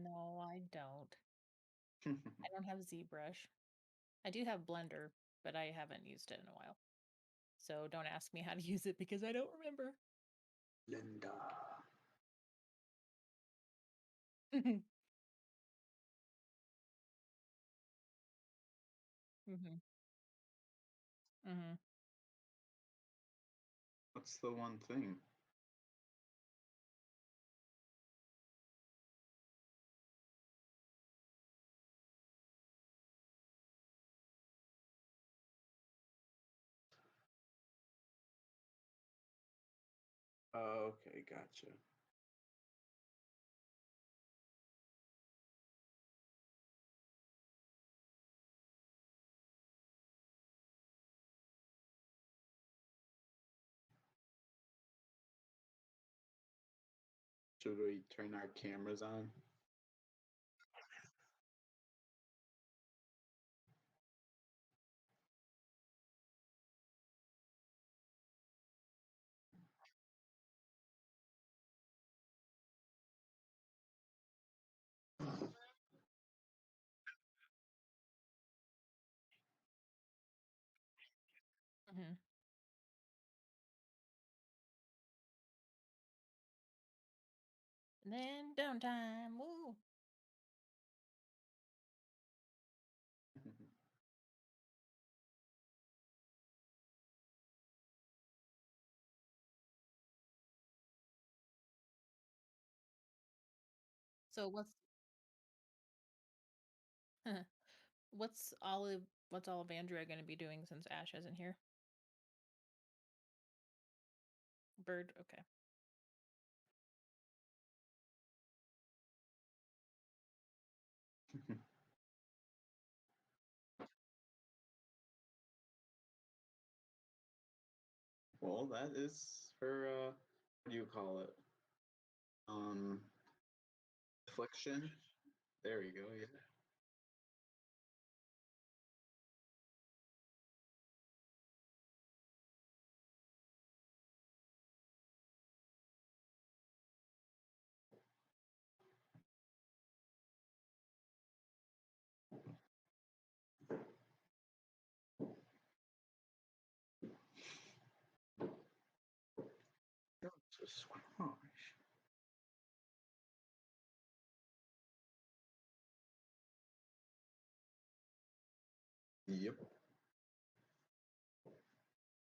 No, I don't. I don't have ZBrush. I do have Blender, but I haven't used it in a while. So don't ask me how to use it because I don't remember. Linda. Mhm. Mhm. What's the one thing? Oh, okay, gotcha. Should we turn our cameras on? Mhm. And then downtime. Woo. So what's all of Andrea going to be doing since Ash isn't here? Bird. Okay. Well, that is her. What do you call it? Um, affliction. There you go. Yeah. It's a squash. Yep.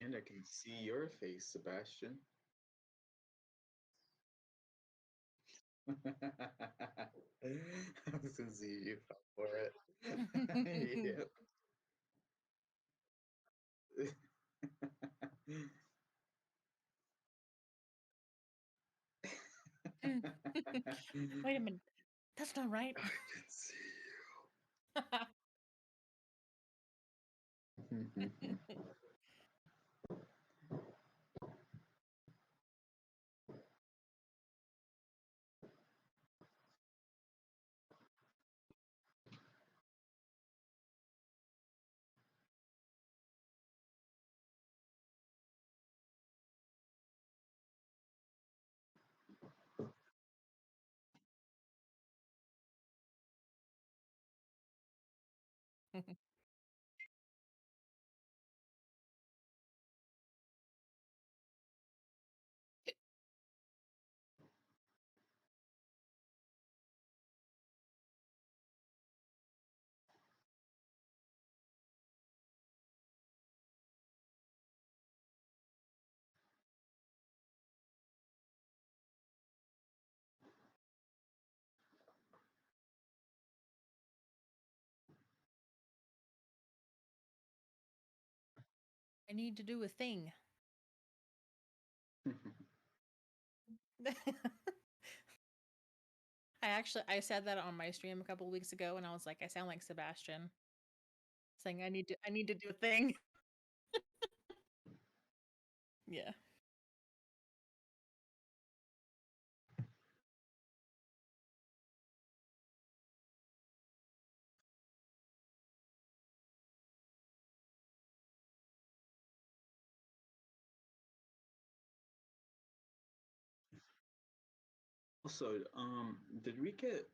And I can see your face, Sebastian. I was gonna see you fell for it. Yep. Wait a minute. That's not right. I can see you. I need to do a thing. I said that on my stream a couple weeks ago, and I was like, I sound like Sebastian saying I need to do a thing. Yeah. Also, did we get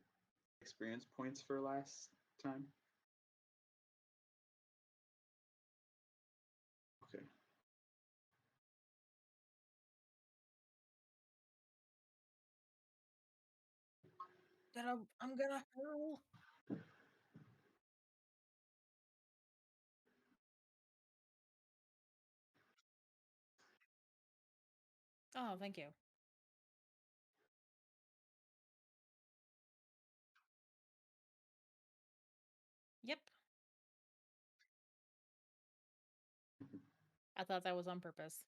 experience points for last time? Okay. I'm gonna hurl. Oh, thank you. Yep. I thought that was on purpose.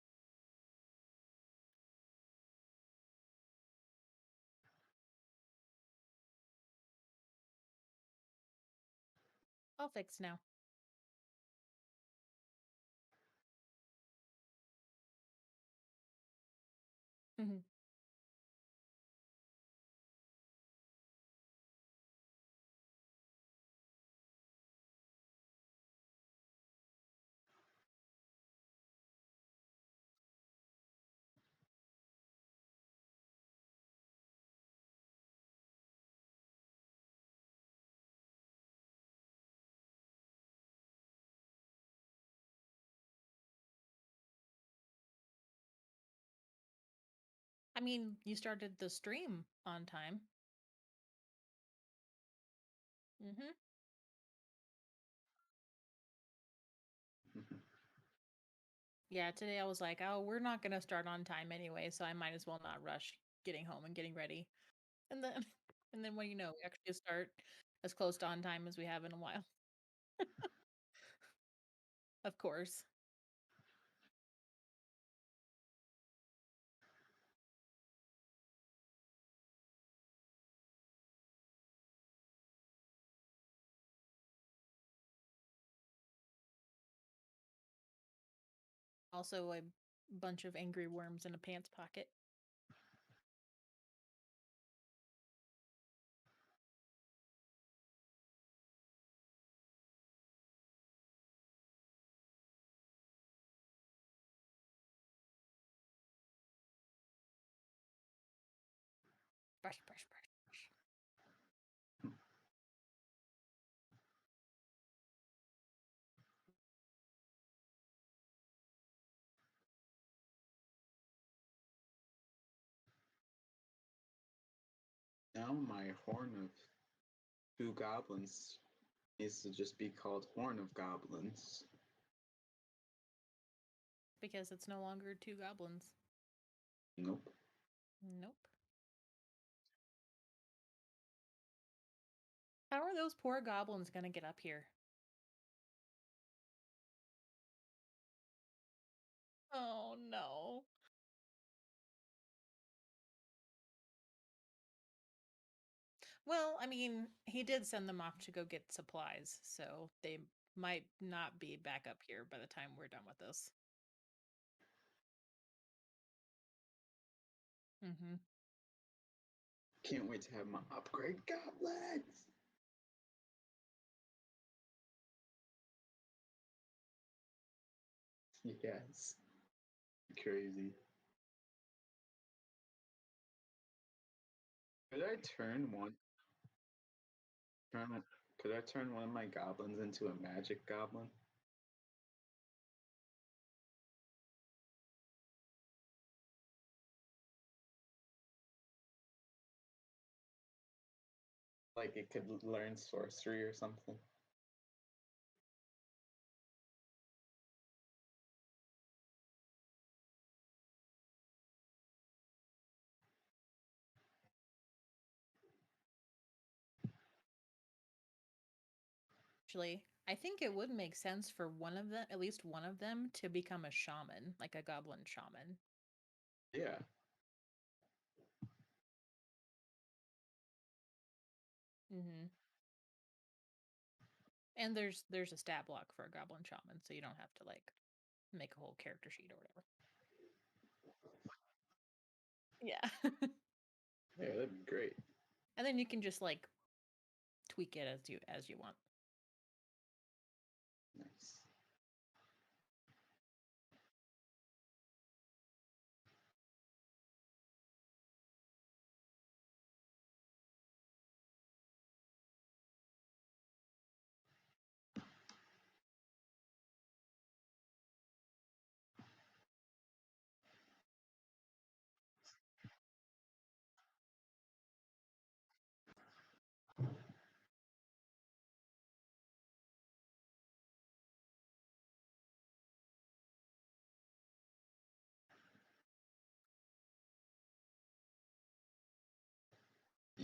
All fixed now. Mhm. I mean, you started the stream on time. Mhm. Yeah, today I was like, "Oh, we're not gonna start on time anyway, so I might as well not rush getting home and getting ready." And then and then what do you know, we actually start as close to on time as we have in a while. Of course. Also a bunch of angry worms in a pants pocket. Brush, brush, brush, brush. Now my horn of two goblins needs to just be called Horn of Goblins. Because it's no longer two goblins. Nope. Nope. How are those poor goblins gonna get up here? Oh no. Well, I mean, he did send them off to go get supplies, so they might not be back up here by the time we're done with this. Mm-hmm. Can't wait to have my upgrade goblins. Yes. Crazy. Could I turn one turn it could I turn one of my goblins into a magic goblin? Like it could learn sorcery or something. Actually, I think it would make sense for one of them, at least one of them, to become a shaman, like a goblin shaman. Yeah. Mm-hmm. And there's a stat block for a goblin shaman, so you don't have to like make a whole character sheet or whatever. Yeah. Yeah, that'd be great. And then you can just like tweak it as you want. Nice.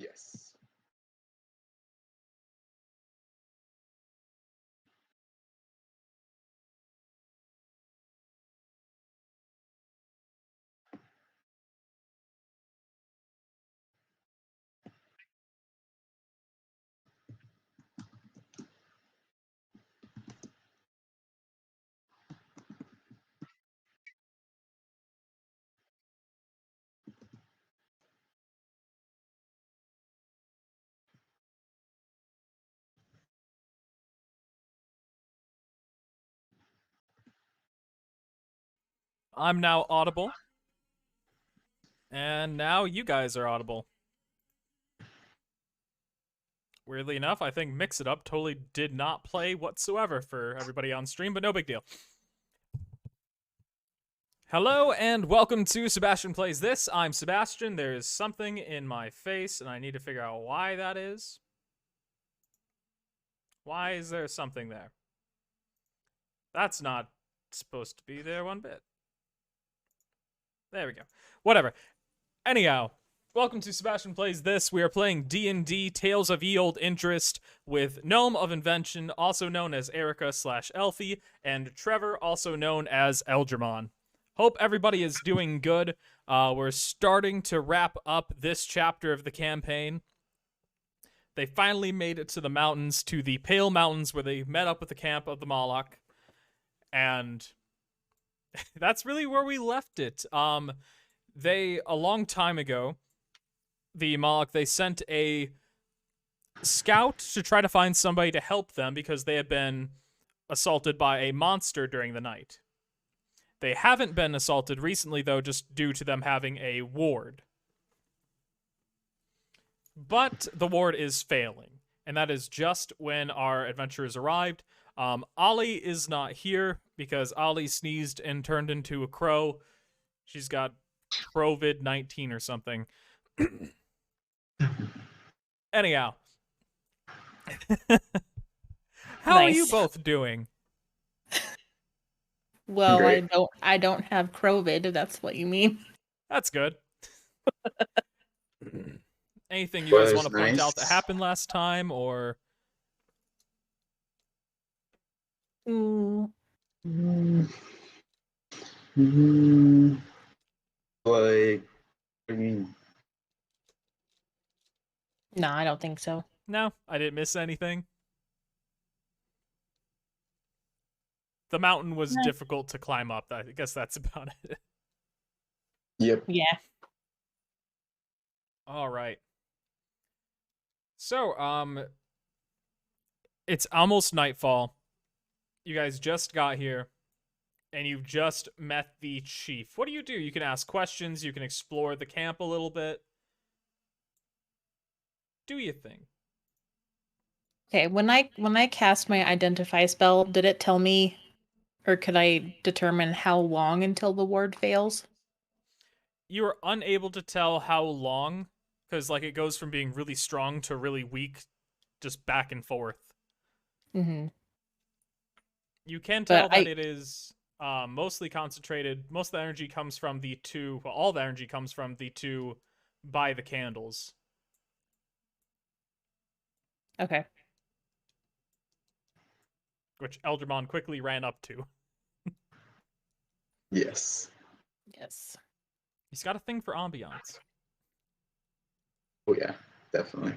Yes. I'm now audible. And now you guys are audible. Weirdly enough, I think Mix It Up totally did not play whatsoever for everybody on stream, but no big deal. Hello and welcome to Sebastian Plays This. I'm Sebastian. There's something in my face and I need to figure out why that is. Why is there something there? That's not supposed to be there one bit. There we go. Whatever. Anyhow, welcome to Sebastian Plays This. We are playing D&D Tales of Ye Olde Interest with Gnome of Invention, also known as Erica/Elfie, and Trevor, also known as Eldramon. Hope everybody is doing good. We're starting to wrap up this chapter of the campaign. They finally made it to the mountains, to the Pale Mountains, where they met up with the camp of the Moloch. And that's really where we left it. A long time ago, the Moloch, they sent a scout to try to find somebody to help them because they had been assaulted by a monster during the night. They haven't been assaulted recently, though, just due to them having a ward. But the ward is failing, and that is just when our adventurers arrived. Ollie is not here because Ollie sneezed and turned into a crow. She's got COVID-19 or something. Anyhow. How are you both doing? Well, Great. I don't have COVID, if that's what you mean. That's good. Anything you guys want to point out that nice. happened last time, or? Like, I mean, No, I don't think so. No, I didn't miss anything. The mountain was difficult to climb up. I guess that's about it. Yep. Yeah. All right. So, it's almost nightfall. You guys just got here, and you've just met the chief. What do? You can ask questions. You can explore the camp a little bit. Do you think? Okay, when I cast my identify spell, did it tell me, or could I determine how long until the ward fails? You are unable to tell how long, because like it goes from being really strong to really weak, just back and forth. Mm-hmm. You can tell that it is mostly concentrated. Most of the energy comes from the two. Well, all the energy comes from the two by the candles. Okay. Which Eldramon quickly ran up to. Yes. Yes. He's got a thing for ambiance. Oh yeah, definitely.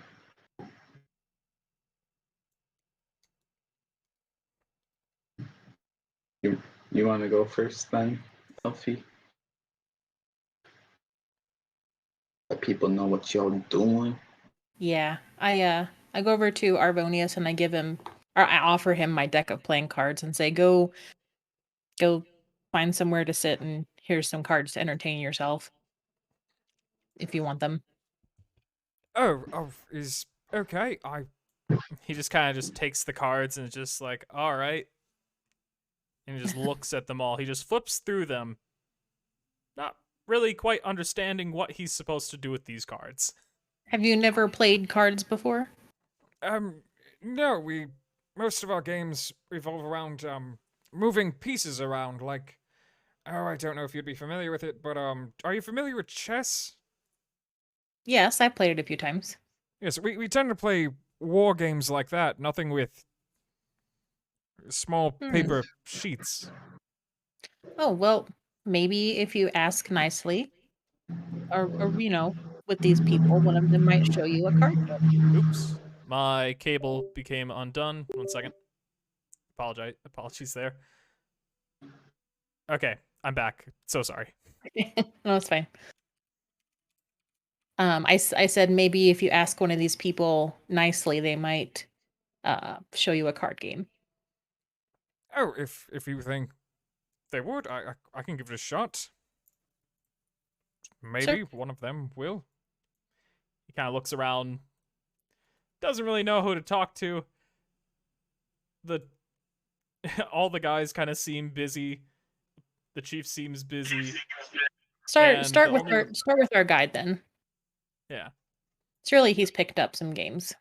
You want to go first then, Elfie? Let people know what y'all doing. Yeah. I go over to Arvonius and I offer him my deck of playing cards and say, go find somewhere to sit and here's some cards to entertain yourself. If you want them. Is okay. He just kind of just takes the cards and is just like, all right. And he just looks at them all. He just flips through them. Not really quite understanding what he's supposed to do with these cards. Have you never played cards before? No, most of our games revolve around, moving pieces around, like, I don't know if you'd be familiar with it, but, are you familiar with chess? Yes, I played it a few times. Yes, we tend to play war games like that. Nothing with small paper sheets. Oh, well, maybe if you ask nicely, or with these people, one of them might show you a card game. Oops. My cable became undone. 1 second. Apologies there. Okay, I'm back. So sorry. No, it's fine. I said maybe if you ask one of these people nicely, they might show you a card game. Oh, if you think they would, I can give it a shot. Maybe one of them will. He kind of looks around. Doesn't really know who to talk to. All the guys kind of seem busy. The chief seems busy. Start with our guide then. Yeah. Surely he's picked up some games.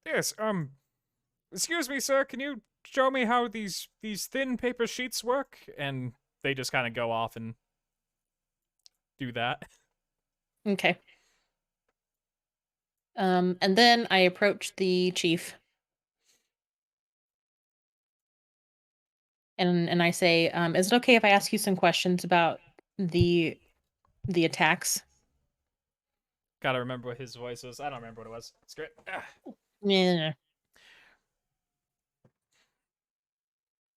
Yes, excuse me, sir, can you show me how these thin paper sheets work? And they just kind of go off and do that. Okay. And then I approach the chief. And I say, is it okay if I ask you some questions about the attacks? Gotta remember what his voice was. I don't remember what it was. It's great. Yeah.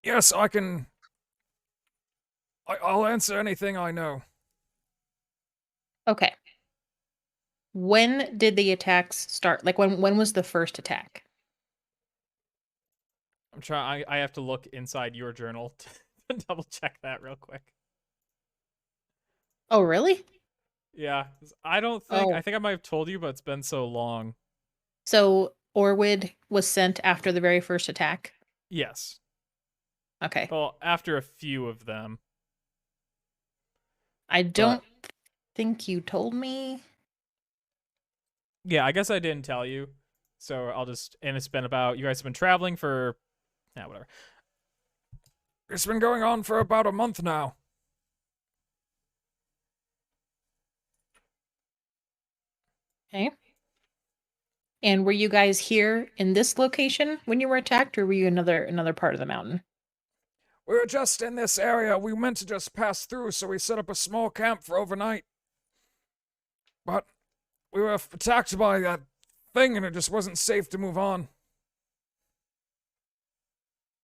Yes, I can. I'll answer anything I know. Okay. When did the attacks start? Like when was the first attack? I'm trying. I have to look inside your journal to double check that real quick. Oh, really? Yeah, I don't think. Oh. I think I might have told you, but it's been so long. So Orwid was sent after the very first attack? Yes. Okay. Well, after a few of them. I don't think you told me. Yeah, I guess I didn't tell you. So I'll just. And it's been about. You guys have been traveling for. Yeah, whatever. It's been going on for about a month now. Okay. And were you guys here in this location when you were attacked, or were you another part of the mountain? We were just in this area. We meant to just pass through, so we set up a small camp for overnight. But we were attacked by that thing, and it just wasn't safe to move on.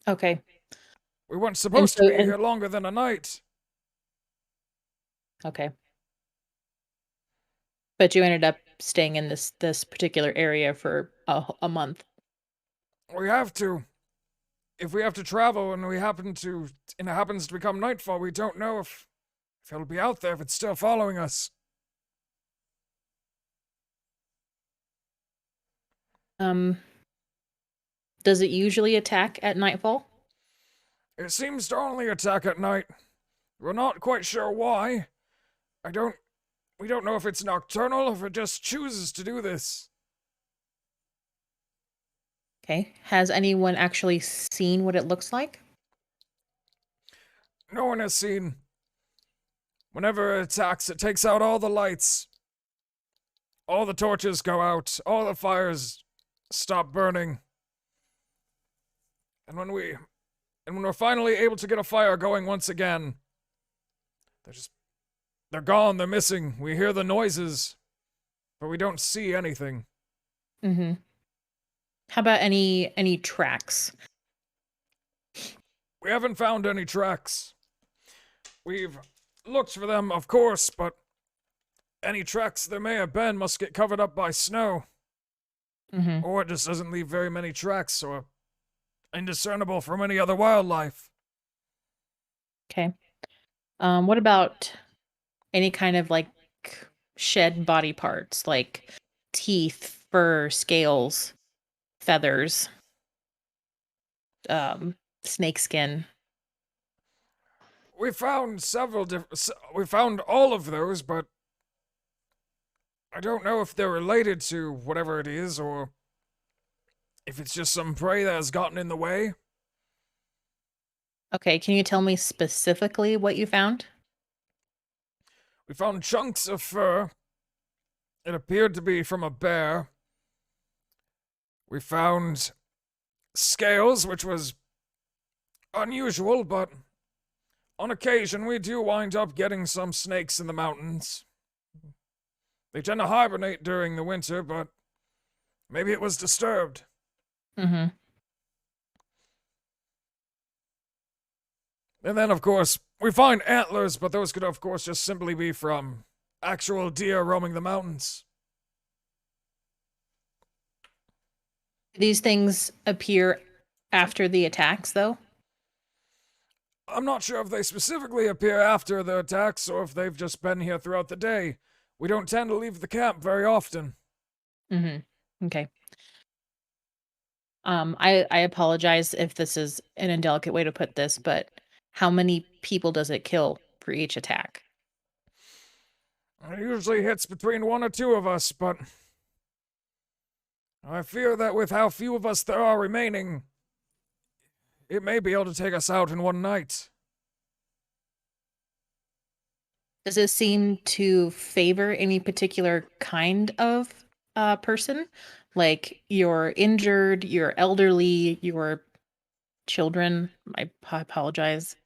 Okay. We weren't supposed to be here longer than a night. Okay. But you ended up staying in this particular area for a month. We have to. If we have to travel and it happens to become nightfall, we don't know if it'll be out there, if it's still following us. Does it usually attack at nightfall? It seems to only attack at night. We're not quite sure why. We don't know if it's nocturnal or if it just chooses to do this. Okay. Has anyone actually seen what it looks like? No one has seen. Whenever it attacks, it takes out all the lights. All the torches go out. All the fires stop burning. And when we're finally able to get a fire going once again, they're gone, they're missing. We hear the noises, but we don't see anything. Mm-hmm. How about any tracks? We haven't found any tracks. We've looked for them, of course, but any tracks there may have been must get covered up by snow. Mm-hmm. Or it just doesn't leave very many tracks, or indiscernible from any other wildlife. Okay. What about any kind of like shed body parts, like teeth, fur, scales, feathers, snake skin? We found we found all of those, but I don't know if they're related to whatever it is, or if it's just some prey that has gotten in the way. Okay, can you tell me specifically what you found? We found chunks of fur. It appeared to be from a bear. We found scales, which was unusual, but on occasion we do wind up getting some snakes in the mountains. They tend to hibernate during the winter, but maybe it was disturbed. Mm-hmm. And then, of course, we find antlers, but those could, of course, just simply be from actual deer roaming the mountains. These things appear after the attacks, though? I'm not sure if they specifically appear after the attacks or if they've just been here throughout the day. We don't tend to leave the camp very often. Mm-hmm. Okay. I apologize if this is an indelicate way to put this, but how many people does it kill for each attack? It usually hits between 1 or 2 of us, but I fear that with how few of us there are remaining, it may be able to take us out in one night. Does it seem to favor any particular kind of person? Like you're injured, you're elderly, you're children. I apologize.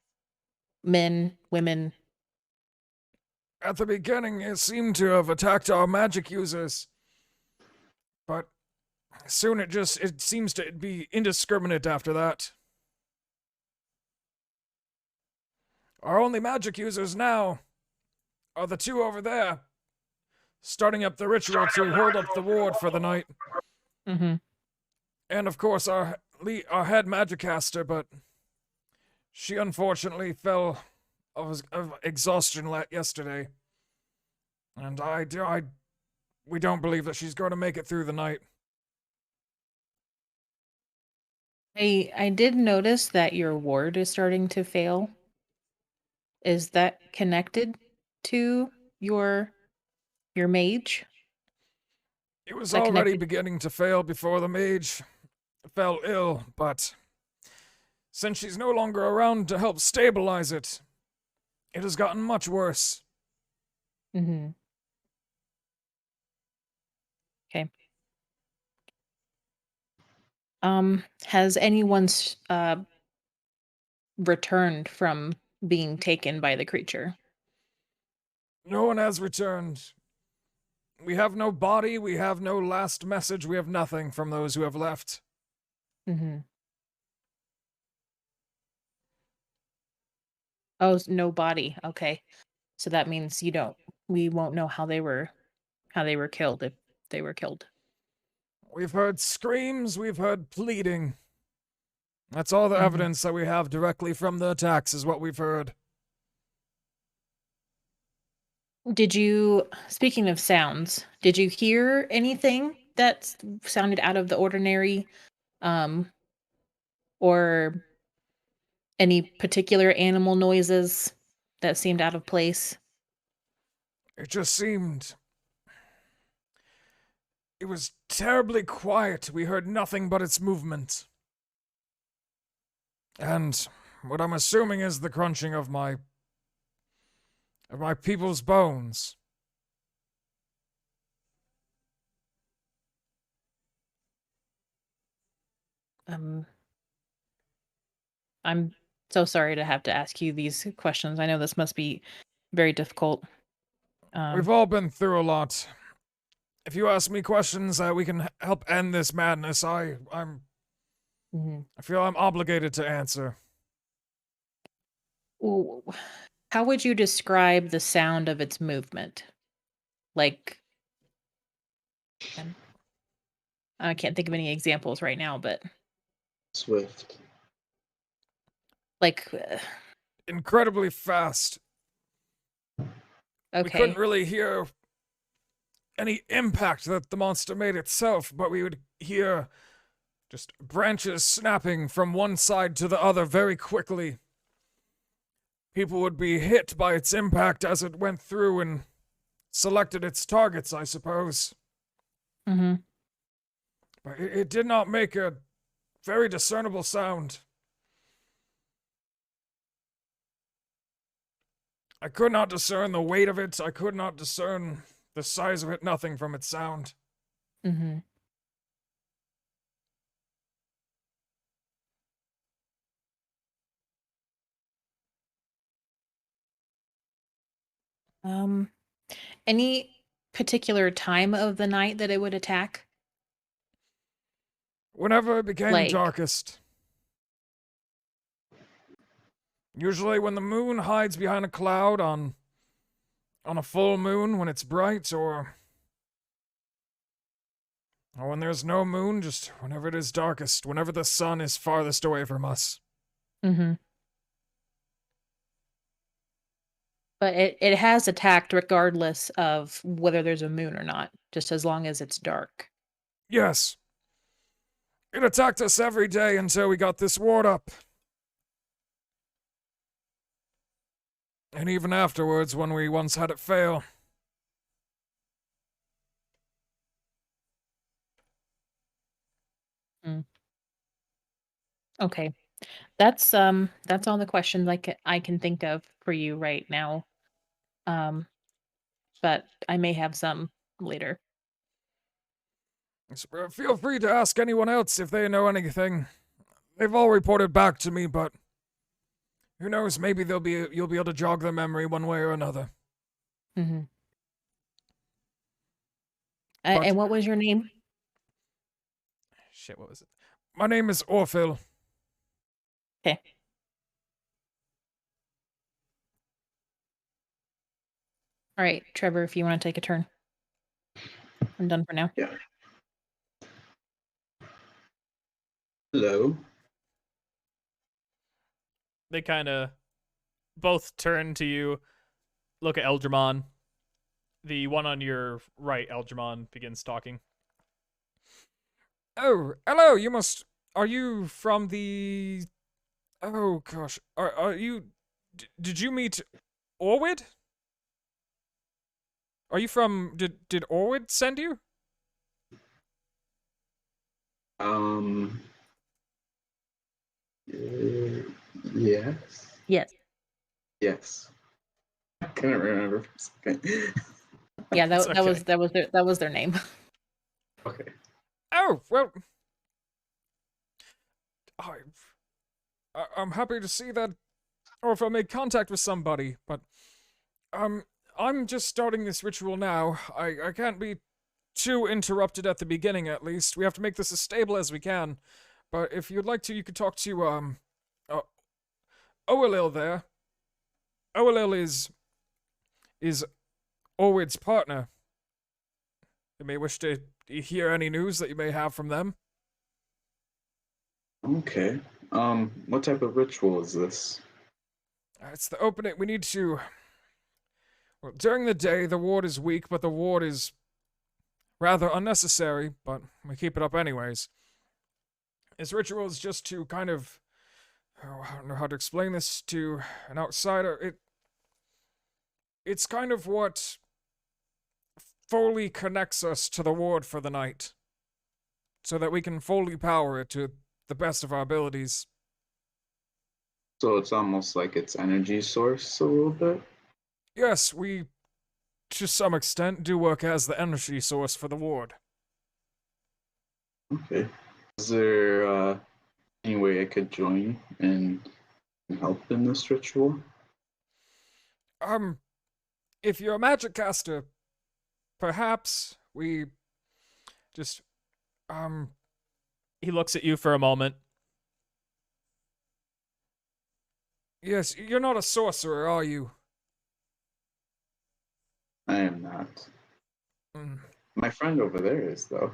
Men, women. At the beginning, it seemed to have attacked our magic users, but soon it seems to be indiscriminate after that. Our only magic users now are the 2 over there, starting up the ritual to hold up the ward for the night. Mm-hmm. And of course our head magicaster, but she unfortunately fell of exhaustion yesterday. And we don't believe that she's going to make it through the night. I did notice that your ward is starting to fail. Is that connected to your mage? It was Like already connected- beginning to fail before the mage fell ill, but since she's no longer around to help stabilize it, it has gotten much worse. Mm-hmm. Okay. Has anyone returned from being taken by the creature? No one has returned. We have no body, we have no last message, we have nothing from those who have left. Mm-hmm. Oh, no body. Okay. So that means we won't know how they were killed if they were killed. We've heard screams, we've heard pleading. That's all the Mhm. evidence that we have directly from the attacks, is what we've heard. Speaking of sounds, did you hear anything that sounded out of the ordinary? Or any particular animal noises that seemed out of place? It just seemed. It was terribly quiet. We heard nothing but its movement. And what I'm assuming is the crunching of my people's bones. I'm so sorry to have to ask you these questions. I know this must be very difficult. We've all been through a lot. If you ask me questions that we can help end this madness, Mhm. I feel I'm obligated to answer. Ooh, how would you describe the sound of its movement? Like, I can't think of any examples right now, but Swift. like, Incredibly fast. We okay. couldn't really hear any impact that the monster made itself, but we would hear just branches snapping from one side to the other very quickly. People would be hit by its impact as it went through and selected its targets, I suppose. Mm-hmm. But it did not make a very discernible sound. I could not discern the weight of it. I could not discern the size of it. Nothing from its sound. Mm-hmm. Um, any particular time of the night that it would attack? Whenever it became Like, darkest. Usually when the moon hides behind a cloud on a full moon when it's bright, or when there's no moon, just whenever it is darkest, whenever the sun is farthest away from us. mm-hmm. But it has attacked regardless of whether there's a moon or not, just as long as it's dark. Yes. It attacked us every day until we got this ward up. And even afterwards, when we once had it fail. Okay. That's all the questions I can think of for you right now. But I may have some later. Feel free to ask anyone else if they know anything. They've all reported back to me, but who knows? Maybe you'll be able to jog their memory one way or another. Mm-hmm. But- And what was your name? Shit, what was it? My name is Orphil. Okay. All right, Trevor, if you want to take a turn. I'm done for now. Yeah. Hello. They kind of both turn to you, look at Eldramon. The one on your right, Eldramon, begins talking. Oh, hello. Are you from the? Oh gosh. Are you? Did you meet Orwid? Are you from? Did Orwid send you? Yes. Yes. Yes. I couldn't remember for a second. Yeah, It's okay. that was their name. Okay. Oh well. I'm happy to see that Orphil made contact with somebody, but I'm just starting this ritual now. I can't be too interrupted at the beginning, at least. We have to make this as stable as we can. But if you'd like to, you could talk to Oalil there. Oalil is Orwid's partner. You may wish to hear any news that you may have from them. Okay. What type of ritual is this? It's the opening. We need to. Well, during the day, the ward is weak, but the ward is rather unnecessary, but we keep it up anyways. This ritual is just to kind of. Oh, I don't know how to explain this to an outsider. It's kind of what fully connects us to the ward for the night, so that we can fully power it to the best of our abilities. So it's almost like its energy source a little bit? Yes, we, to some extent, do work as the energy source for the ward. Okay. Is there any way I could join and help in this ritual? If you're a magic caster, perhaps we just, He looks at you for a moment. yes, you're not a sorcerer, are you? I am not. Mm. My friend over there is, though.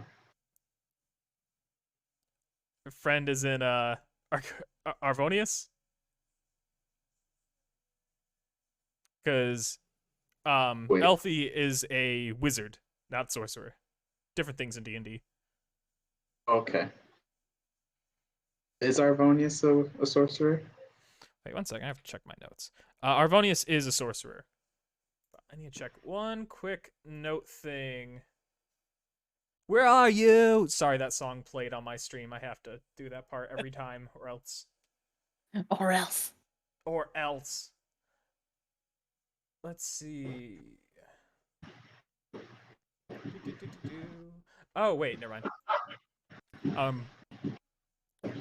Your friend is in Arvonius? Because Wait. Elfie is a wizard, not sorcerer. Different things in D&D. Okay. Is Arvonius a sorcerer? Wait 1 second, I have to check my notes. Arvonius is a sorcerer. I need to check one quick note thing. Where are you? Sorry, that song played on my stream. I have to do that part every time, or else. Or else. Or else. Let's see. Oh, wait, never mind.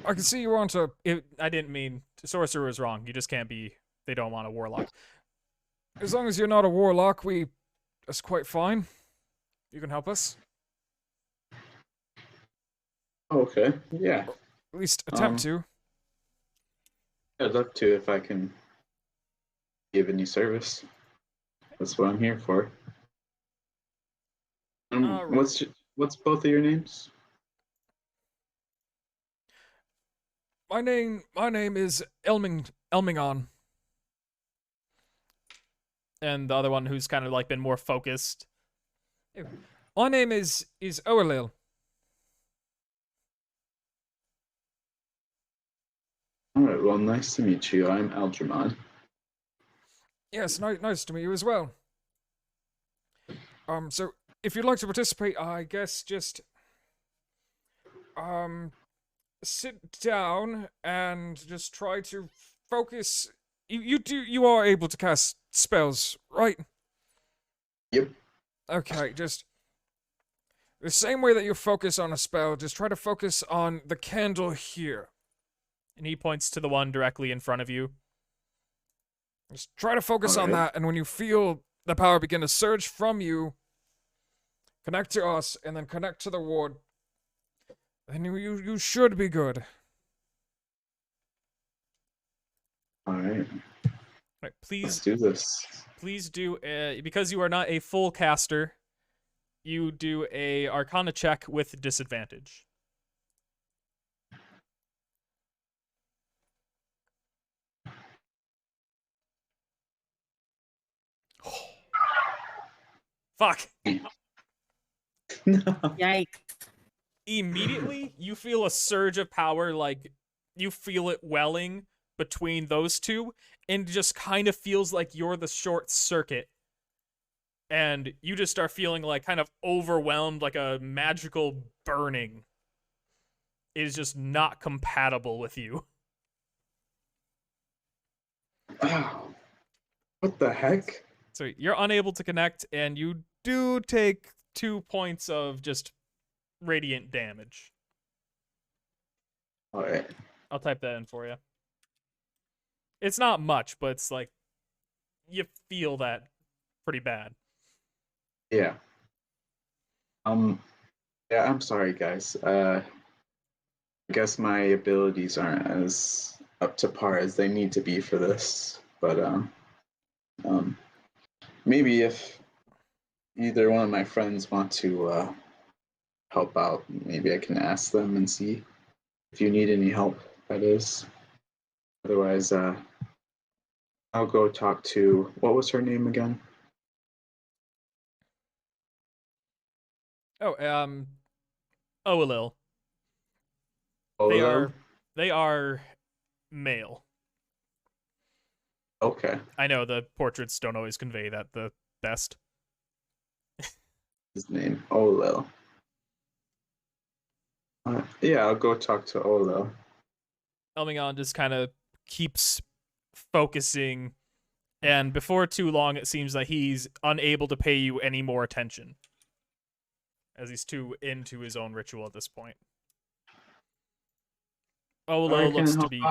I can see you want to. I didn't mean sorcerer is wrong. You just can't be. They don't want a warlock. As long as you're not a warlock, that's quite fine. You can help us. Okay, yeah. At least attempt to. I'd love to if I can give any service. That's what I'm here for. Alright. What's both of your names? My name is Elmingon. And the other one who's kind of like been more focused. My name is Oelil. All right. Well, nice to meet you. I'm Algernon. Yes, nice to meet you as well. So if you'd like to participate, I guess just sit down and just try to focus. You are able to cast spells, right? Yep. Okay, just the same way that you focus on a spell, just try to focus on the candle here. And he points to the one directly in front of you. Just try to focus on Alright. that, and when you feel the power begin to surge from you, connect to us, and then connect to the ward, then you should be good. All right. Right, Let's please do this. do because you are not a full caster, you do a Arcana check with disadvantage. Fuck. Yikes. Immediately, you feel a surge of power, like you feel it welling between those two, and just kind of feels like you're the short circuit. And you just start feeling like kind of overwhelmed, like a magical burning is just not compatible with you. Oh, what the heck? So you're unable to connect, and you do take 2 points of just radiant damage. All right. I'll type that in for you. It's not much, but it's like you feel that pretty bad. Yeah. Yeah, I'm sorry, guys. I guess my abilities aren't as up to par as they need to be for this. But maybe if either one of my friends want to help out, maybe I can ask them and see if you need any help. That is. Otherwise, I'll go talk to, what was her name again? Oh, Oelil. Olo? They are male. Okay. I know the portraits don't always convey that the best. His name, Olo. Yeah, I'll go talk to Olo. Elmingon just kind of keeps focusing, and before too long, it seems that he's unable to pay you any more attention, as he's too into his own ritual at this point. Olo looks to be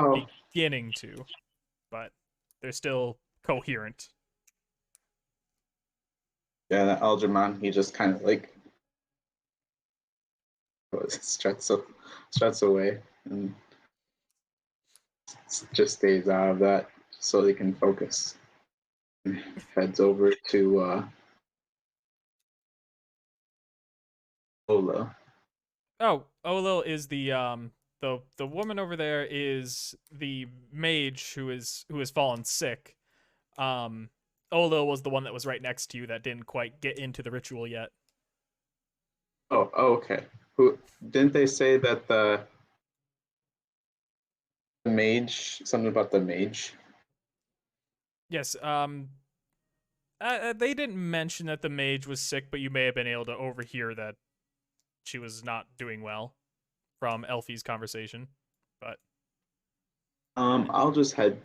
beginning to, but they're still coherent. Yeah, that Algernon, he just kind of like struts away and just stays out of that so they can focus. Heads over to Olo. Oh, Olo is the woman over there is the mage who has fallen sick. Olo was the one that was right next to you that didn't quite get into the ritual yet. Oh, okay. Who didn't they say that the mage, something about the mage? Yes, they didn't mention that the mage was sick, but you may have been able to overhear that she was not doing well from Elfie's conversation. But I'll just head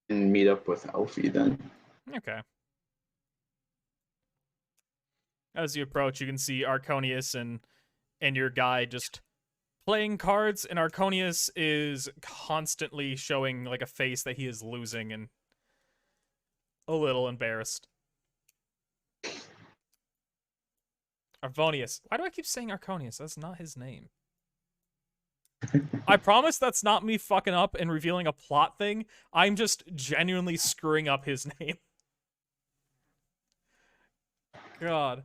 and meet up with Elfie then. okay. As you approach, you can see Arconius and your guy just playing cards, and Arconius is constantly showing like a face that he is losing, and a little embarrassed. Arvonius. Why do I keep saying Arconius? That's not his name. I promise that's not me fucking up and revealing a plot thing. I'm just genuinely screwing up his name. God.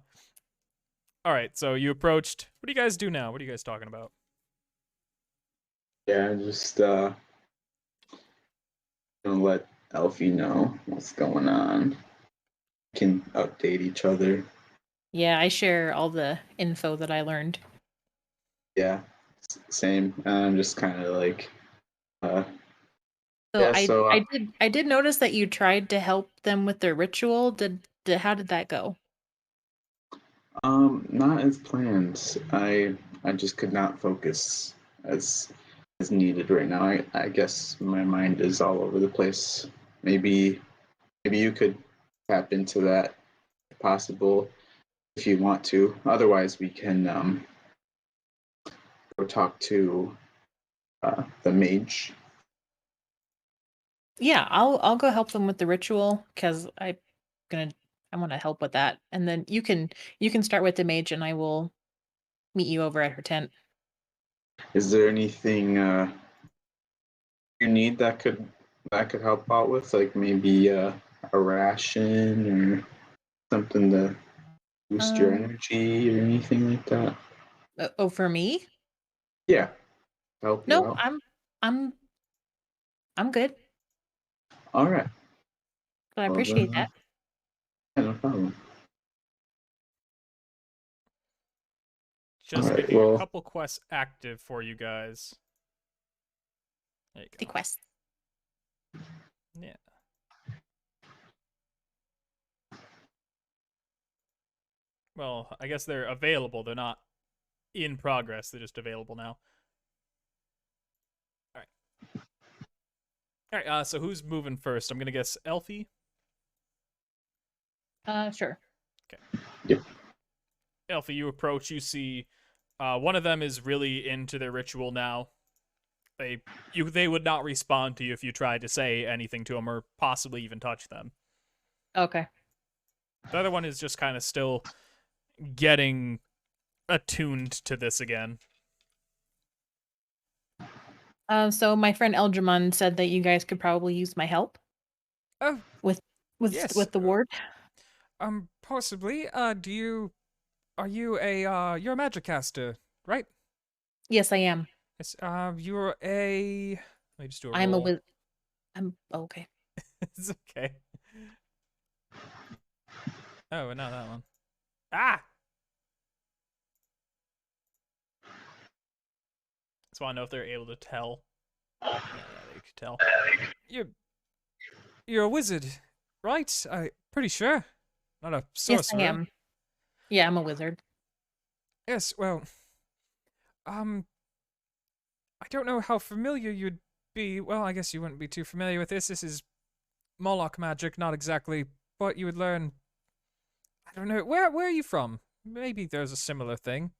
Alright, so you approached. What do you guys do now? What are you guys talking about? Yeah, just gonna let Elfie know what's going on. Can update each other. Yeah, I share all the info that I learned. Yeah, same. I'm just kind of like, So yeah. So I did notice that you tried to help them with their ritual. How did that go? not as planned. I just could not focus as needed right now. I guess my mind is all over the place. Maybe you could tap into that if possible if you want to. Otherwise, we can go talk to the mage. Yeah, I'll go help them with the ritual because I want to help with that, and then you can start with the mage, and I will meet you over at her tent. Is there anything you need that could help out with, like maybe a ration or something to boost your energy or anything like that? Oh, for me? Yeah, help you No, out. I'm good, All right. but I Well, appreciate then, that. yeah, no problem. Just Alright, getting a well, couple quests active for you guys. There you The go. quest. Yeah. Well, I guess they're available. They're not in progress. They're just available now. Alright, so who's moving first? I'm gonna guess Elfie. Sure. Elfie, you approach, you see one of them is really into their ritual now. They would not respond to you if you tried to say anything to them or possibly even touch them. Okay. The other one is just kind of still getting attuned to this again. So my friend Eldramon said that you guys could probably use my help. Oh, with yes. with the ward. Possibly. Are you you're a magic caster, right? Yes, I am. Yes. You're a. Let me just do a I'm roll. I'm okay. It's okay. Oh, and not that one. Ah! Just want to know if they're able to tell. Yeah, they could tell. You're a wizard, right? I'm pretty sure. Not a sorcerer. Yes, I am. Yeah, I'm a wizard. Yes, well, I don't know how familiar you'd be. Well, I guess you wouldn't be too familiar with this. This is Moloch magic, not exactly what you would learn. I don't know. Where are you from? Maybe there's a similar thing.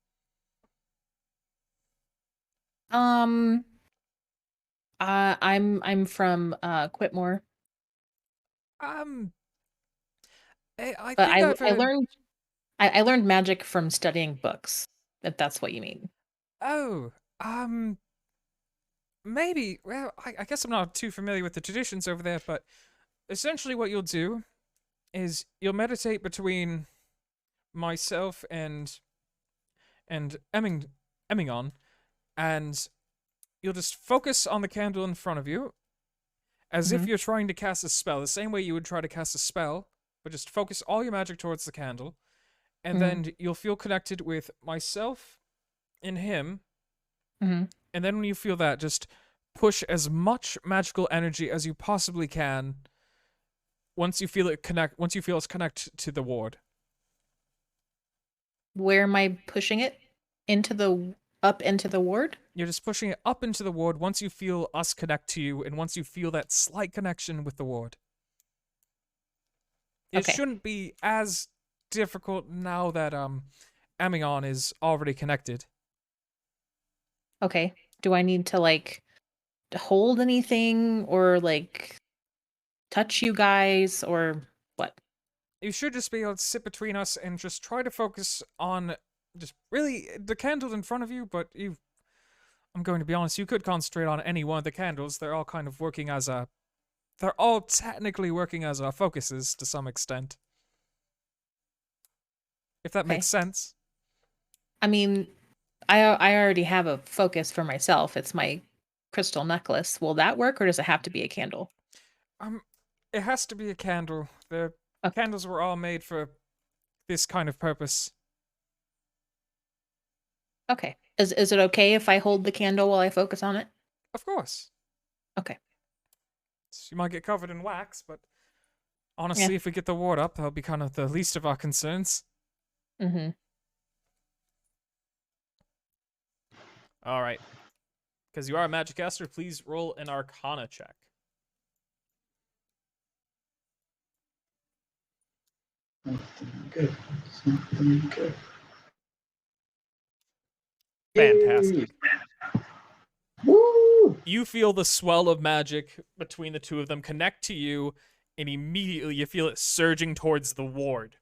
I'm from Quitmore. I But think I've heard. I learned magic from studying books, if that's what you mean. Oh, maybe. Well, I guess I'm not too familiar with the traditions over there, but essentially what you'll do is you'll meditate between myself and Emmingon, and you'll just focus on the candle in front of you, as if you're trying to cast a spell, the same way you would try to cast a spell, but just focus all your magic towards the candle, and then you'll feel connected with myself and him. And then when you feel that, just push as much magical energy as you possibly can. Once you feel it's connect to the ward. Where am I pushing it? Up into the ward? You're just pushing it up into the ward once you feel us connect to you, and once you feel that slight connection with the ward. It shouldn't be as difficult now that Emmingon is already connected. Okay. Do I need to hold anything or touch you guys or you should just be able to sit between us and just try to focus on just really the candle in front of you, but I'm going to be honest, you could concentrate on any one of the candles. They're all kind of working as a... They're all technically working as focuses to some extent. If that makes sense. I mean, I already have a focus for myself. It's my crystal necklace. Will that work, or does it have to be a candle? It has to be a candle. The Okay. candles were all made for this kind of purpose. Okay. Is it okay if I hold the candle while I focus on it? Of course. Okay. You might get covered in wax, but honestly, if we get the ward up, that'll be kind of the least of our concerns. Mm-hmm. All right. Because you are a magic caster, please roll an Arcana check. Something good. Something good. Fantastic. Yay. Woo! You feel the swell of magic between the two of them connect to you, and immediately you feel it surging towards the ward.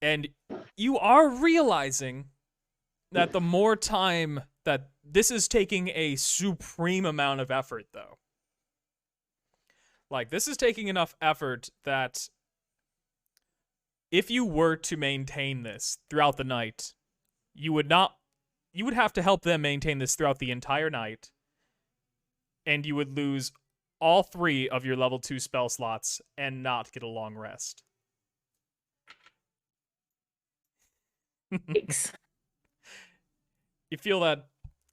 And you are realizing that the more time that this is taking a supreme amount of effort, though. Like, this is taking enough effort that if you were to maintain this throughout the night, you would have to help them maintain this throughout the entire night, and you would lose all 3 of your level 2 spell slots and not get a long rest. Thanks. You feel that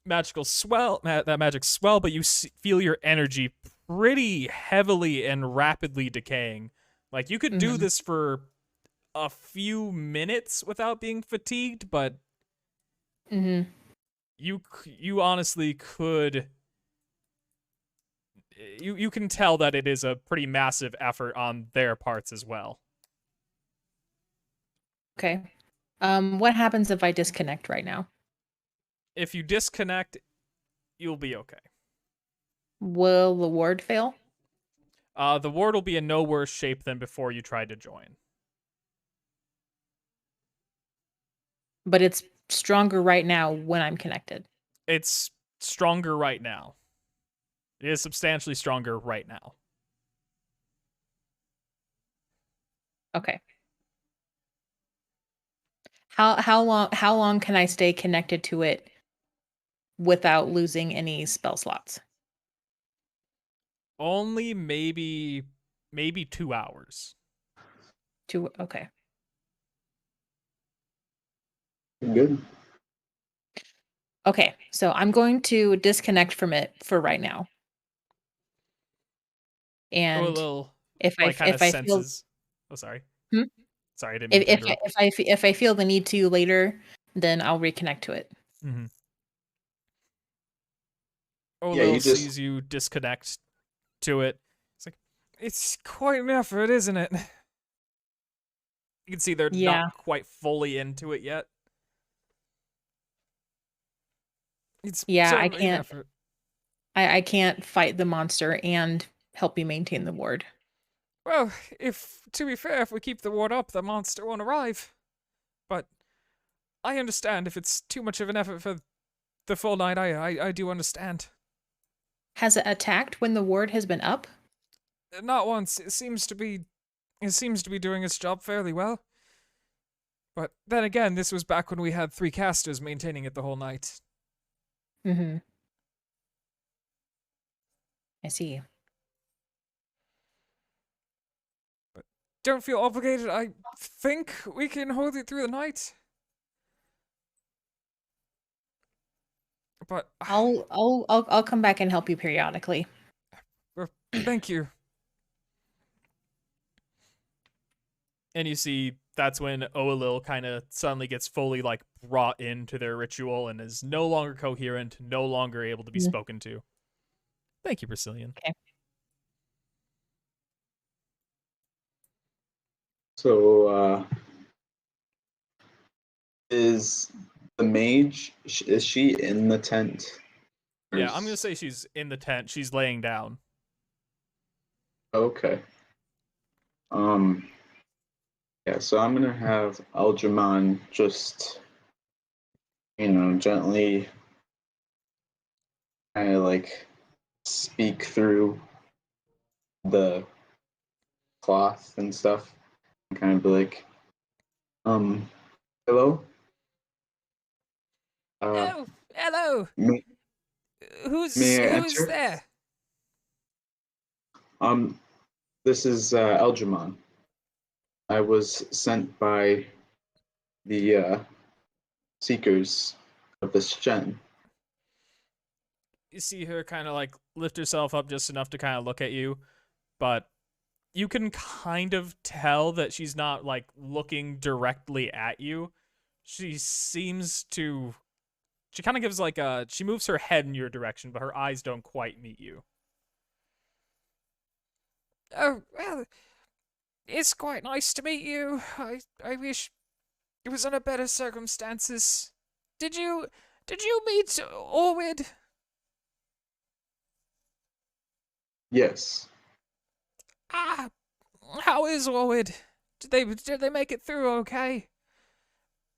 magical swell, that magic swell, but you feel your energy pretty heavily and rapidly decaying. Like, you could do this for a few minutes without being fatigued, but you honestly could. You can tell that it is a pretty massive effort on their parts as well. Okay. What happens if I disconnect right now? If you disconnect, you'll be okay. Will the ward fail? The ward will be in no worse shape than before you tried to join. But it's stronger right now when I'm connected. It's stronger right now. It is substantially stronger right now. Okay. How long can I stay connected to it without losing any spell slots? Only maybe 2 hours. Okay. Good. Okay, so I'm going to disconnect from it for right now. And if I feel, oh, sorry. Hmm? Sorry, I didn't mean to interrupt. if I feel the need to later, then I'll reconnect to it. Mm-hmm. Yeah, sees you disconnect to it. It's like, It's quite an effort, isn't it? you can see they're not quite fully into it yet. It's I certainly an can't. effort. I can't fight the monster and help you maintain the ward. Well, to be fair, if we keep the ward up, the monster won't arrive. But I understand if it's too much of an effort for the full night. I do understand. Has it attacked when the ward has been up? Not once. It seems to be doing its job fairly well. But then again, this was back when we had 3 casters maintaining it the whole night. Mm-hmm. I see. But don't feel obligated. I think we can hold it through the night. But I'll come back and help you periodically. Thank you. And you see that's when Oalil kind of suddenly gets fully like brought into their ritual and is no longer coherent, no longer able to be spoken to. Thank you, Brazilian. Okay. So, is the mage, is she in the tent? Yeah, I'm going to say she's in the tent. She's laying down. Okay. Yeah, so I'm gonna have Algernon just, gently kind of like speak through the cloth and stuff, and kind of be like, hello? Oh, hello. May, Who's may I who's enter? there? Um, this is Algernon. I was sent by the seekers of this gem. You see her kind of like lift herself up just enough to kind of look at you, but you can kind of tell that she's not like looking directly at you. She seems to. She kind of gives like a. She moves her head in your direction, but her eyes don't quite meet you. Oh, well, it's quite nice to meet you. I wish it was under better circumstances. Did you meet Orwid? Yes. Ah, how is Orwid? Did they make it through okay?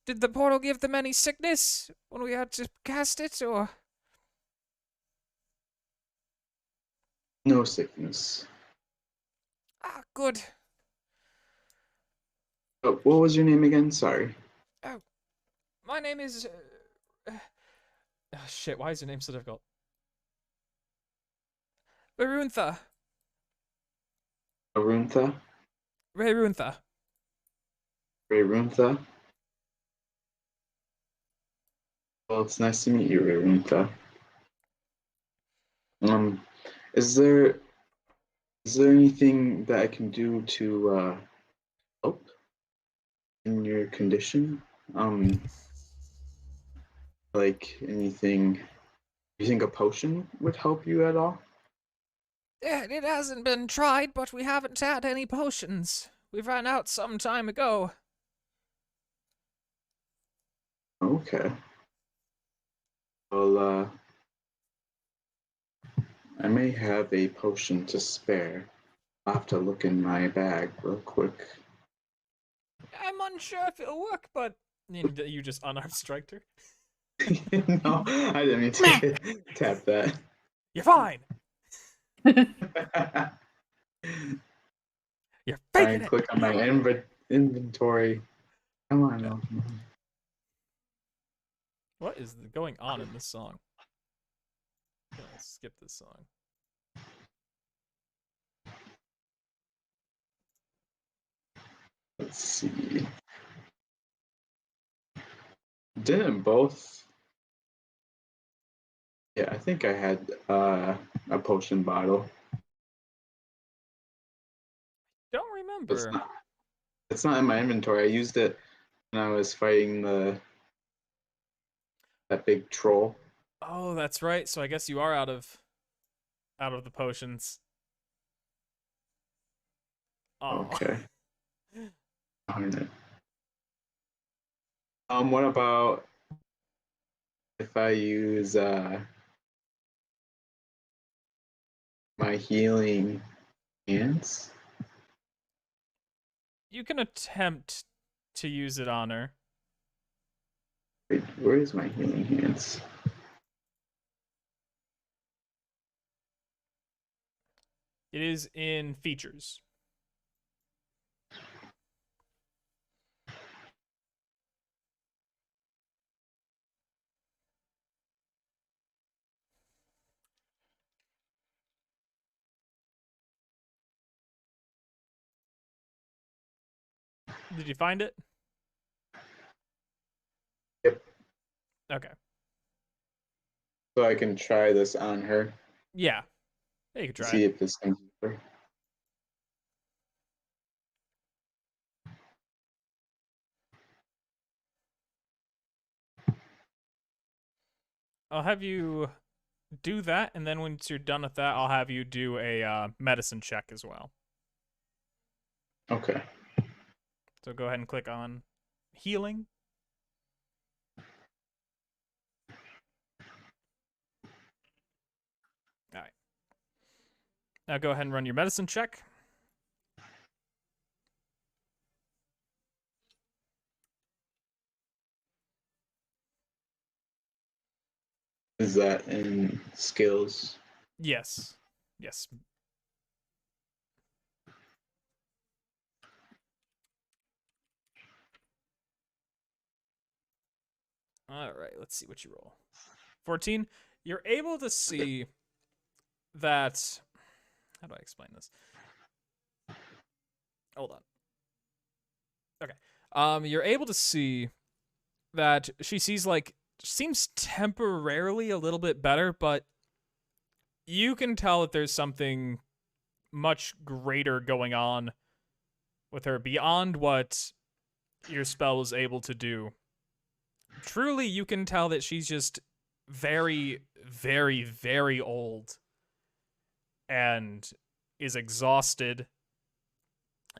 Did the portal give them any sickness when we had to cast it, or? No sickness. Ah, good. Oh, what was your name again? Sorry. Oh, my name is. Oh, shit, why is your name so difficult? Varuntha. Aruntha? Varuntha. Raruntha? Well, it's nice to meet you, Raruntha. Um, is there anything that I can do to help in your condition? Um, like anything? You think a potion would help you at all? Yeah, it hasn't been tried, but we haven't had any potions. We ran out some time ago. Okay. Well, I may have a potion to spare. I'll have to look in my bag real quick. I'm unsure if it'll work, but You just unarmed striked her. No, I didn't mean to tap that. You're fine. You're Try faking and it. click on my inventory. Come on, Elton. What is going on in this song? I'm gonna skip this song. Let's see. Didn't both? Yeah, I think I had a potion bottle. Don't It's remember. not. It's not in my inventory. I used it when I was fighting that big troll. Oh, that's right. So I guess you are out of the potions. Oh. Okay. Darn it. What about if I use my healing hands? You can attempt to use it on her. Wait, where is my healing hands? It is in features. Did you find it? Yep. Okay. So I can try this on her. Yeah. You could try See it. if this comes over. I'll have you do that, and then once you're done with that, I'll have you do a medicine check as well. Okay. So go ahead and click on healing. All right. Now go ahead and run your medicine check. Is that in skills? Yes. Yes. All right, let's see what you roll. 14. You're able to see that. How do I explain this? Hold on. Okay. You're able to see that she sees like seems temporarily a little bit better, but you can tell that there's something much greater going on with her beyond what your spell was able to do. Truly, you can tell that she's just very, very, very old and is exhausted.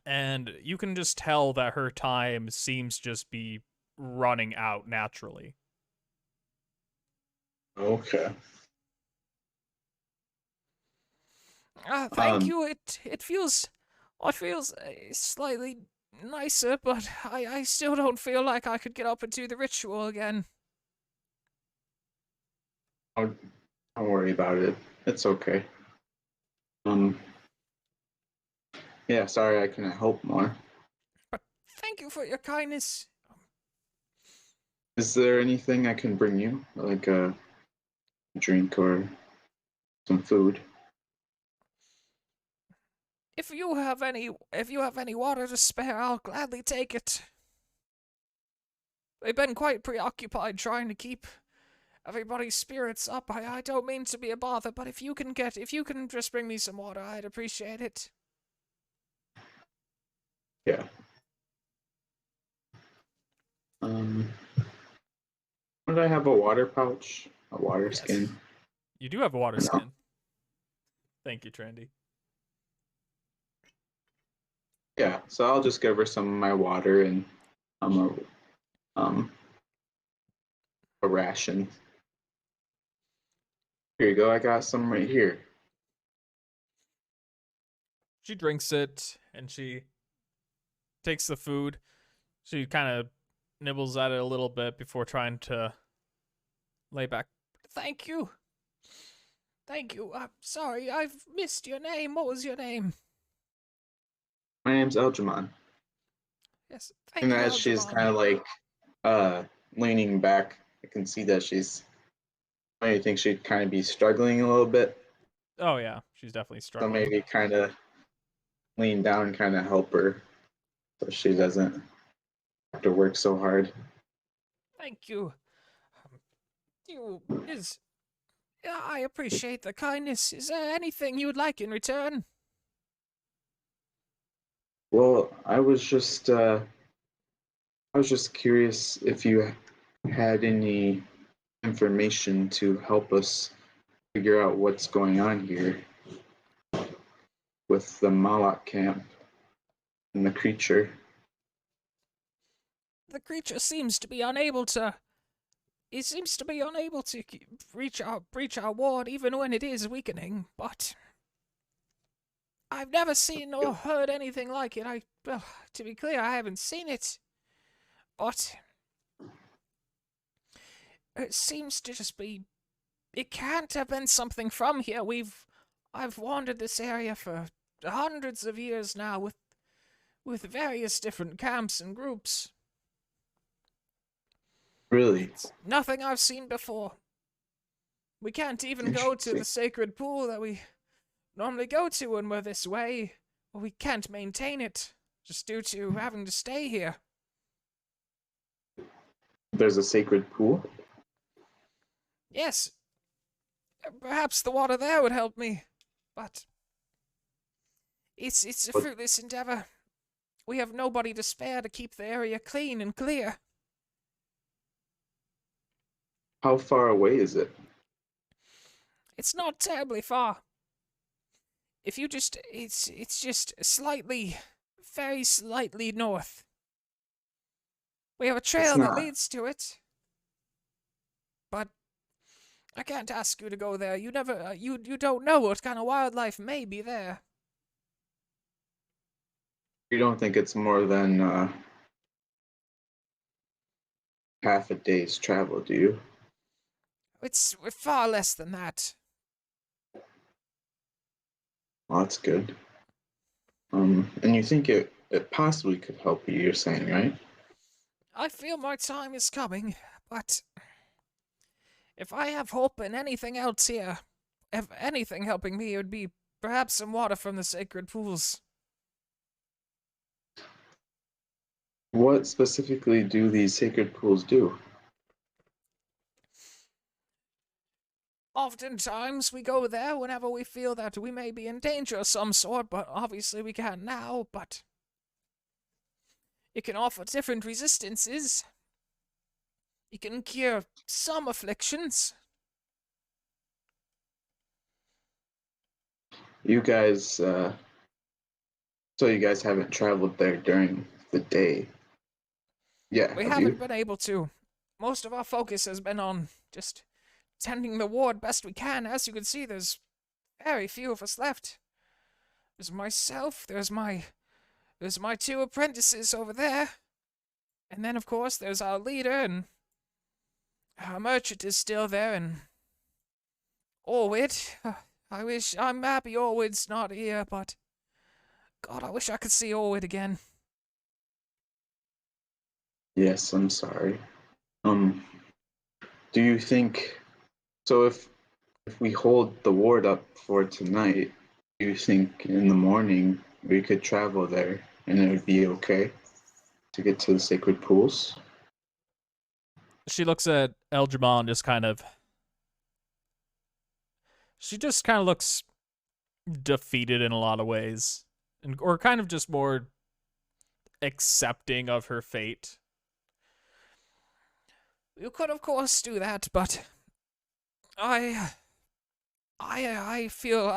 And you can just tell that her time seems just be running out naturally. Okay. Thank you. It feels slightly nicer, but I still don't feel like I could get up and do the ritual again. Don't worry about it. It's okay. Yeah, sorry I couldn't help more. But thank you for your kindness. Is there anything I can bring you? Like a drink or some food? If you have any water to spare, I'll gladly take it. They've been quite preoccupied trying to keep everybody's spirits up. I don't mean to be a bother, but if you can just bring me some water, I'd appreciate it. Yeah. Would I have a water pouch? A water Yes. skin? You do have a water No. skin. Thank you, Trendy. Yeah, so I'll just give her some of my water and a ration. Here you go, I got some right here. She drinks it and she takes the food. She kind of nibbles at it a little bit before trying to lay back. Thank you. Thank you. I'm sorry, I've missed your name. What was your name? My name's Eljamon. Yes, thank And you, as she's Eljamon. kind of like leaning back, I can see that she's. I think she'd kind of be struggling a little bit. Oh yeah, she's definitely So struggling. maybe kind of lean down and kind of help her so she doesn't have to work so hard. Thank you. I appreciate the kindness. Is there anything you would like in return? Well, I was just curious if you had any information to help us figure out what's going on here with the Malak camp and the creature. The creature seems to be unable to. It seems to be unable to breach our ward, even when it is weakening. But I've never seen or heard anything like it. Well, to be clear, I haven't seen it. But it seems to just be. It can't have been something from here. I've wandered this area for hundreds of years now with various different camps and groups. Really? It's nothing I've seen before. We can't even go to the sacred pool that we normally go to when we're this way. We can't maintain it, just due to having to stay here. There's a sacred pool? Yes. Perhaps the water there would help me. But it's a fruitless endeavor. We have nobody to spare to keep the area clean and clear. How far away is it? It's not terribly far. If you just it's just slightly, very slightly north. We have a trail that leads to it. But I can't ask you to go there. You never you don't know what kind of wildlife may be there. You don't think it's more than half a day's travel, do you? It's far less than that. Well, that's good. And you think it possibly could help you, you're saying, right? I feel my time is coming, but if I have hope in anything else here, if anything helping me, it would be perhaps some water from the sacred pools. What specifically do these sacred pools do? Oftentimes we go there whenever we feel that we may be in danger of some sort, but obviously we can't now, but it can offer different resistances. It can cure some afflictions. You guys, so you guys haven't traveled there during the day. Yeah, We have haven't you? been able to. Most of our focus has been on just tending the ward best we can. As you can see, there's very few of us left. There's myself, there's my two apprentices over there. And then of course there's our leader, and our merchant is still there, and Orwid. I'm happy Orwid's not here, but God, I wish I could see Orwid again. Yes, I'm sorry. Do you think so? If we hold the ward up for tonight, do you think in the morning we could travel there and it would be okay to get to the sacred pools? She looks at Eljamal and just kind of. She just kind of looks defeated in a lot of ways, or kind of just more accepting of her fate. You could, of course, do that, but I feel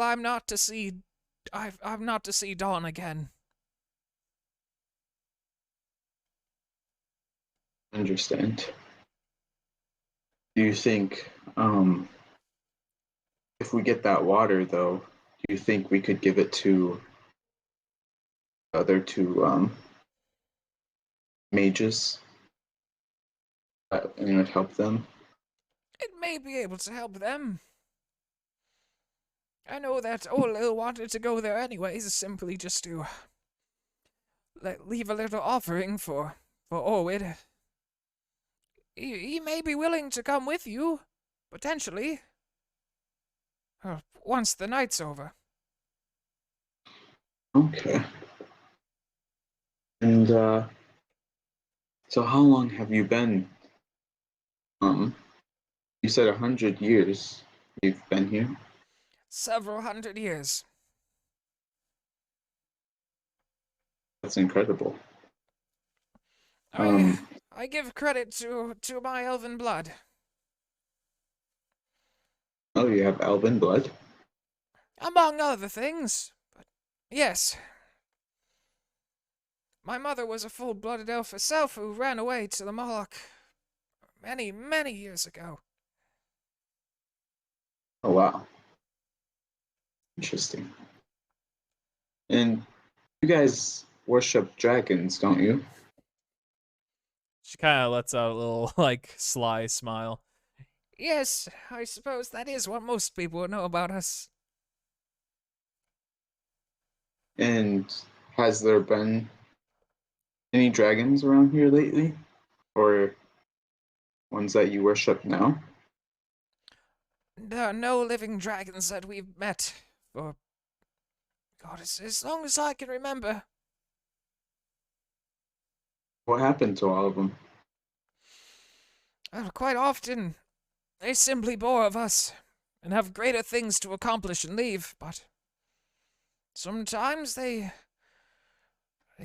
I'm not to see. I'm not to see dawn again. Understand. Do you think, if we get that water, though, do you think we could give it to the other two mages and it would help them? It may be able to help them. I know that Olil wanted to go there anyways, simply just to leave a little offering for Orwid. He may be willing to come with you, potentially. Once the night's over. Okay. And so how long have you been? You said 100 years you've been here. Several hundred years. That's incredible. I give credit to my elven blood. Oh, you have elven blood? Among other things. But yes. My mother was a full-blooded elf herself who ran away to the Moloch many, many years ago. Oh, wow. Interesting. And you guys worship dragons, don't you? She kind of lets out a little, like, sly smile. Yes, I suppose that is what most people would know about us. And has there been any dragons around here lately? Or ones that you worship now? There are no living dragons that we've met for, God, as long as I can remember. What happened to all of them? Quite often, they simply bore of us and have greater things to accomplish and leave, but sometimes they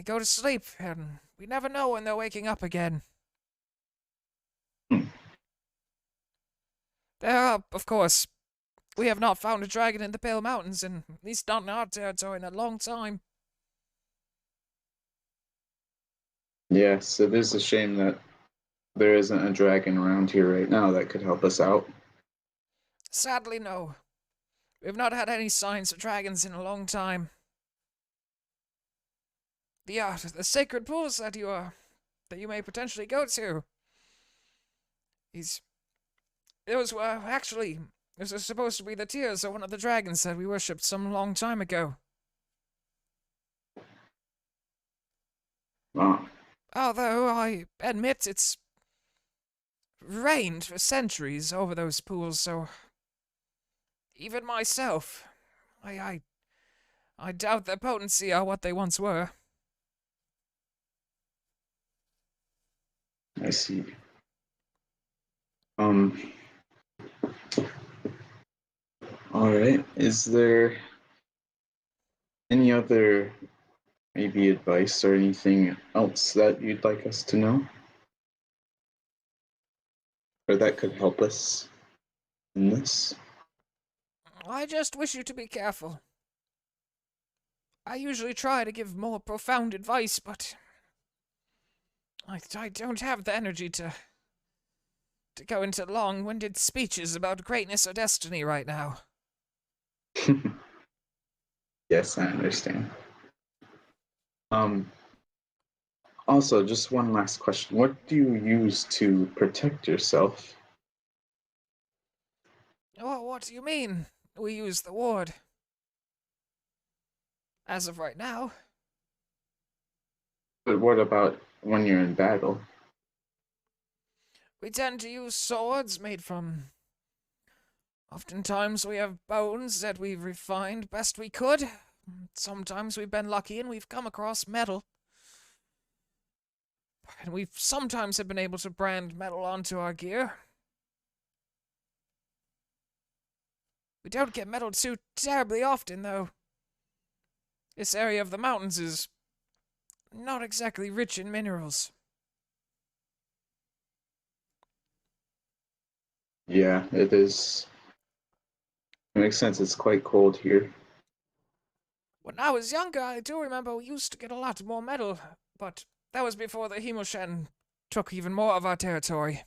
go to sleep, and we never know when they're waking up again. There are, of course, we have not found a dragon in the Pale Mountains, and at least not in our territory, in a long time. Yes, it is a shame that there isn't a dragon around here right now that could help us out. Sadly, no. We've not had any signs of dragons in a long time. The sacred pools that you may potentially go to. Those were actually, those are supposed to be the tears of one of the dragons that we worshipped some long time ago. Wow. Although I admit it's rained for centuries over those pools, so even myself, I doubt their potency are what they once were. I see. Um. All right. Is there any other maybe advice or anything else that you'd like us to know, or that could help us in this? I just wish you to be careful. I usually try to give more profound advice, but I don't have the energy to go into long-winded speeches about greatness or destiny right now. Yes, I understand. Also, just one last question. What do you use to protect yourself? Oh, what do you mean? We use the ward. As of right now, But what about when you're in battle? we tend to use swords made from... Oftentimes we have bones that we've refined best we could. Sometimes we've been lucky and we've come across metal. And we've sometimes have been able to brand metal onto our gear. We don't get metal too terribly often, though. This area of the mountains is not exactly rich in minerals. Yeah, it is. It makes sense. It's quite cold here. When I was younger, I do remember we used to get a lot more metal, but that was before the Himoshen took even more of our territory.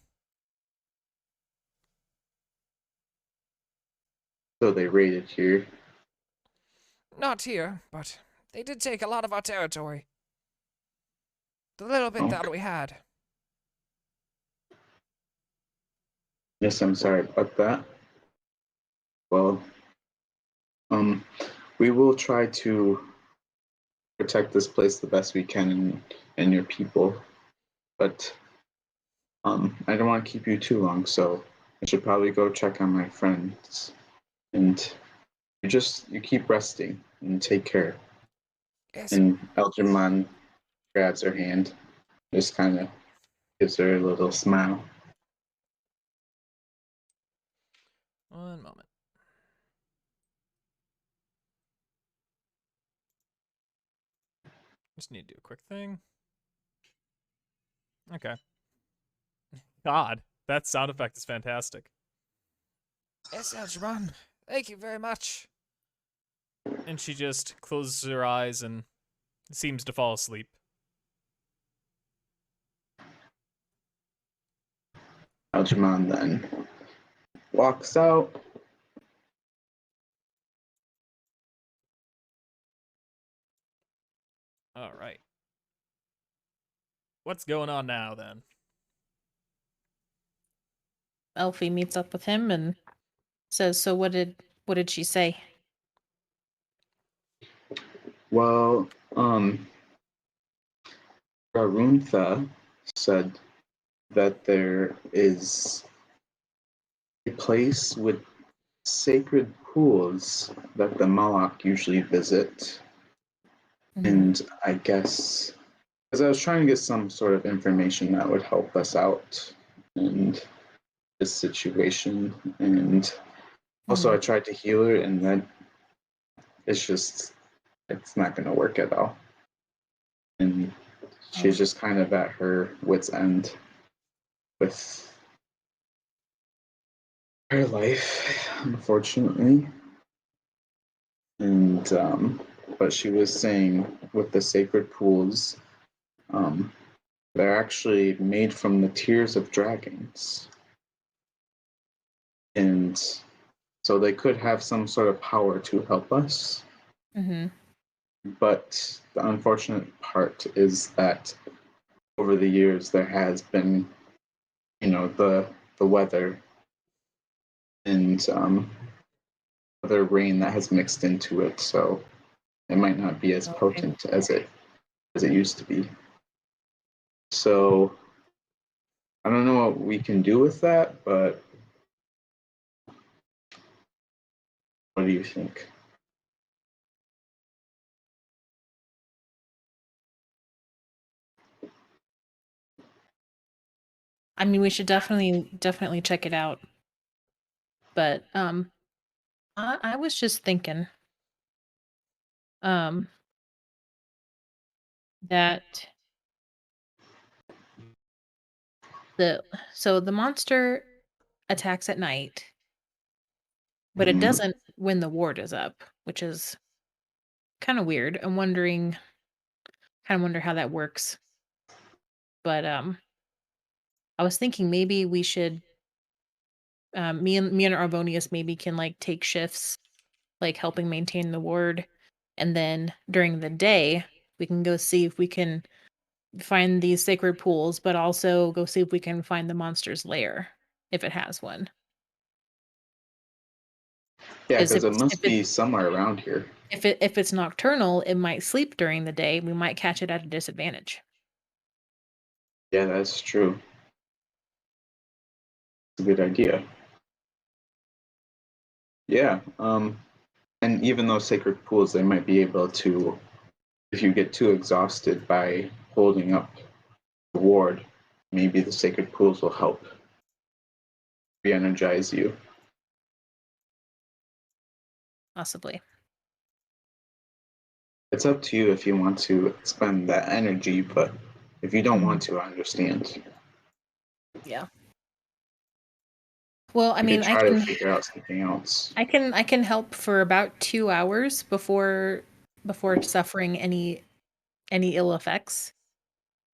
So they raided here. Not here, but they did take a lot of our territory. The little bit that Okay. we had. Yes, I'm sorry about that. Well, we will try to protect this place the best we can and your people. But I don't want to keep you too long, so I should probably go check on my friends. And you keep resting and take care. Yes. And Elderman grabs her hand, just kind of gives her a little smile. One moment. Just need to do a quick thing. Okay. God, that sound effect is fantastic. Yes, Algernon. Thank you very much. And she just closes her eyes and seems to fall asleep. Algerman then walks out. All right. What's going on now then? Elfie meets up with him and says, "So what did she say?" Well, Garuntha said that there is a place with sacred pools that the Malak usually visit. Mhm. And I guess, because I was trying to get some sort of information that would help us out in this situation. And also, I tried to heal her, and then it's not going to work at all. And she's just kind of at her wit's end with her life, unfortunately. And but she was saying with the sacred pools, they're actually made from the tears of dragons, and so they could have some sort of power to help us. Mm-hmm. But the unfortunate part is that over the years there has been, the the weather and other rain that has mixed into it, so it might not be as Okay. potent as it used to be. So I don't know what we can do with that, but what do you think? I mean, we should definitely check it out. But I was just thinking um that the monster attacks at night, but it Mhm. doesn't when the ward is up, which is kind of weird. I'm wondering kind of wonder how that works. But I was thinking maybe we should me and Arbonius maybe can like take shifts like helping maintain the ward, and then during the day we can go see if we can find these sacred pools, but also go see if we can find the monster's lair if it has one. Yeah, Because because it if must it be somewhere around here. if it's nocturnal, it might sleep during the day. We might catch it at a disadvantage. Yeah, that's true. It's a good idea. Yeah, and even those sacred pools, they might be able to, if you get too exhausted by holding up the ward, maybe the sacred pools will help re-energize you. Possibly. It's up to you if you want to expend that energy, but if you don't Mhm. want to, I understand. Yeah. Well, I You mean, could try to figure out something else. I can help for about 2 hours before suffering any ill effects,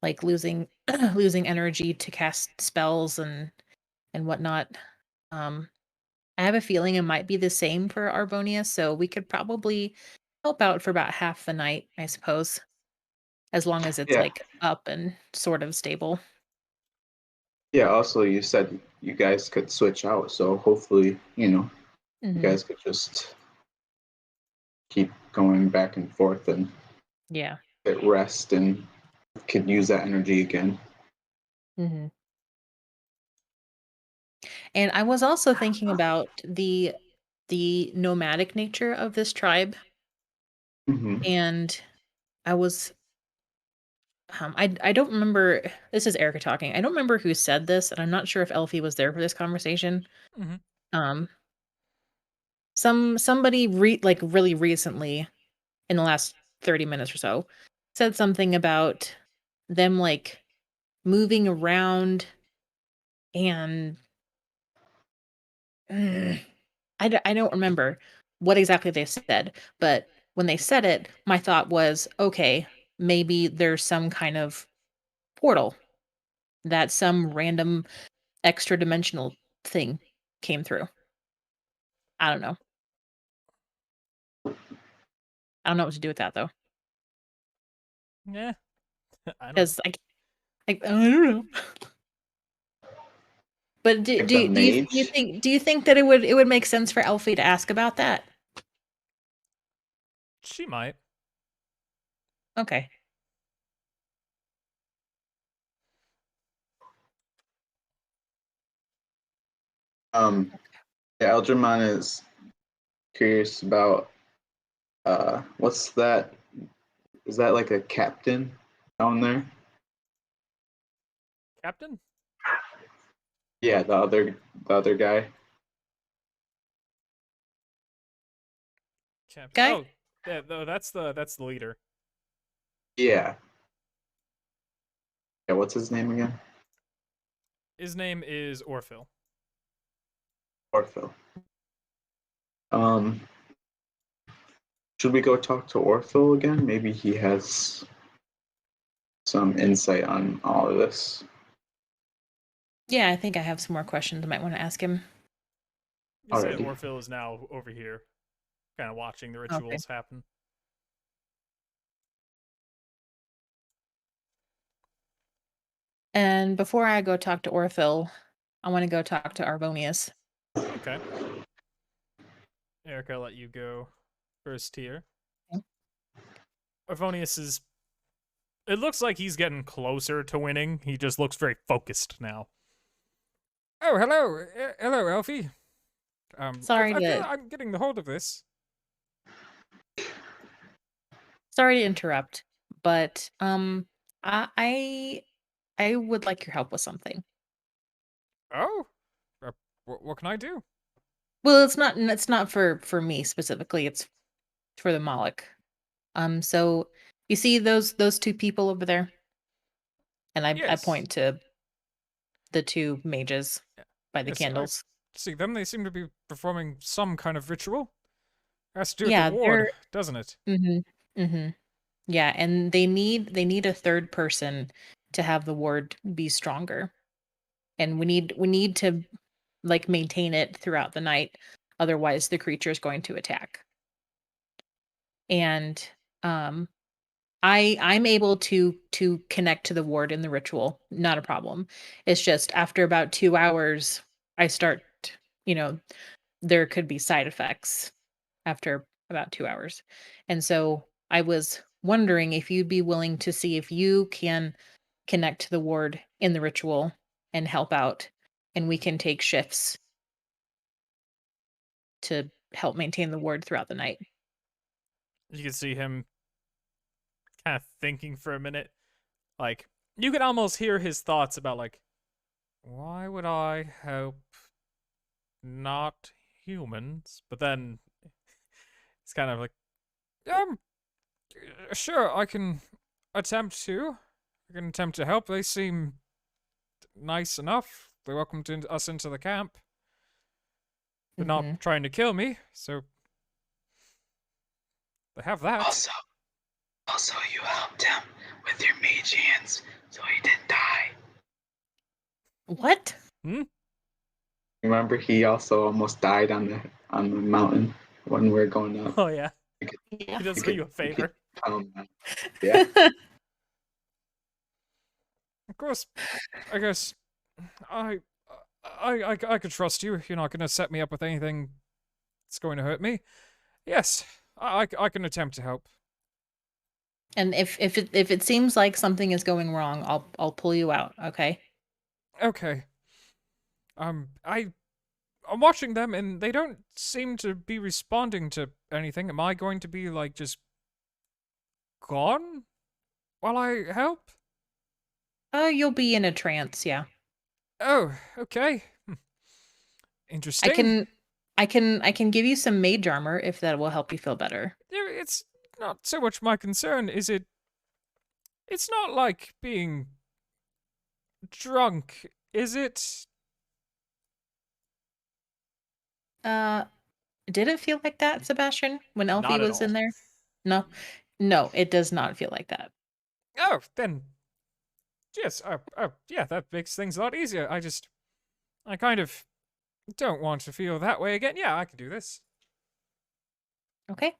like losing losing energy to cast spells and whatnot. Um, I have a feeling it might be the same for Arbonia, so we could probably help out for about half the night, I suppose, as long as it's Yeah, like up and sort of stable. yeah. Also, you said you guys could switch out, so hopefully, you Hmm. guys could just keep going back and forth and Yeah. get rest and could use that energy again. Hmm. And I was also thinking about the nomadic nature of this tribe, Hmm. and I was I don't remember. This is Erica talking. I don't remember who said this, and I'm not sure if Elfie was there for this conversation. Hmm. Um, somebody like really recently in the last 30 minutes or so said something about them like moving around and I don't remember what exactly they said, but when they said it, my thought was, okay, maybe there's some kind of portal that some random extra dimensional thing came through. I don't know. I don't know what to do with that though, Yeah, I don't know. because I don't know. But Like the mage. do you think that it would make sense for Elfie to ask about that? She might. Okay. Um, yeah, Eldramon is curious about what's that? Is that like a captain down there? Captain? Yeah, the other guy. Captain. Guy? Oh, yeah, that's the leader. Yeah. Yeah, what's his name again? His name is Orphil. Orphil. Um, should we go talk to Orphil again? Maybe he has some insight on all of this. Yeah, I think I have some more questions I might want to ask him. You see that Alrighty. Orphil is now over here, kind of watching the Okay. rituals happen. And before I go talk to Orphil, I want to go talk to Arvonius. Okay. Erica, I'll let you go first here. Okay. Arvonius is. It looks like he's getting closer to winning. He just looks very focused now. Oh, hello. Hello, Elfie. Sorry I feel to- I'm getting the hold of this. Sorry to interrupt, but I would like your help with something. Oh? What can I do? Well, it's not for me specifically. It's for the Moloch. So you see those two people over there, and I Yes. point to the two mages by the Yes, I- candles. See them? They seem to be performing some kind of ritual. Has to do with Yeah, the ward, doesn't it? Mm-hmm. Mm-hmm. Yeah, and they need a third person to have the ward be stronger. And we need to like maintain it throughout the night. Otherwise the creature is going to attack. And I'm able to connect to the ward in the ritual, not a problem. It's just after about 2 hours I start, you know, there could be side effects after about 2 hours. And so I was wondering if you'd be willing to see if you can connect to the ward in the ritual and help out, and we can take shifts to help maintain the ward throughout the night. You can see him kind of thinking for a minute. Like, you can almost hear his thoughts about, like, why would I help not humans? But then it's kind of like, Sure, I can attempt to. I can attempt to help. They seem nice enough. They welcomed us into the camp. They're Mhm. not trying to kill me, so they have that. Also, you helped him with your mage hands, so he didn't die. What? Remember, he also almost died on the mountain when we were going up. oh yeah, Yeah. he does Okay, you a favor. Yeah. Of course, I guess I could trust you. You're not going to set me up with anything that's going to hurt me. Yes, I can attempt to help. And if it seems like something is going wrong, I'll pull you out, okay? Okay. I'm watching them and they don't seem to be responding to anything. Am I going to be like just gone while I help? You'll be in a trance, yeah. Oh, okay. Interesting. I can give you some mage armor if that will help you feel better. Yeah, it's not so much my concern, is it? It's not like being drunk, is it? Did it feel like that, Sebastian, when Elfie Not at was in all. there? No. No, it does not feel like that. Oh, then. Yes, yeah, that makes things a lot easier. I kind of don't want to feel that way again. Yeah, I can do this. Okay.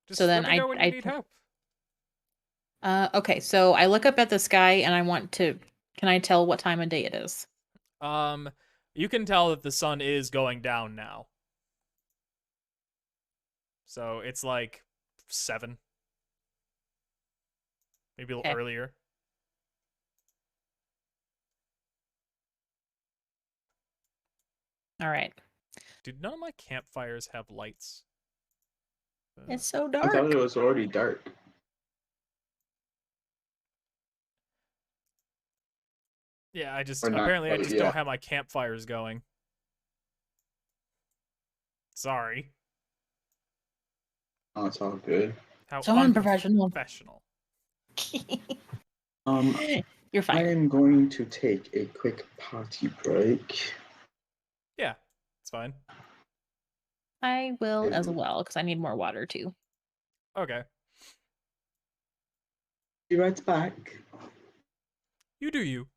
Just So then let me know when you I need help. okay, so I look up at the sky and I want to can I tell what time of day it is? You can tell that the sun is going down now. So it's like 7. Maybe a little Okay. earlier. All right. Dude, none of my campfires have lights. It's so I dark. thought it was already dark. Yeah, I just Or not apparently I quite just yet. don't have my campfires going. Sorry. Oh, it's all good. How So unprofessional. unprofessional. You're I fine. am going to take a quick potty break. Yeah, it's fine. I will as well because I need more water too. Okay. Be right back. You do you.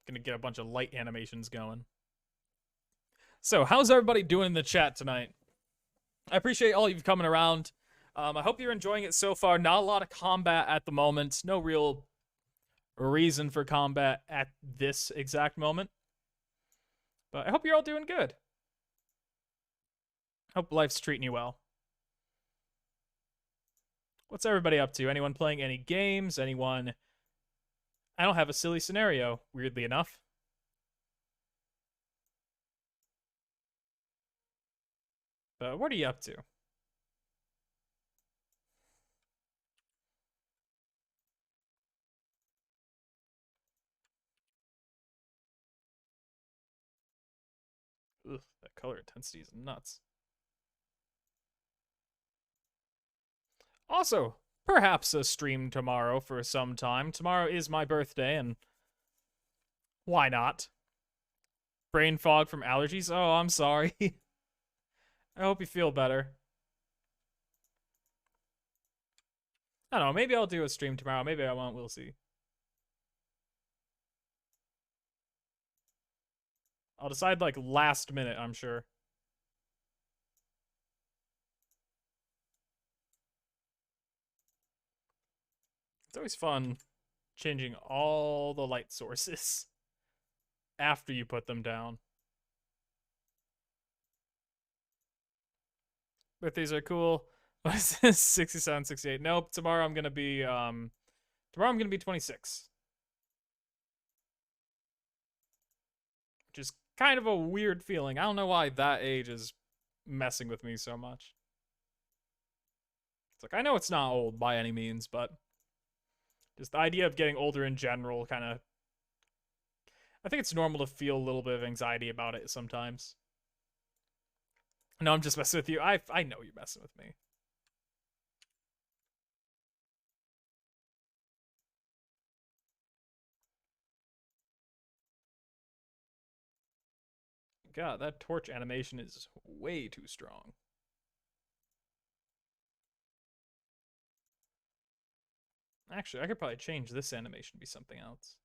Gonna get a bunch of light animations going. So, how's everybody doing in the chat tonight? I appreciate all of you coming around. I hope you're enjoying it so far. Not a lot of combat at the moment. No real reason for combat at this exact moment. But I hope you're all doing good. Hope life's treating you well. What's everybody up to? Anyone playing any games? Anyone... I don't have a silly scenario, weirdly enough. But what are you up to? Ugh, that color intensity is nuts. Also, perhaps a stream tomorrow for some time. Tomorrow is my birthday, and why not? Brain fog from allergies? Oh, I'm sorry. I hope you feel better. I don't know, maybe I'll do a stream tomorrow. Maybe I won't, we'll see. I'll decide like last minute, I'm sure. It's always fun changing all the light sources after you put them down. Birthdays are cool. What is this? 67, 68. Nope, tomorrow I'm gonna be 26. Which is kind of a weird feeling. I don't know why that age is messing with me so much. It's like, I know it's not old by any means, but just the idea of getting older in general kind of... I think it's normal to feel a little bit of anxiety about it sometimes. No, I'm just messing with you. I know you're messing with me. God, that torch animation is way too strong. Actually, I could probably change this animation to be something else.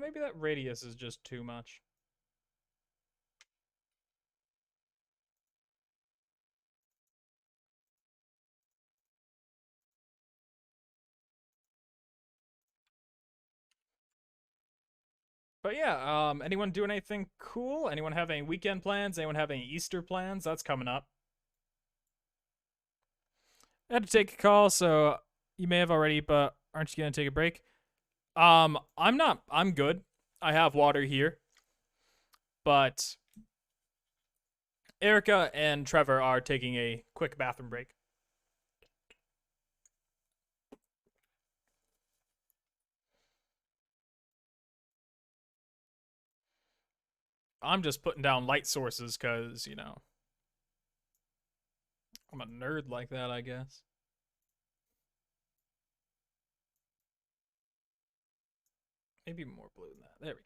Maybe that radius is just too much. But yeah, anyone doing anything cool? Anyone have any weekend plans? Anyone have any Easter plans? That's coming up. I had to take a call, so you may have already, but aren't you gonna take a break? I'm not. I'm good. I have water here. But Erica and Trevor are taking a quick bathroom break. I'm just putting down light sources because, you know, I'm a nerd like that, I guess. Maybe more blue than that. There we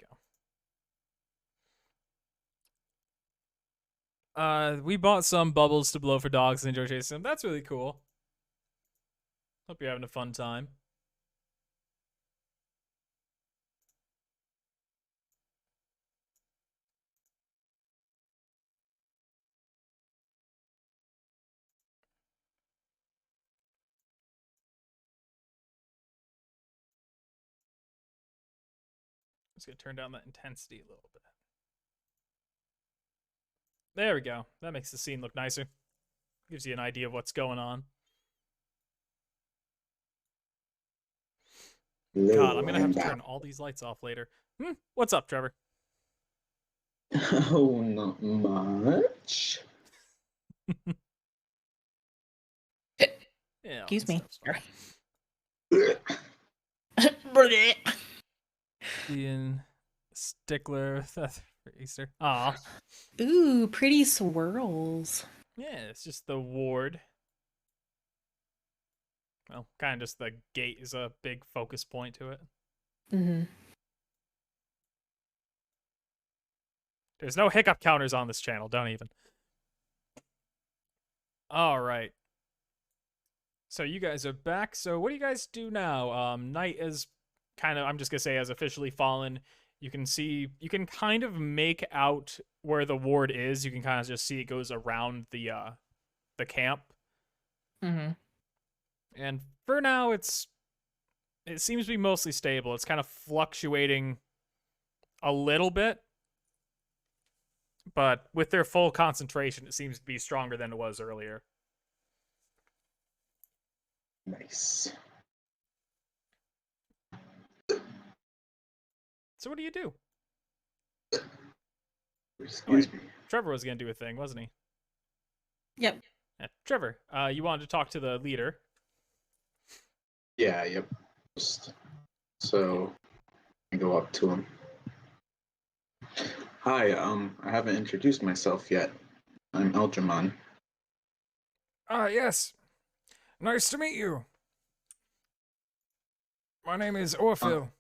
go. We bought some bubbles to blow for dogs and enjoy chasing them. That's really cool. Hope you're having a fun time. Just gonna turn down that intensity a little bit. There we go. That makes the scene look nicer. Gives you an idea of what's going on. God, I'm gonna have to turn all these lights off later. What's up, Trevor? Oh, not much. Yeah, Excuse me. Being a stickler for Easter. Aw. Ooh, pretty swirls. Yeah, it's just the ward. Well, kind of just the gate is a big focus point to it. Mm-hmm. There's no hiccup counters on this channel, don't even. All right. So you guys are back. So what do you guys do now? Night is kind of, I'm just going to say, has officially fallen. You can kind of make out where the ward is. You can kind of just see it goes around the camp. Mm-hmm. And for now, it seems to be mostly stable. It's kind of fluctuating a little bit, but with their full concentration, it seems to be stronger than it was earlier. Nice. So what do you do? Excuse me. Trevor was going to do a thing, wasn't he? Yep. Yeah. Trevor, you wanted to talk to the leader. Yeah, yep. So I go up to him. Hi, I haven't introduced myself yet. I'm Eldramon. Ah, yes. Nice to meet you. My name is Orphil.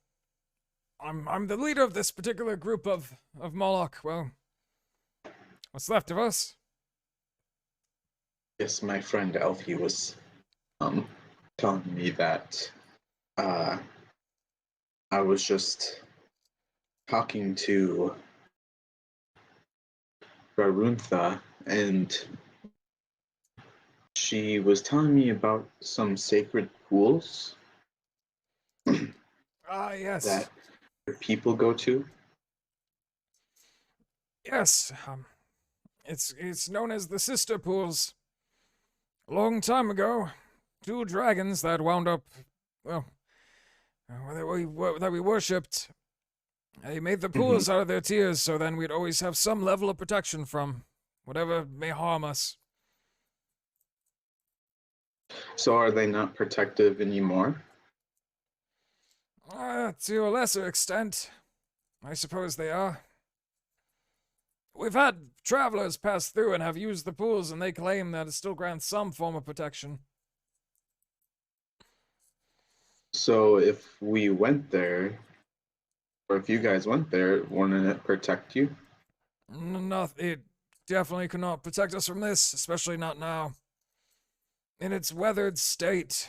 I'm the leader of this particular group of Moloch. Well, what's left of us? Yes, my friend Alfie was telling me that I was just talking to Raruntha, and she was telling me about some sacred pools Ah, yes. that people go to. Yes. It's known as the Sister Pools. A long time ago, two dragons that wound up, well, that we worshipped. They made the pools out of their tears, so then we'd always have some level of protection from whatever may harm us. So are they not protective anymore? To a lesser extent, I suppose they are. We've had travelers pass through and have used the pools, and they claim that it still grants some form of protection. So if we went there, or if you guys went there, wouldn't it protect you? It definitely could not protect us from this, especially not now. In its weathered state,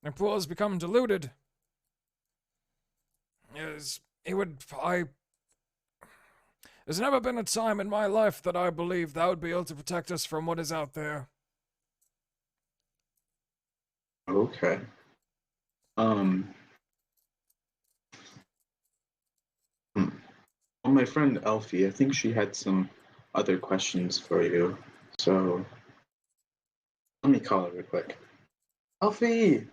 the pool has become diluted. There's never been a time in my life that I believed that would be able to protect us from what is out there. Okay. Well, my friend Elfie, I think she had some other questions for you. So let me call her real quick. Elfie!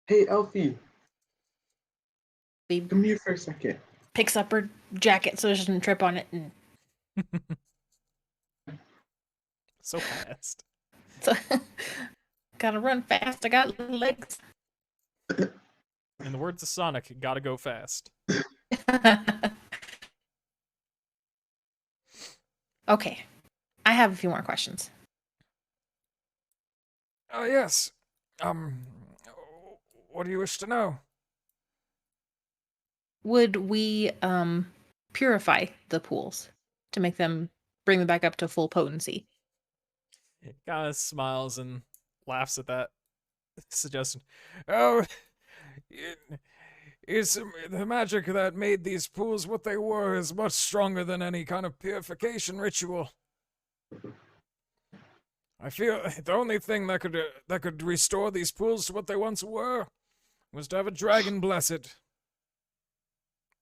Hey, Elfie! Babe Come here for a second. picks up her jacket so she doesn't trip on it, and So fast. so gotta run fast. I got legs. In the words of Sonic, gotta go fast. Okay, I have a few more questions. Yes. What do you wish to know? Would we purify the pools to make them bring them back up to full potency? Kind of smiles and laughs at that suggestion. Oh, it's the magic that made these pools what they were is much stronger than any kind of purification ritual. I feel the only thing that could restore these pools to what they once were was to have a dragon bless it,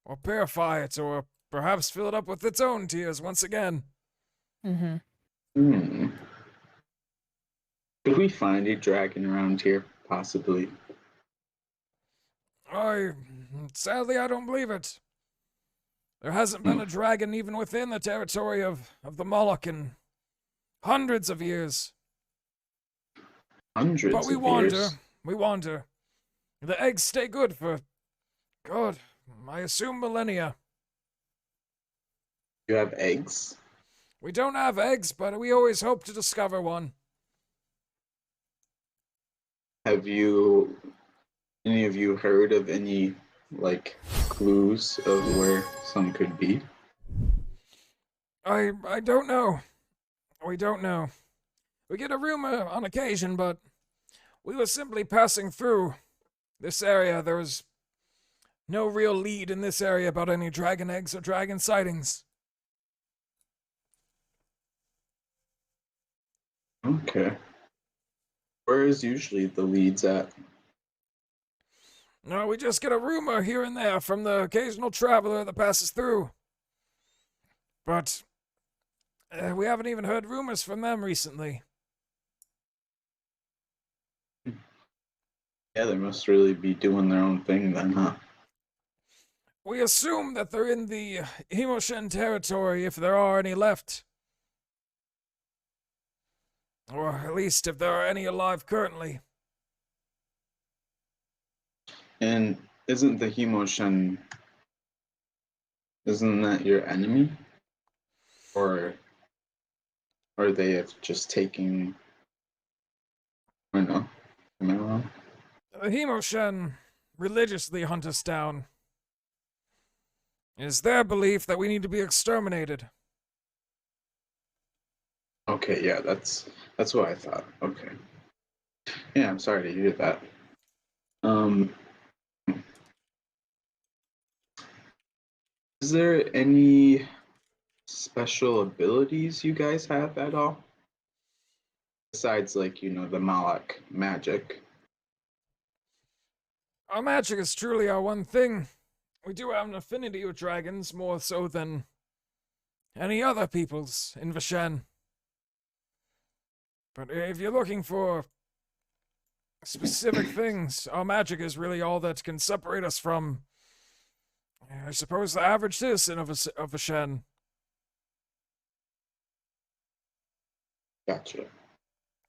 or purify it, or perhaps fill it up with its own tears once again. Mm-hmm. Could we find a dragon around here, possibly? Sadly, I don't believe it. There hasn't been a dragon even within the territory of the Moloch in hundreds of years. Hundreds But we of wander. years. We wander. The eggs stay good for, God, I assume millennia. You have eggs? We don't have eggs, but we always hope to discover one. Have any of you heard of any, like, clues of where some could be? I don't know. We don't know. We get a rumor on occasion, but we were simply passing through this area. There was no real lead in this area about any dragon eggs or dragon sightings. Okay. Where is usually the leads at? No, we just get a rumor here and there from the occasional traveler that passes through. But we haven't even heard rumors from them recently. Yeah, they must really be doing their own thing then, huh? We assume that they're in the Himoshen territory if there are any left. Or at least if there are any alive currently. And isn't the Himoshen, isn't that your enemy? Or are they just taking, I don't know, am I wrong? The Himoshen religiously hunt us down. It is their belief that we need to be exterminated. Okay, yeah, that's what I thought. Okay. Yeah, I'm sorry to hear that. Is there any special abilities you guys have at all? Besides, like, the Malak magic. Our magic is truly our one thing. We do have an affinity with dragons more so than any other peoples in Vishen. But if you're looking for specific things, our magic is really all that can separate us from, I suppose, the average citizen of Vishen. Gotcha.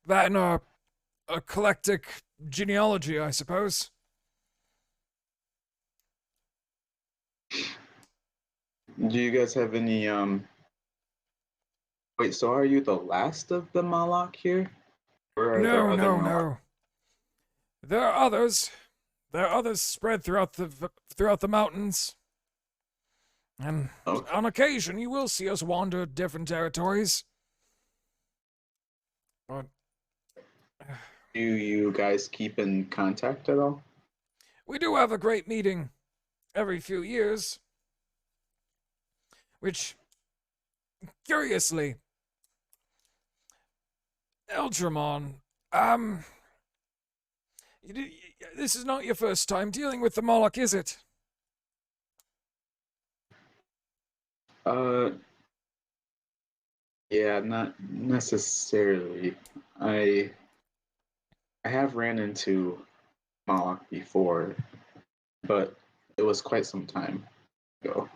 That and our eclectic genealogy, I suppose. Do you guys have any wait, so are you the last of the Malak here? Or are there other Malak? No. There are others. There are others spread throughout the mountains. And Okay. on occasion, you will see us wander different territories. But Do you guys keep in contact at all? we do have a great meeting every few years. Which, curiously, Eldramon, this is not your first time dealing with the Moloch, is it? Yeah, not necessarily. I have ran into Malak before, but it was quite some time ago.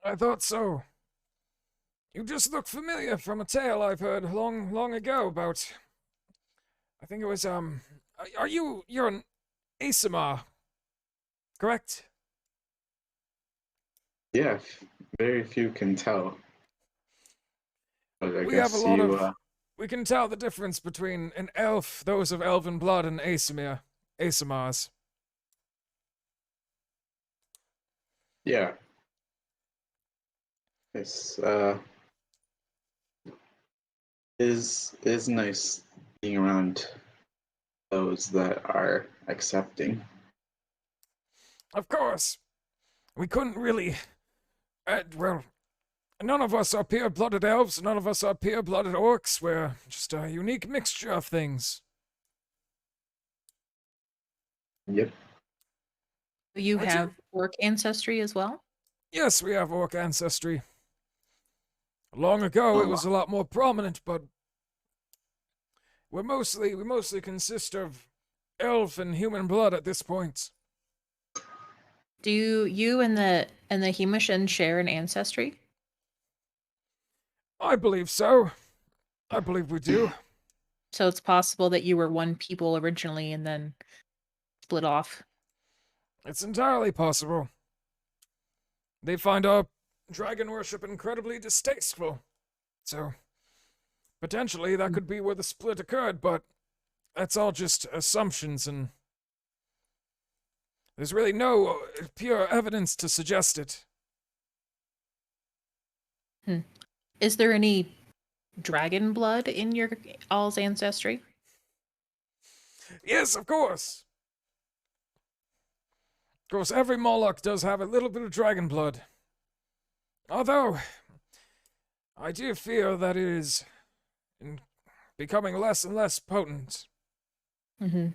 I thought so. You just look familiar from a tale I've heard long ago about. I think it was, you're an Asimar, correct? Yeah, very few can tell. But I We guess have a lot you, of. We can tell the difference between an elf, those of elven blood, and Asimars. yeah. It's is nice being around those that are accepting. Of course. We couldn't really. Well, none of us are pure-blooded elves, none of us are pure-blooded orcs. We're just a unique mixture of things. Yep. You Would you- have orc ancestry as well? Yes, we have orc ancestry. Long ago, it was a lot more prominent, but we mostly consist of elf and human blood at this point. Do you and the Himoshen share an ancestry? I believe so. I believe we do. So it's possible that you were one people originally and then split off. It's entirely possible. They find our dragon worship incredibly distasteful. So, potentially that could be where the split occurred, but that's all just assumptions, and there's really no pure evidence to suggest it. Is there any dragon blood in your all's ancestry? Yes, of course. course, every Moloch does have a little bit of dragon blood. Although, I do fear that it is becoming less and less potent. Mm-hmm.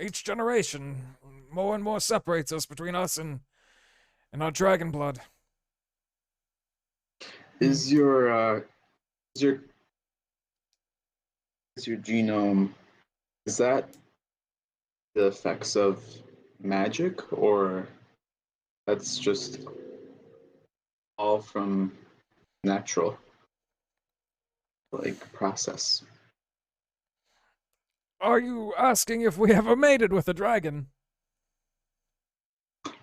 Each generation, more and more separates us between us and our dragon blood. Is your is your is your genome, is that the effects of magic, or that's just all from natural like process? Are you asking if we ever mated with a dragon?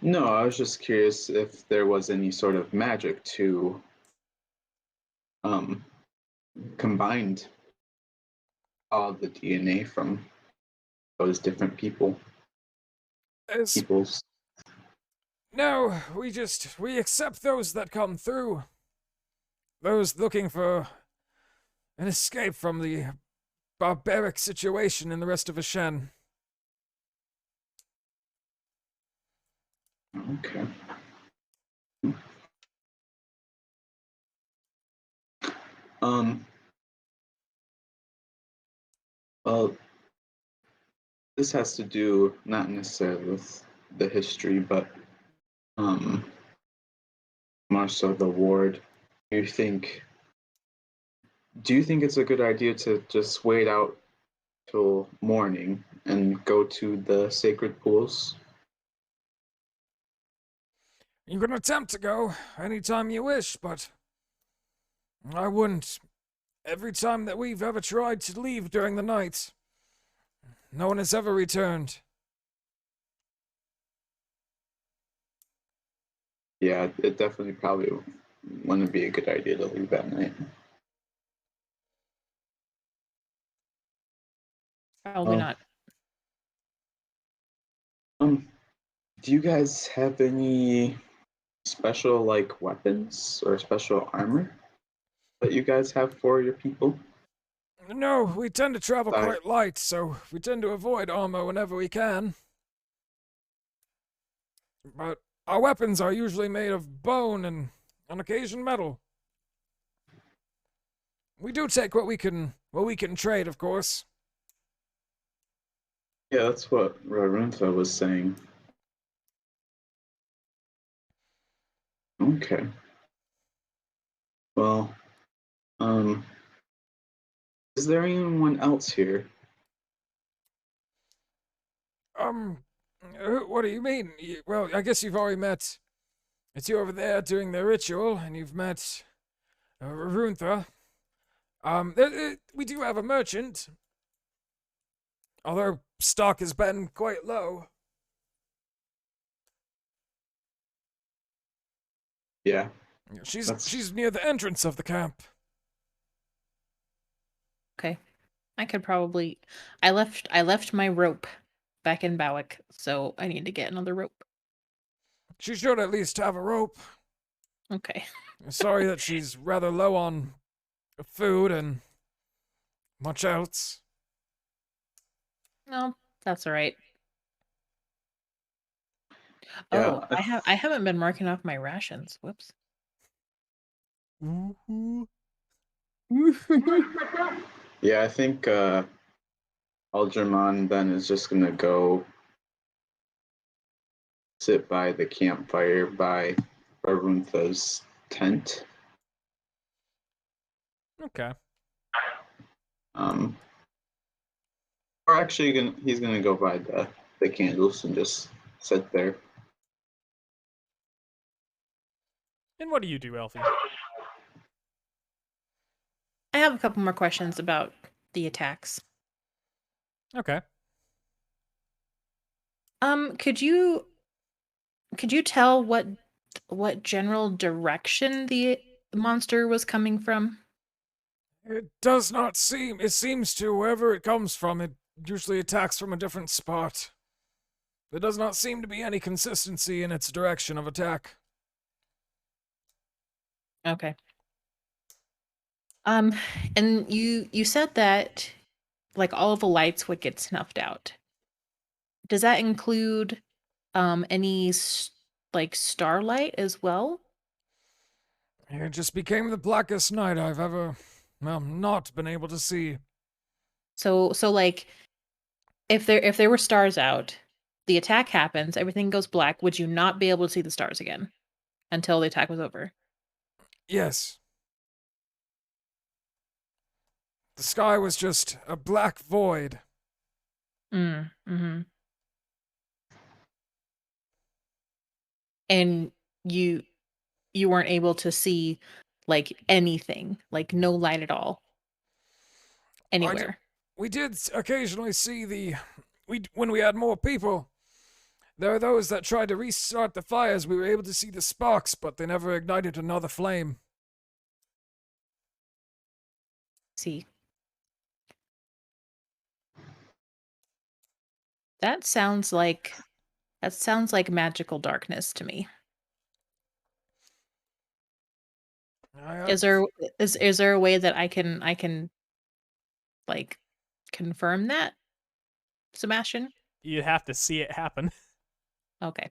No, I was just curious if there was any sort of magic to um combined all the DNA from those different peoples. No, we accept those that come through. Those looking for an escape from the barbaric situation in the rest of Ashen. Okay. Um. Well, this has to do not necessarily with the history, but um, more so the ward. Do you think? Do you think it's a good idea to just wait out till morning and go to the sacred pools? You can attempt to go anytime you wish, but I wouldn't. Every time that we've ever tried to leave during the night, no one has ever returned. Yeah, it definitely probably wouldn't be a good idea to leave at night. Probably not. Do you guys have any special like weapons or special armor that you guys have for your people? No, we tend to travel Sorry. quite light, so we tend to avoid armor whenever we can. But our weapons are usually made of bone and on occasion metal. We do take what we can trade, of course. Yeah, that's what Raruntha was saying. Okay. Well, is there anyone else here? What do you mean? Well, I guess you've already met. It's you over there doing the ritual, and you've met Runtha. We do have a merchant, although stock has been quite low. Yeah. She's near the entrance of the camp. Okay. I could probably. I left my rope back in Bowick, so I need to get another rope. She should at least have a rope. Okay. Sorry that she's rather low on food and much else. No, that's all right. Yeah. Oh, I haven't been marking off my rations. Whoops. Yeah, I think Algerman then is just gonna go sit by the campfire by Raruntha's tent. Okay. Or actually, he's gonna go by the candles and just sit there. And what do you do, Elfie? I have a couple more questions about the attacks. Okay. Could you tell what general direction the monster was coming from? It does not seem. It seems to wherever it comes from, it usually attacks from a different spot. There does not seem to be any consistency in its direction of attack. Okay. And you said that like all of the lights would get snuffed out. does that include any like starlight as well? It just became the blackest night I've ever, well, not been able to see. So like if there were stars out, the attack happens, everything goes black, would you not be able to see the stars again until the attack was over? Yes. The sky was just a black void. Mm-hmm. And you weren't able to see like anything, like no light at all anywhere. We did occasionally see when we had more people. There are those that tried to restart the fires. We were able to see the sparks, but they never ignited another flame. See. That sounds like magical darkness to me. Is there a way that I can like confirm that, Sebastian? You have to see it happen. Okay.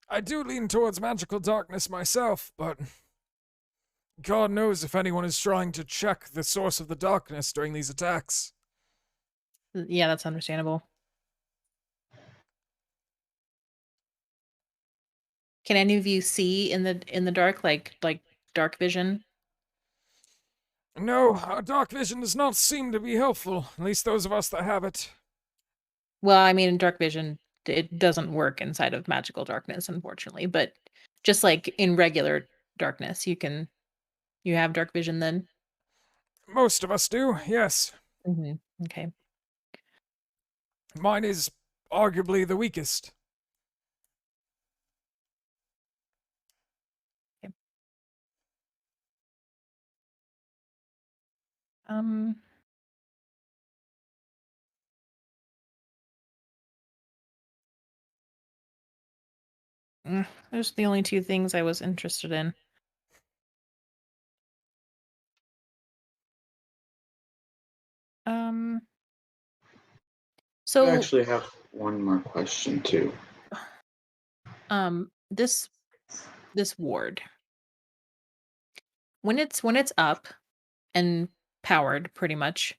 I do lean towards magical darkness myself, but God knows if anyone is trying to check the source of the darkness during these attacks. Yeah, that's understandable. Can any of you see in the dark, like dark vision? No, our dark vision does not seem to be helpful, at least those of us that have it. Well, I mean, dark vision, it doesn't work inside of magical darkness, unfortunately. But just like in regular darkness, you have dark vision then. Most of us do, yes. Mm-hmm. Okay. Mine is arguably the weakest. Okay. Those are the only two things I was interested in. So I actually have one more question too. This ward, when it's up and powered, pretty much,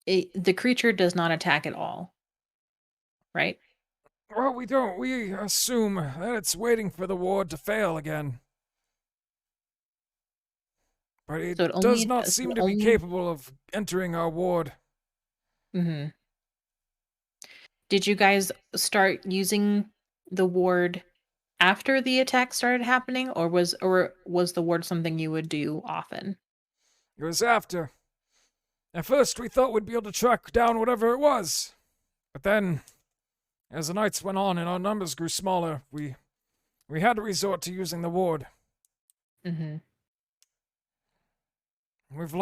the creature does not attack at all, right? Well, we don't. We assume that it's waiting for the ward to fail again. But it So it does only not so seem it to be only capable of entering our ward. Mhm. Did you guys start using the ward after the attack started happening, or was the ward something you would do often? It was after. At first, we thought we'd be able to track down whatever it was. But then, as the nights went on and our numbers grew smaller, we had to resort to using the ward. Mm-hmm. We've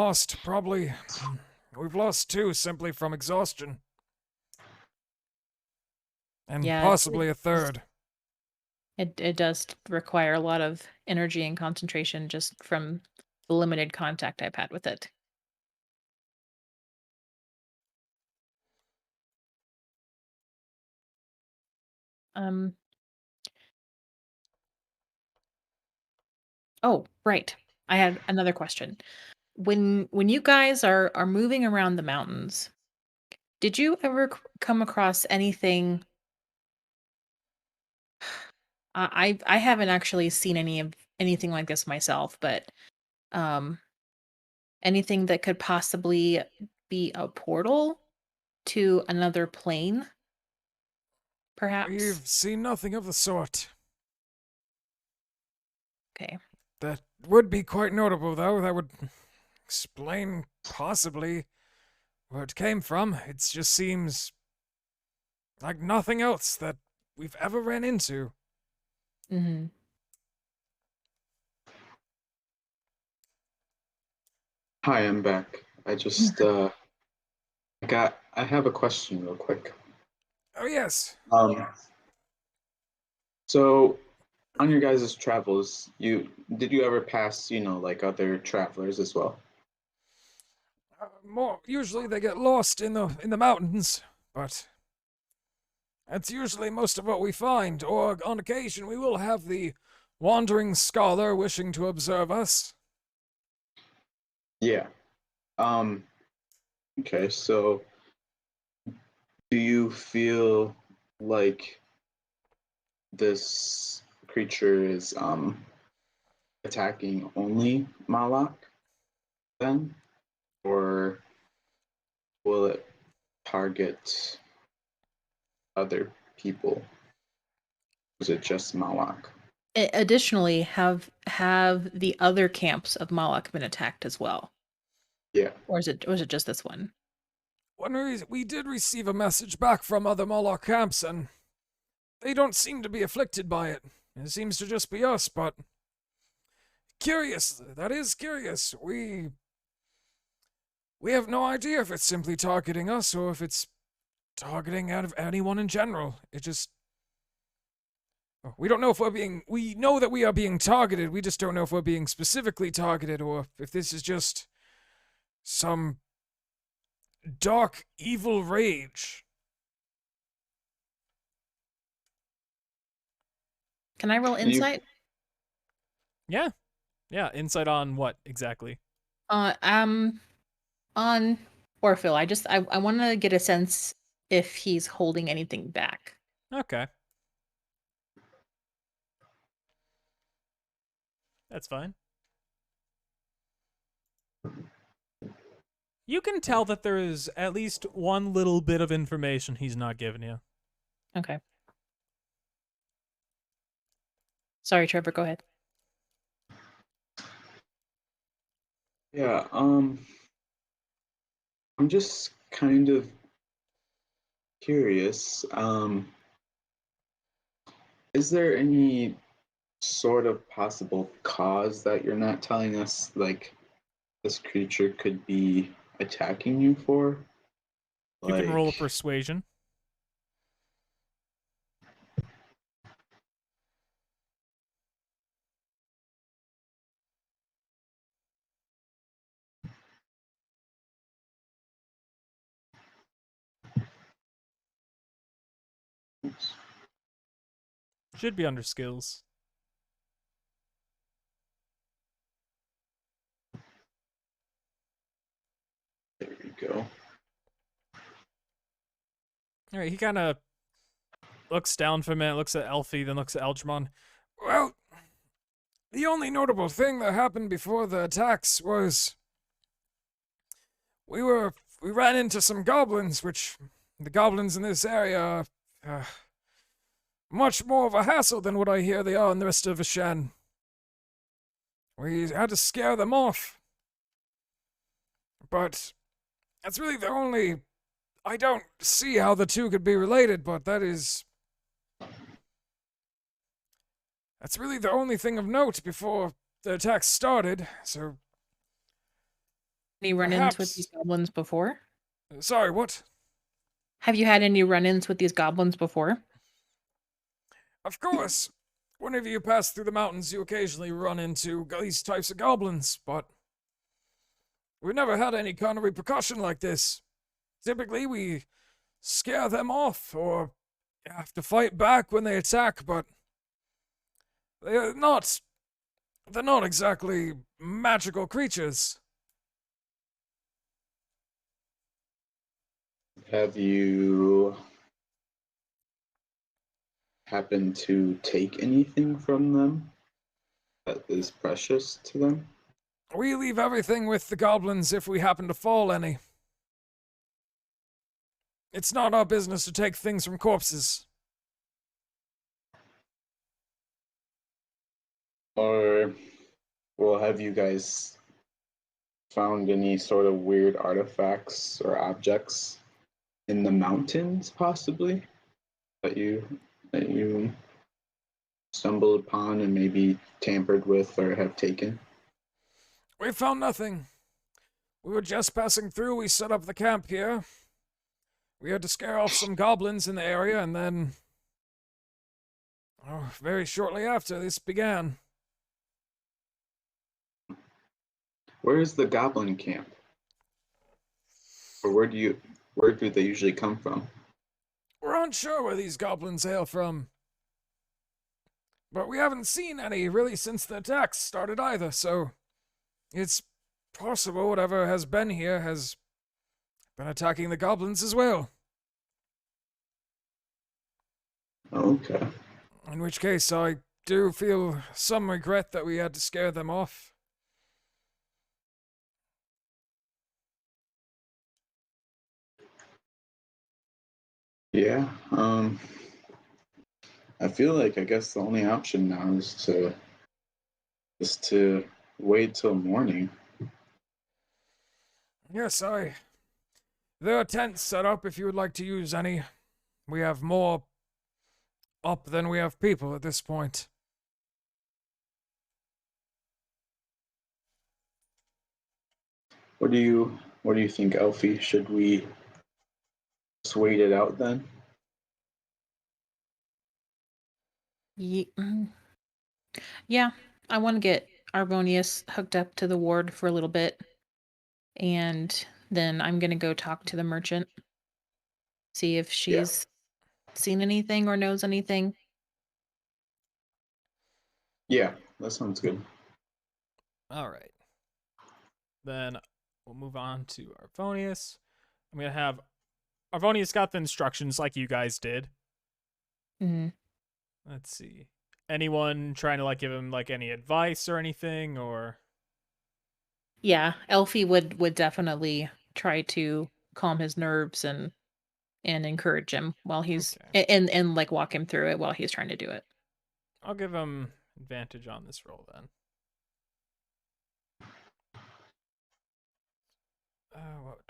lost two simply from exhaustion. And Yeah, possibly a third. It does require a lot of energy and concentration just from the limited contact I've had with it. Um. Oh, right. I had another question. When you guys are moving around the mountains, did you ever come across anything? I haven't actually seen anything like this myself, but um, anything that could possibly be a portal to another plane, perhaps? We've seen nothing of the sort. Okay. That would be quite notable, though. That would explain, possibly, where it came from. It just seems like nothing else that we've ever ran into. Mm-hmm. Hi, I'm back. I just I have a question real quick. Oh, yes. So on your guys' travels, did you ever pass, like other travelers as well? More usually they get lost in the mountains, but that's usually most of what we find. Or on occasion we will have the wandering scholar wishing to observe us. Yeah. Um. Okay. So, do you feel like this creature is attacking only Malak then, or will it target other people? Is it just Malak? Additionally, have the other camps of Malak been attacked as well, Yeah. or is it just this one? We did receive a message back from other Moloch camps, and they don't seem to be afflicted by it. It seems to just be us, but curious. That is curious. We have no idea if it's simply targeting us or if it's targeting out of anyone in general. It just we don't know if we know that we are being targeted. We just don't know if we're being specifically targeted or if this is just some dark evil rage. Can I roll Can you- insight? Yeah. Yeah. Insight on what exactly? On Orphil. I want to get a sense if he's holding anything back. Okay. That's fine. You can tell that there is at least one little bit of information he's not giving you. Okay. Sorry, Trevor. Go ahead. Yeah. I'm just kind of curious. Is there any sort of possible cause that you're not telling us, like this creature could be attacking you for? You can roll a Like, persuasion. Should be under skills. there we go. All right, he kind of looks down for a minute, looks at Elfie, then looks at Algernon. Well, the only notable thing that happened before the attacks was we ran into some goblins, which the goblins in this area are much more of a hassle than what I hear they are in the rest of Ashan. We had to scare them off. But that's really the only... I don't see how the two could be related, but that's really the only thing of note before the attacks started, so... Any run-ins with Perhaps- these goblins before? Sorry, what? Have you had any run-ins with these goblins before? Of course. Whenever you pass through the mountains, you occasionally run into these types of goblins, but we've never had any kind of repercussion like this. Typically, we scare them off, or have to fight back when they attack, but they're not exactly magical creatures. Have you happened to take anything from them that is precious to them? We leave everything with the goblins if we happen to fall any. It's not our business to take things from corpses. Or, well, have you guys found any sort of weird artifacts or objects in the mountains, possibly, that you stumbled upon and maybe tampered with or have taken? We found nothing. We were just passing through. We set up the camp here. We had to scare off some goblins in the area, and then... very shortly after, this began. Where is the goblin camp? Or where do they usually come from? We're unsure where these goblins hail from. But we haven't seen any really since the attacks started either, so it's possible whatever has been here has been attacking the goblins as well. Okay. In which case, I do feel some regret that we had to scare them off. Yeah. I feel like I guess the only option now is to wait till morning. Yes, there are tents set up if you would like to use any. We have more up than we have people at this point. What do you think, Elfie? Should we just wait it out then? Yeah, I want to get Arvonius hooked up to the ward for a little bit, and then I'm gonna go talk to the merchant, see if she's seen anything or knows anything. Yeah, that sounds good. All right. Then we'll move on to Arvonius. I'm going to have Arvonius got the instructions like you guys did. Mm-hmm. Let's see. Anyone trying to like give him like any advice or anything, or Yeah, Elfie would definitely try to calm his nerves and encourage him while he's and like walk him through it while he's trying to do it. I'll give him advantage on this roll then.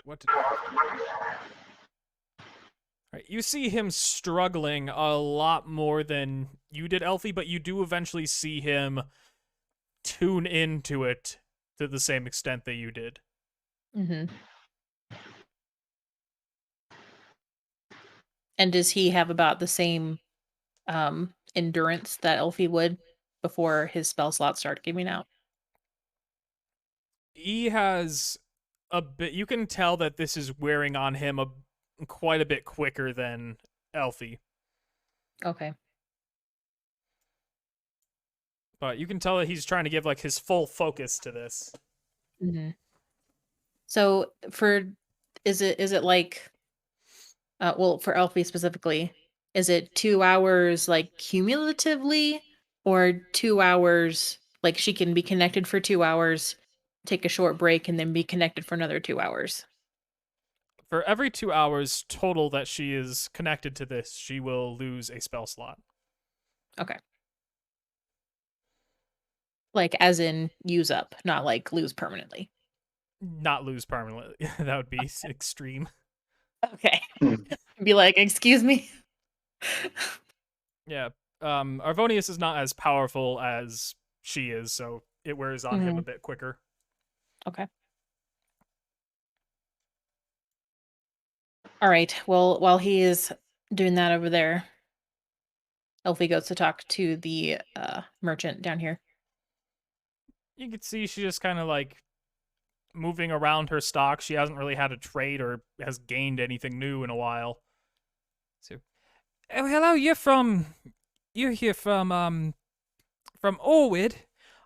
What did Right, you see him struggling a lot more than you did, Elfie, but you do eventually see him tune into it to the same extent that you did. Mm-hmm. And does he have about the same endurance that Elfie would before his spell slots start giving out? He has a bit. You can tell that this is wearing on him quite a bit quicker than Elfie. Okay. But you can tell that he's trying to give like his full focus to this. Mm-hmm. So is it like well, for Elfie specifically, is it 2 hours like cumulatively, or 2 hours like she can be connected for 2 hours, take a short break, and then be connected for another 2 hours? For every 2 hours total that she is connected to this, she will lose a spell slot. Okay. Like as in use up, not like lose permanently. Not lose permanently. That would be extreme. Okay. Be like, excuse me. Yeah. Arvonius is not as powerful as she is, so it wears on him a bit quicker. Okay. All right. Well, while he is doing that over there, Elfie goes to talk to the merchant down here. You can see she just kind of like moving around her stock. She hasn't really had a trade or has gained anything new in a while. So, oh, hello. You're here from Orwid.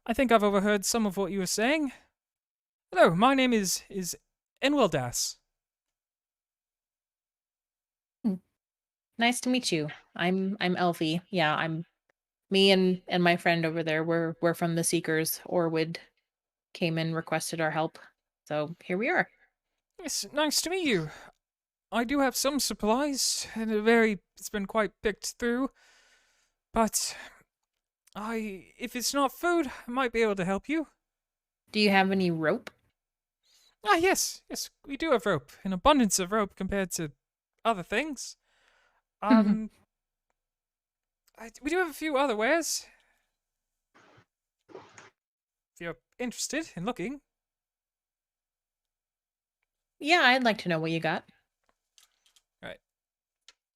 I think I've overheard some of what you were saying. Hello, my name is Enweldas. Nice to meet you. I'm Elfie. Yeah, me and my friend over there. We're from the Seekers. Orwid came and requested our help. So here we are. It's nice to meet you. I do have some supplies, and it's been quite picked through. But if it's not food, I might be able to help you. Do you have any rope? Ah, yes, we do have rope. An abundance of rope compared to other things. We do have a few other wares. If you're interested in looking. Yeah, I'd like to know what you got. All right.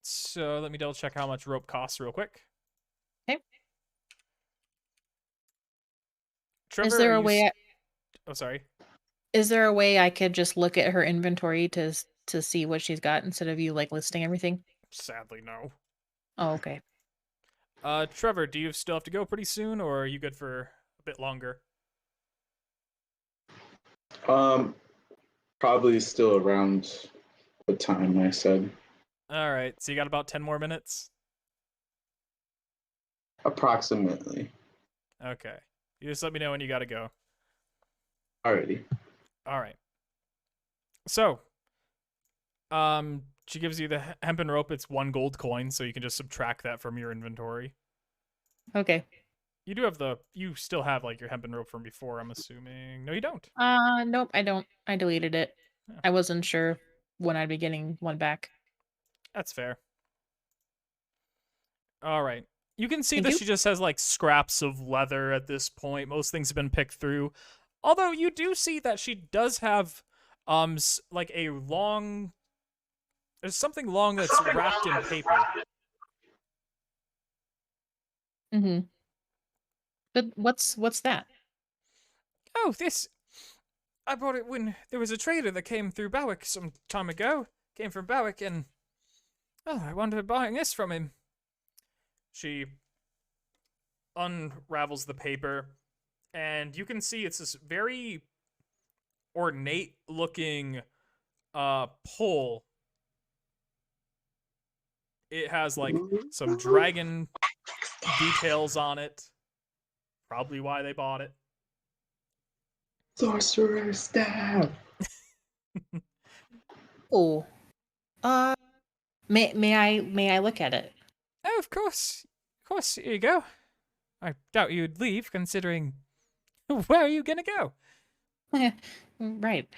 So let me double check how much rope costs real quick. Okay. Trevor, Is there a way? Oh, sorry. Is there a way I could just look at her inventory to to see what she's got instead of you like listing everything? Sadly, no. Oh, okay. Trevor, do you still have to go pretty soon, or are you good for a bit longer? Probably still around the time I said. All right, so you got about 10 more minutes? Approximately. Okay. You just let me know when you gotta go. Alrighty. All right. So, she gives you the hempen rope. It's 1 gold coin, so you can just subtract that from your inventory. Okay. You still have like your hempen rope from before, I'm assuming. No, you don't. Nope, I don't. I deleted it. Yeah. I wasn't sure when I'd be getting one back. That's fair. All right. You can see Thank that you. she just has like scraps of leather at this point. Most things have been picked through. Although you do see that she does have like a long there's something long that's wrapped in paper. Mm-hmm. But what's that? Oh, this I bought it when there was a trader that came through Bowick some time ago. Came from Bowick and I wanted buying this from him. She unravels the paper, and you can see it's this very ornate looking pole. It has like some dragon details on it. Probably why they bought it. Sorcerer's staff. Oh. May I look at it? Oh, of course. Of course, here you go. I doubt you'd leave, considering where are you gonna go? Right.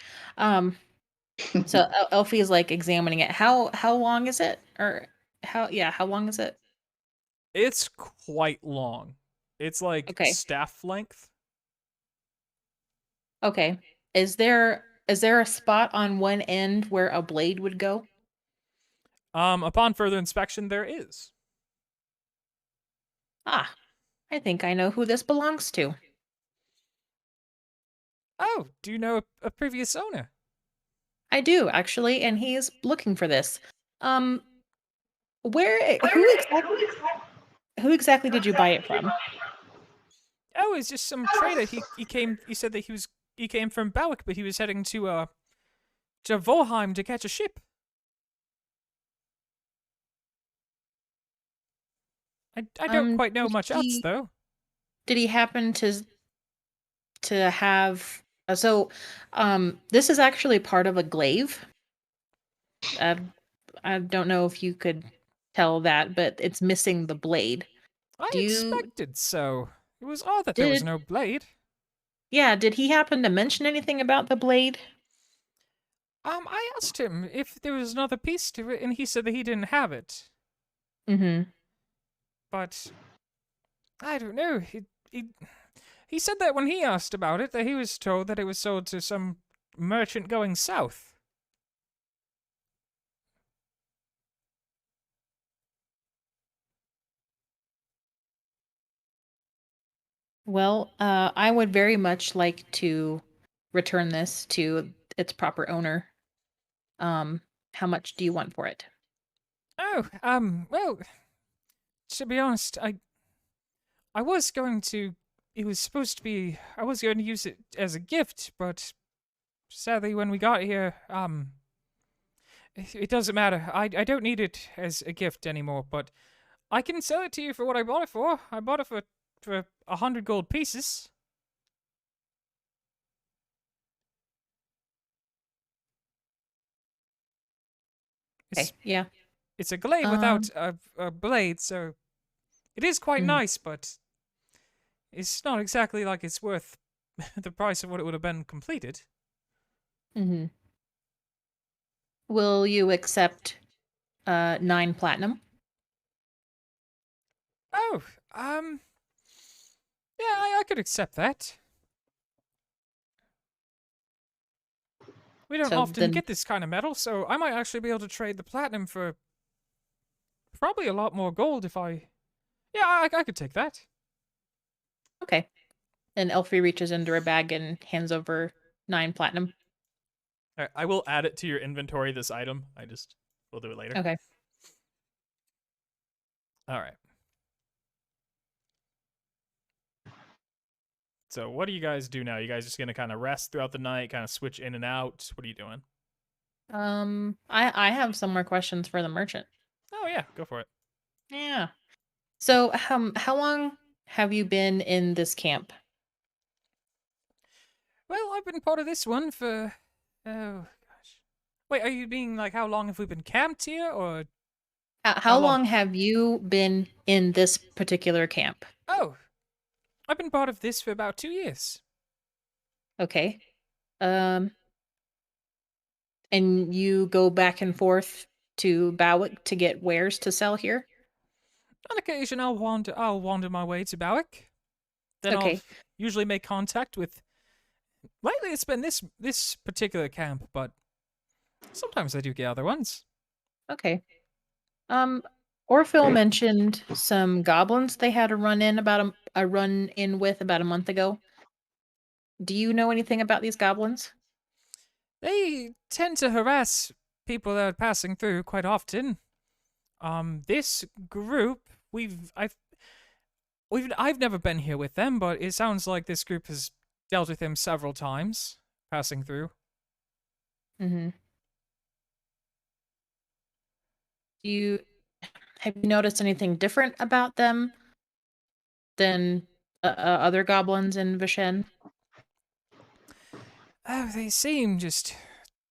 So Elfie is like examining it. How long is it? Or how long is it? It's quite long. It's like Okay. staff length. Okay. Is there a spot on one end where a blade would go? Upon further inspection, there is. Ah, I think I know who this belongs to. Oh, do you know a previous owner? I do actually, and he's looking for this. Um, who exactly did you buy it from? Oh, it's just some trader. He came. He said that he came from Bowick, but he was heading to Volheim to catch a ship. I don't quite know Did much else he though. did he happen to have this is actually part of a glaive. Uh, I don't know if you could tell that, but it's missing the blade. I Do you expected so. It was odd that there was did no blade. Yeah, did he happen to mention anything about the blade? I asked him if there was another piece to it, and he said that he didn't have it. Mm-hmm. But I don't know. He said that when he asked about it, that he was told that it was sold to some merchant going south. Well, I would very much like to return this to its proper owner. Um, how much do you want for it? Oh, well, to be honest, I was going to. It was supposed to be. I was going to use it as a gift, but sadly, when we got here, it doesn't matter. I don't need it as a gift anymore. But I can sell it to you for what I bought it for. I bought it for 100 gold pieces. Okay, yeah. It's a glaive without a blade, so it is quite Mhm. nice, but it's not exactly like it's worth the price of what it would have been completed. Mm-hmm. Will you accept 9 platinum? Oh, yeah, I could accept that. We don't So often then, get this kind of metal, so I might actually be able to trade the platinum for probably a lot more gold if I. Yeah, I could take that. okay. And Elfie reaches into her bag and hands over 9 platinum. Alright, I will add it to your inventory, this item. We'll do it later. Okay. Alright. So what do you guys do now? You guys just gonna kind of rest throughout the night, kind of switch in and out? What are you doing? I have some more questions for the merchant. Oh yeah, go for it. Yeah. So, how long have you been in this camp? Well, I've been part of this one for. Oh, gosh. Wait, are you being like, how long have we been camped here, or. How long? long have you been in this particular camp? Oh, I've been part of this for about 2 years. Okay. Um, and you go back and forth to Bowick to get wares to sell here? On occasion, I'll wander my way to Bowick. Then I'll Okay. usually make contact with. Lately, it's been this particular camp, but sometimes I do get other ones. Okay. Orphil mentioned some goblins they had a run in with about a month ago. Do you know anything about these goblins? They tend to harass people that are passing through quite often. This group, I've never been here with them, but it sounds like this group has dealt with them several times passing through. Mm-hmm. Have you noticed anything different about them than other goblins in Vishen? Oh, they seem just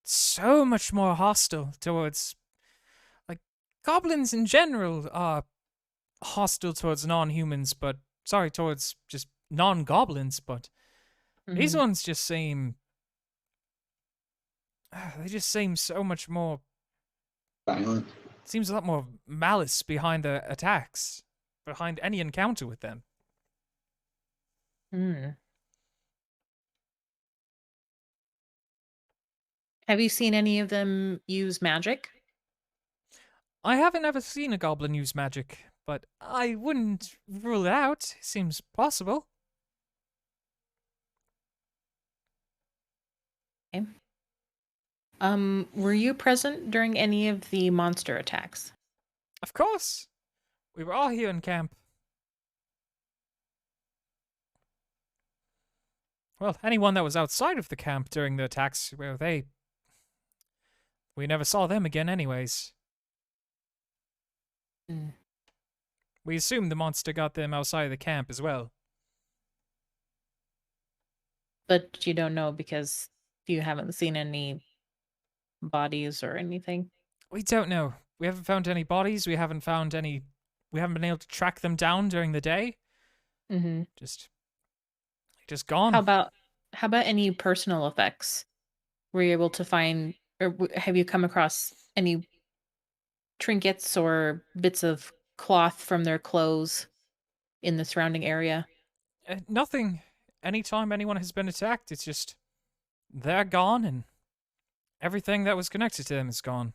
so much more hostile towards, like, goblins in general are hostile towards non-humans, but towards just non-goblins, but these Mhm. ones just seem they just seem so much more. Violent. Seems a lot more malice behind the attacks, behind any encounter with them. Mm. Have you seen any of them use magic? I haven't ever seen a goblin use magic, but I wouldn't rule it out. Seems possible. Okay. Were you present during any of the monster attacks? Of course. We were all here in camp. Well, anyone that was outside of the camp during the attacks, well, we never saw them again anyways. Mm. We assumed the monster got them outside of the camp as well. But you don't know because you haven't seen any bodies or anything. We don't know. We haven't found any bodies. We haven't been able to track them down during the day. Mm-hmm. Just gone. How about any personal effects? Were you able to find, or have you come across any trinkets or bits of cloth from their clothes in the surrounding area? Nothing. Anytime anyone has been attacked, it's just they're gone and everything that was connected to them is gone.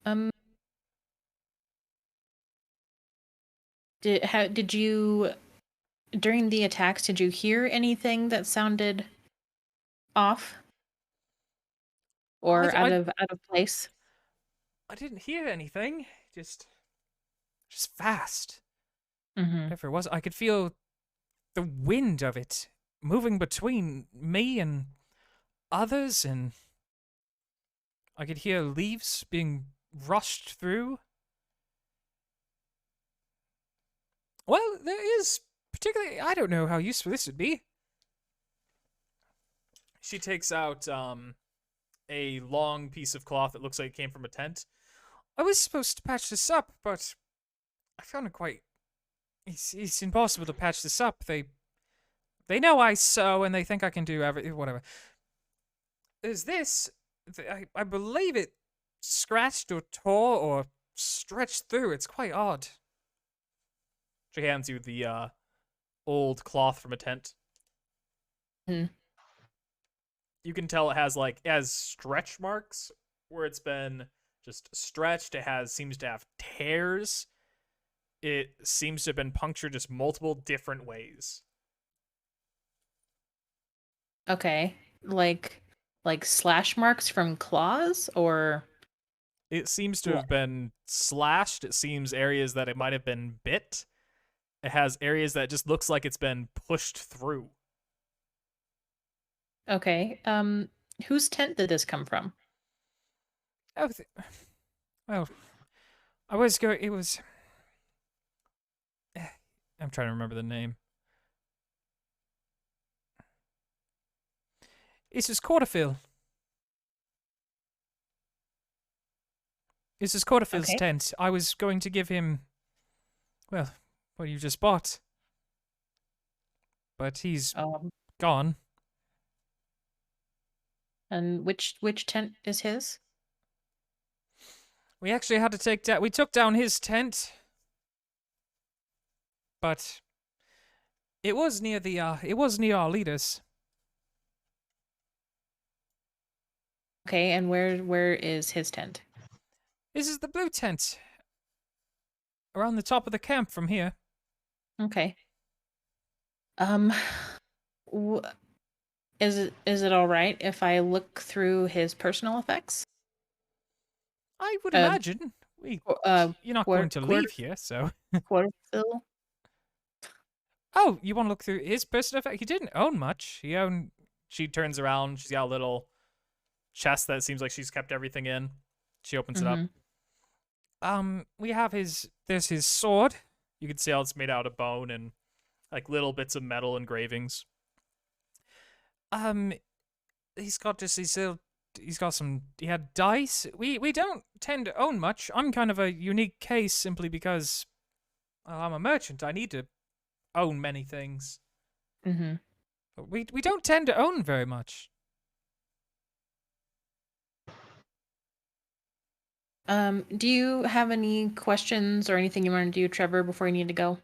Um, did you during the attacks? Did you hear anything that sounded off or I- out of place? I didn't hear anything. Just fast. Mm-hmm. Whatever it was, I could feel the wind of it moving between me and others, and I could hear leaves being rushed through. Well, there is particularly, I don't know how useful this would be. She takes out a long piece of cloth that looks like it came from a tent. I was supposed to patch this up, but I found it quite. It's impossible to patch this up. They know I sew, and they think I can do everything. Whatever. There's this. I believe it scratched or tore or stretched through. It's quite odd. She hands you the old cloth from a tent. Hmm. You can tell it has stretch marks where it's been just stretched. Seems to have tears it seems to have been punctured just multiple different ways. Okay. Like slash marks from claws or It seems to what? have been slashed. It seems areas that it might have been bit. It has areas that just looks like it's been pushed through. Okay. Whose tent did this come from? Oh, well, I was going. It was. I'm trying to remember the name. This is Corderfield. This is Corderfield's Okay. tent. I was going to give him, well, what you just bought. But he's Um, gone. and which tent is his? We actually had to take down. We took down his tent, but it was near the. It was near our leaders. Okay, and where is his tent? This is the blue tent. Around the top of the camp from here. Okay. Um, w- is it all right if I look through his personal effects? I would Uh, imagine. You're not going to leave here, so. Quarterfill? Oh, you want to look through his personal effect? He didn't own much. He owned. She turns around. She's got a little chest that seems like she's kept everything in. She opens it up. We have his. There's his sword. You can see how it's made out of bone and like little bits of metal engravings. He's got just these little. He's got some. He had dice. We don't tend to own much. I'm kind of a unique case simply because I'm a merchant. I need to own many things. Mm-hmm. But we don't tend to own very much. Do you have any questions or anything you want to do, Trevor, before you need to go?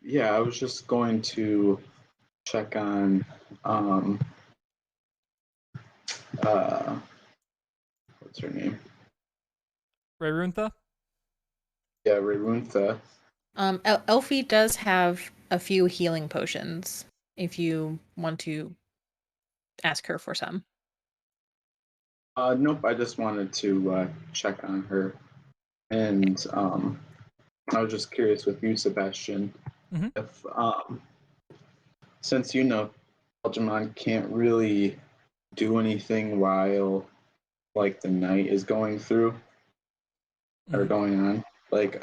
Yeah, I was just going to check on uh what's her name? Rayruntha? Yeah, Raruntha. Elfie does have a few healing potions if you want to ask her for some. Nope, I just wanted to check on her. And I was just curious with you, Sebastian, Mm-hmm. if since you know Algernon can't really do anything while like the night is going through or Mhm. going on, like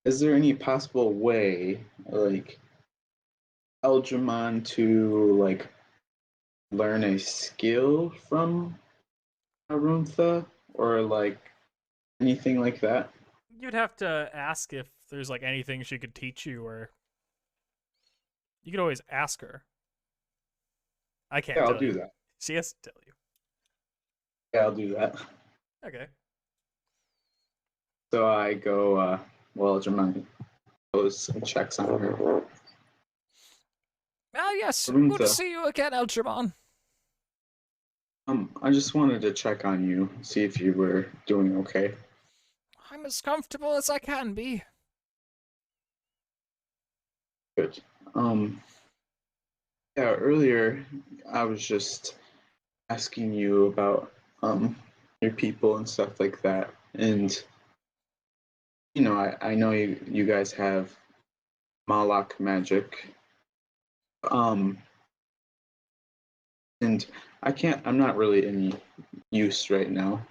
is there any possible way like Algernon to like learn a skill from Aruntha or like anything like that? You'd have to ask if there's like anything she could teach you, or you could always ask her. I can't Yeah, I'll tell do you. that. She has to tell you. Yeah, I'll do that. Okay. So I go, well, Algernon goes and checks on her. Ah, yes. Good Arunta. to see you again, Eltramon. I just wanted to check on you, see if you were doing okay. I'm as comfortable as I can be. Good. Yeah, earlier I was just asking you about your people and stuff like that. And you know, I know you guys have Malak magic. Um and I'm not really in use right now.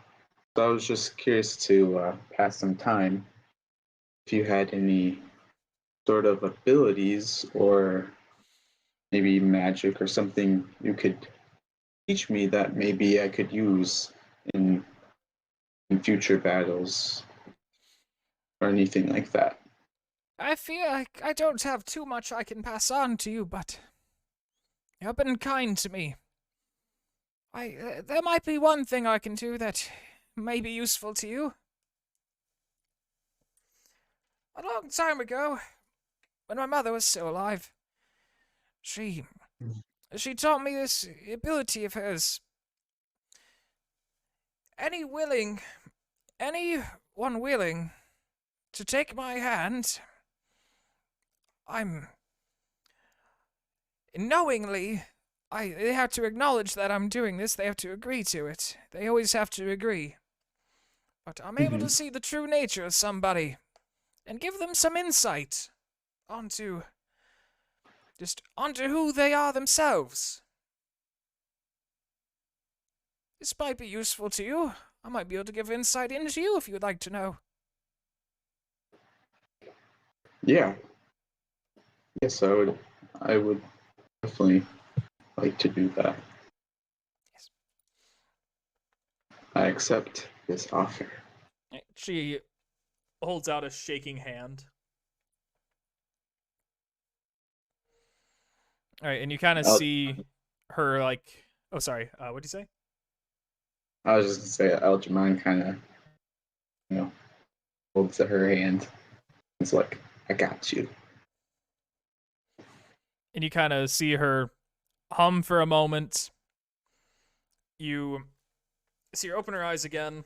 So I was just curious to pass some time if you had any sort of abilities or maybe magic or something you could teach me that maybe I could use in future battles or anything like that. I fear I don't have too much I can pass on to you, but you've been kind to me. There might be one thing I can do that may be useful to you. A long time ago, when my mother was still alive, she taught me this ability of hers. Any anyone willing to take my hand, I'm knowingly. They have to acknowledge that I'm doing this. They have to agree to it. They always have to agree. But I'm able to see the true nature of somebody and give them some insight onto who they are themselves. This might be useful to you. I might be able to give insight into you if you would like to know. Yeah. Yes, I would definitely like to do that. Yes. I accept this offer. She holds out a shaking hand. All right, and you kind of see her like. Oh, sorry. What'd you say? I was just gonna say Algernon kind of, holds her hand. It's like, I got you. And you kind of see her hum for a moment. You see her open her eyes again.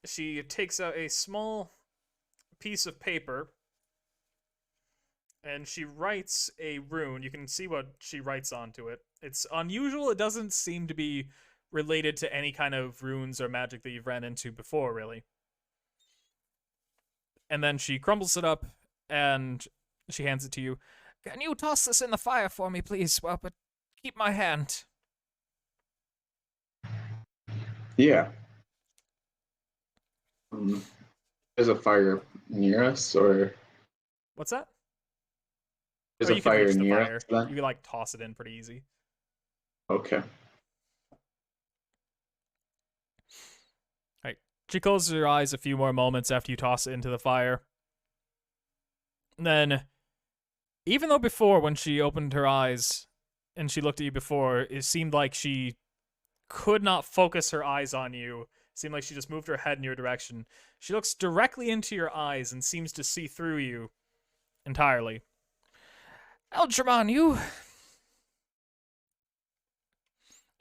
She takes out a small piece of paper and she writes a rune. You can see what she writes onto it. It's unusual. It doesn't seem to be related to any kind of runes or magic that you've ran into before, really. And then she crumbles it up and she hands it to you. Can you toss this in the fire for me, please? Well, but keep my hand. Yeah. There's a fire near us, or What's that? there's Oh, a you can fire reach the near fire. us then? You can like toss it in pretty easy. Okay. Right. She closes her eyes a few more moments after you toss it into the fire. And then, even though before when she opened her eyes and she looked at you before, it seemed like she could not focus her eyes on you. It seemed like she just moved her head in your direction. She looks directly into your eyes and seems to see through you entirely. Algernon,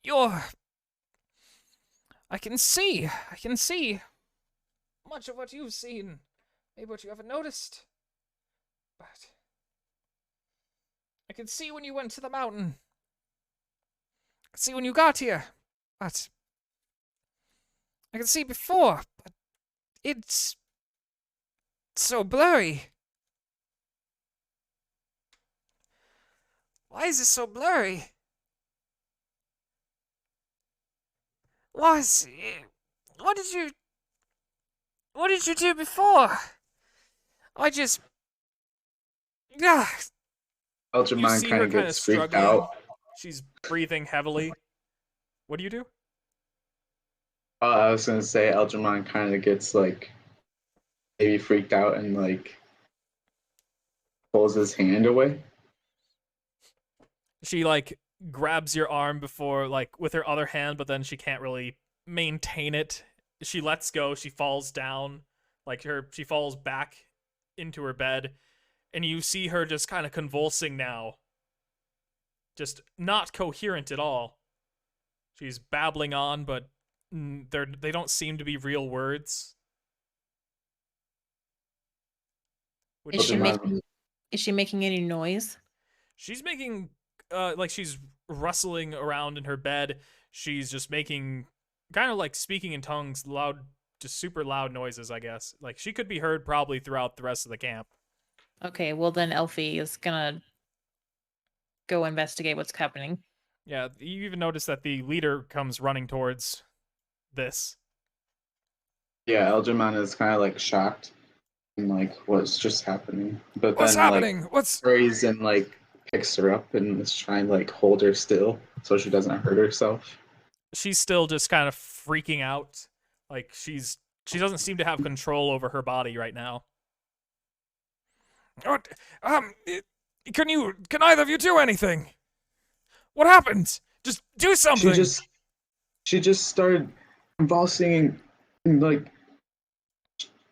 you're... I can see much of what you've seen. Maybe what you haven't noticed. But I can see when you went to the mountain. I can see when you got here. But I can see before, but it's so blurry. Why is it so blurry? What did you do before? I just... Yeah. You Algernon see kind her of kind of gets freaked struggling. out. She's breathing heavily. What do you do? I was gonna say Algernon kind of gets like maybe freaked out and like pulls his hand away. She like grabs your arm before like with her other hand, but then she can't really maintain it. She lets go. She falls down. She falls back into her bed, and you see her just kind of convulsing now. Just not coherent at all. She's babbling on, but they don't seem to be real words. What do Is you she do? making any noise? She's making like she's rustling around in her bed. She's just making kind of like speaking in tongues, loud, just super loud noises, I guess. Like she could be heard probably throughout the rest of the camp. Okay, well then Elfie is gonna go investigate what's happening. Yeah, you even notice that the leader comes running towards this. Yeah, Algernon is kind of like shocked and like what's just happening. But What's then happening? like What's... prays and like picks her up and is trying to like hold her still so she doesn't hurt herself. She's still just kind of freaking out. Like she doesn't seem to have control over her body right now. What? Can either of you do anything? What happened? Just do something. She just started convulsing and like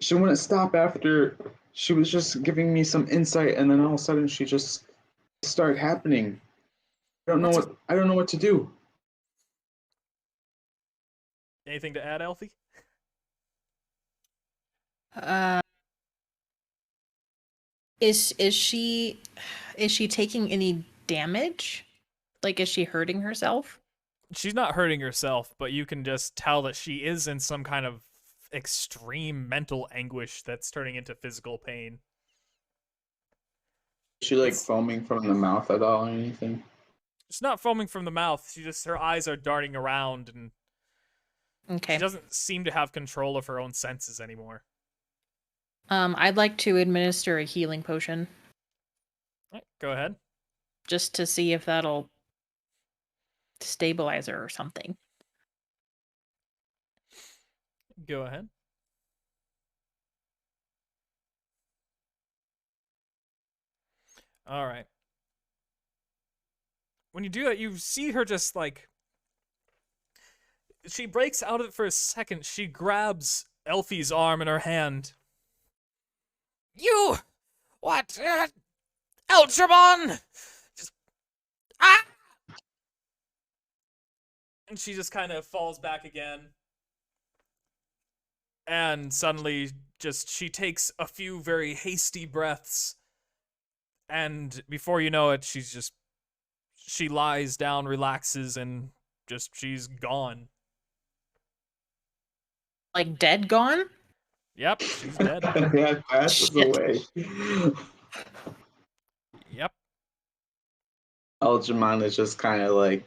she wouldn't stop after she was just giving me some insight, and then all of a sudden she just started happening. I don't know what to do. Anything to add, Elfie? Uh, is she taking any damage? Like, is she hurting herself? She's not hurting herself, but you can just tell that she is in some kind of extreme mental anguish that's turning into physical pain. Is she like It's- foaming from the mouth at all or anything? It's not foaming from the mouth. Her eyes are darting around, and Okay. she doesn't seem to have control of her own senses anymore. I'd like to administer a healing potion Right, go ahead. just to see if that'll stabilize her or something. Go ahead. All right. When you do that, you see her just like. She breaks out of it for a second. She grabs Elfie's arm in her hand. You! What? Ultramon! Just. Ah! And she just kind of falls back again. And suddenly, she takes a few very hasty breaths. And before you know it, she lies down, relaxes, and she's gone. Like dead gone? Yep, she's dead. Yeah, passes Shit. away. Yep. Algernon is just kind of like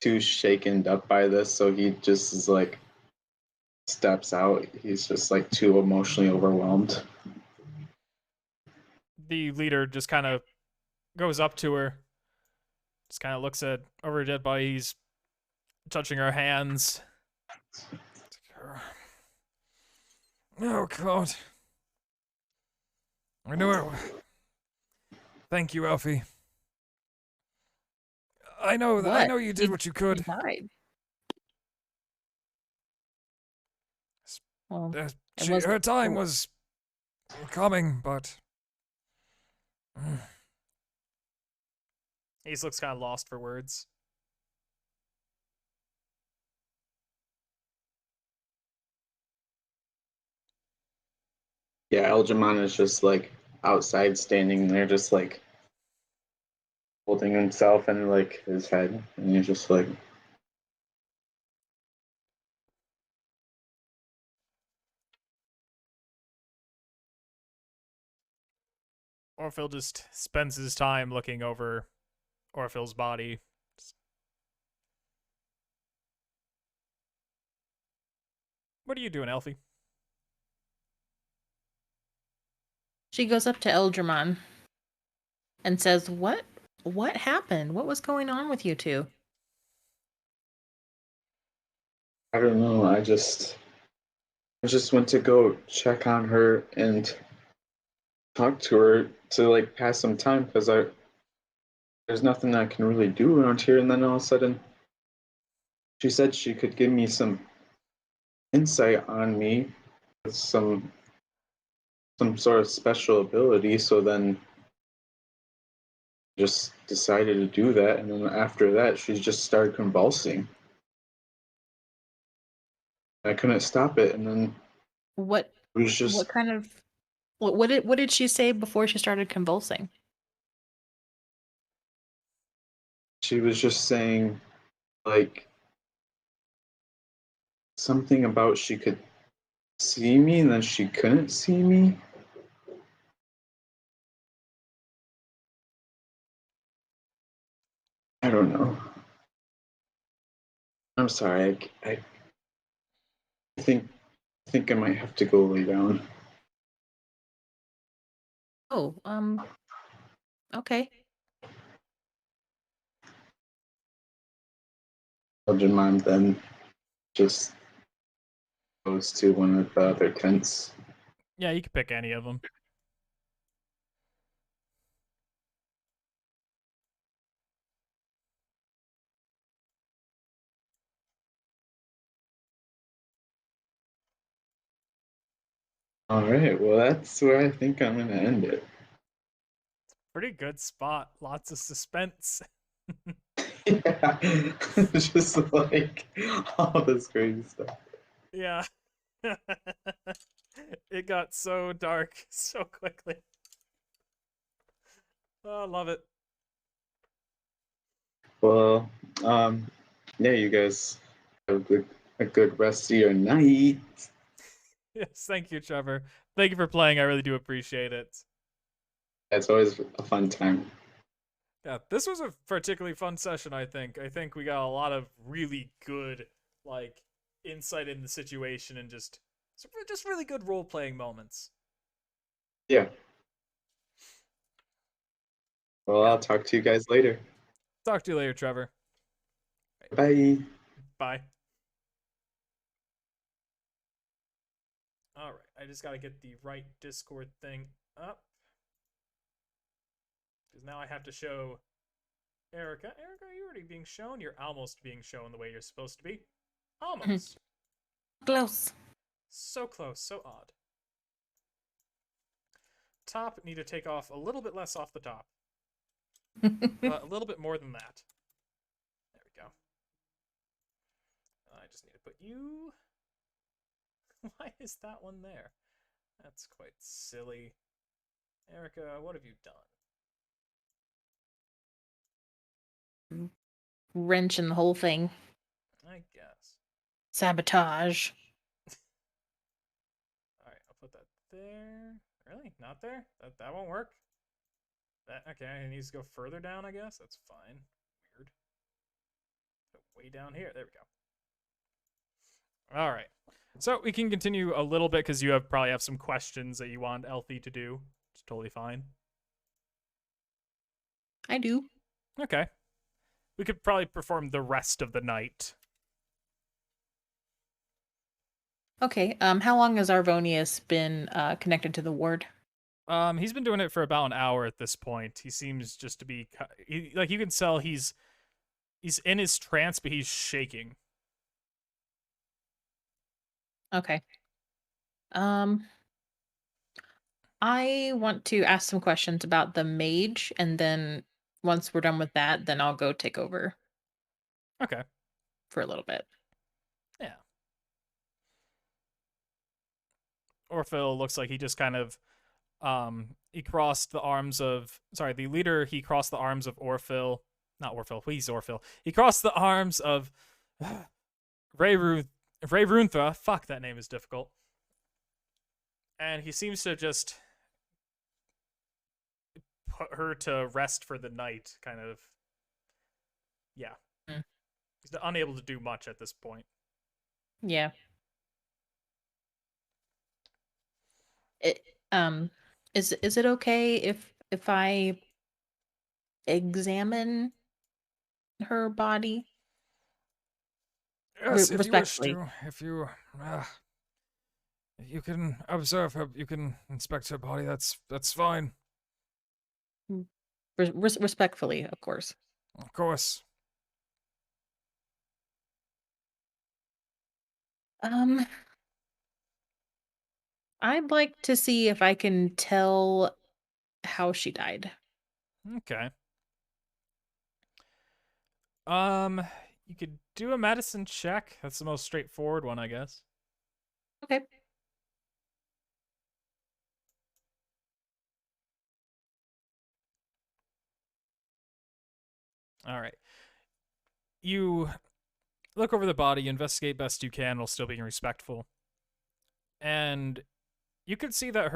too shaken up by this, so he just is like steps out. He's just like too emotionally overwhelmed. The leader just kind of goes up to her, just kind of looks at over her dead body. He's touching her hands. Oh, God. I knew it. Thank you, Alfie. I know you did what you could. Died. Well, it Her wasn't time cool. was coming, but He just looks kind of lost for words. Yeah, Algernon is just like outside standing there, just like holding himself and like his head, and he's just like, Orpheus just spends his time looking over Orpheus's body. What are you doing, Elfie? She goes up to Eldramon and says, What happened? What was going on with you two? I don't know. I just went to go check on her and talk to her to like pass some time because there's nothing I can really do around here. And then all of a sudden, she said she could give me some insight on me with some sort of special ability. So then, just decided to do that, and then after that, she just started convulsing. I couldn't stop it, and then What it was just what kind of what did she say before she started convulsing? she was just saying like something about she could see me and then she couldn't see me. I don't know. I'm sorry. I think I might have to go lay down. Oh, okay. Jemima then just goes to one of the other tents. Yeah, you can pick any of them. All right, well, that's where I think I'm going to end it. Pretty good spot. Lots of suspense. Yeah, it's just like all this crazy stuff. Yeah. It got so dark so quickly. Oh, I love it. Well, yeah, you guys have a good rest of your night. Yes, thank you, Trevor. Thank you for playing. I really do appreciate it. It's always a fun time. Yeah, this was a particularly fun session, I think. I think we got a lot of really good, like, insight in the situation and just really good role playing moments. Yeah. Well, Yeah. I'll talk to you guys later. Talk to you later, Trevor. Bye. Bye. All right, I just got to get the right Discord thing up. Because now I have to show Erica. Erica, are you already being shown? You're almost being shown the way you're supposed to be. Almost. Close. So close, so odd. Top, need to take off a little bit less off the top. A little bit more than that. There we go. I just need to put you... Why is that one there? That's quite silly. Erica, what have you done? Wrench in the whole thing. I guess. Sabotage. Alright, I'll put that there. Really? Not there? That won't work? That okay, it needs to go further down, I guess. That's fine. Weird. Put it way down here. There we go. Alright. So we can continue a little bit because you probably have some questions that you want Elfie to do. It's totally fine. I do. Okay. We could probably perform the rest of the night. Okay. How long has Arvonius been connected to the ward? He's been doing it for about an hour at this point. He seems just to be like you can tell he's in his trance, but he's shaking. Okay. I want to ask some questions about the mage, and then once we're done with that, then I'll go take over Okay. for a little bit. Yeah. Orphil looks like he just kind of he crossed the arms of the leader, he crossed the arms of Orphil. Not Orphil, please Orphil. He crossed the arms of Ray Runtha. Fuck, that name is difficult. And he seems to just put her to rest for the night, kind of. Yeah. Mm. He's unable to do much at this point. Yeah. Is it okay if I examine her body? Yes, if you wish Respectfully. to. If you can observe her, you can inspect her body. That's fine. Respectfully, of course. Of course. I'd like to see if I can tell how she died. Okay. You could do a medicine check. That's the most straightforward one, I guess. Okay. All right. You look over the body, you investigate best you can while still being respectful. And you could see that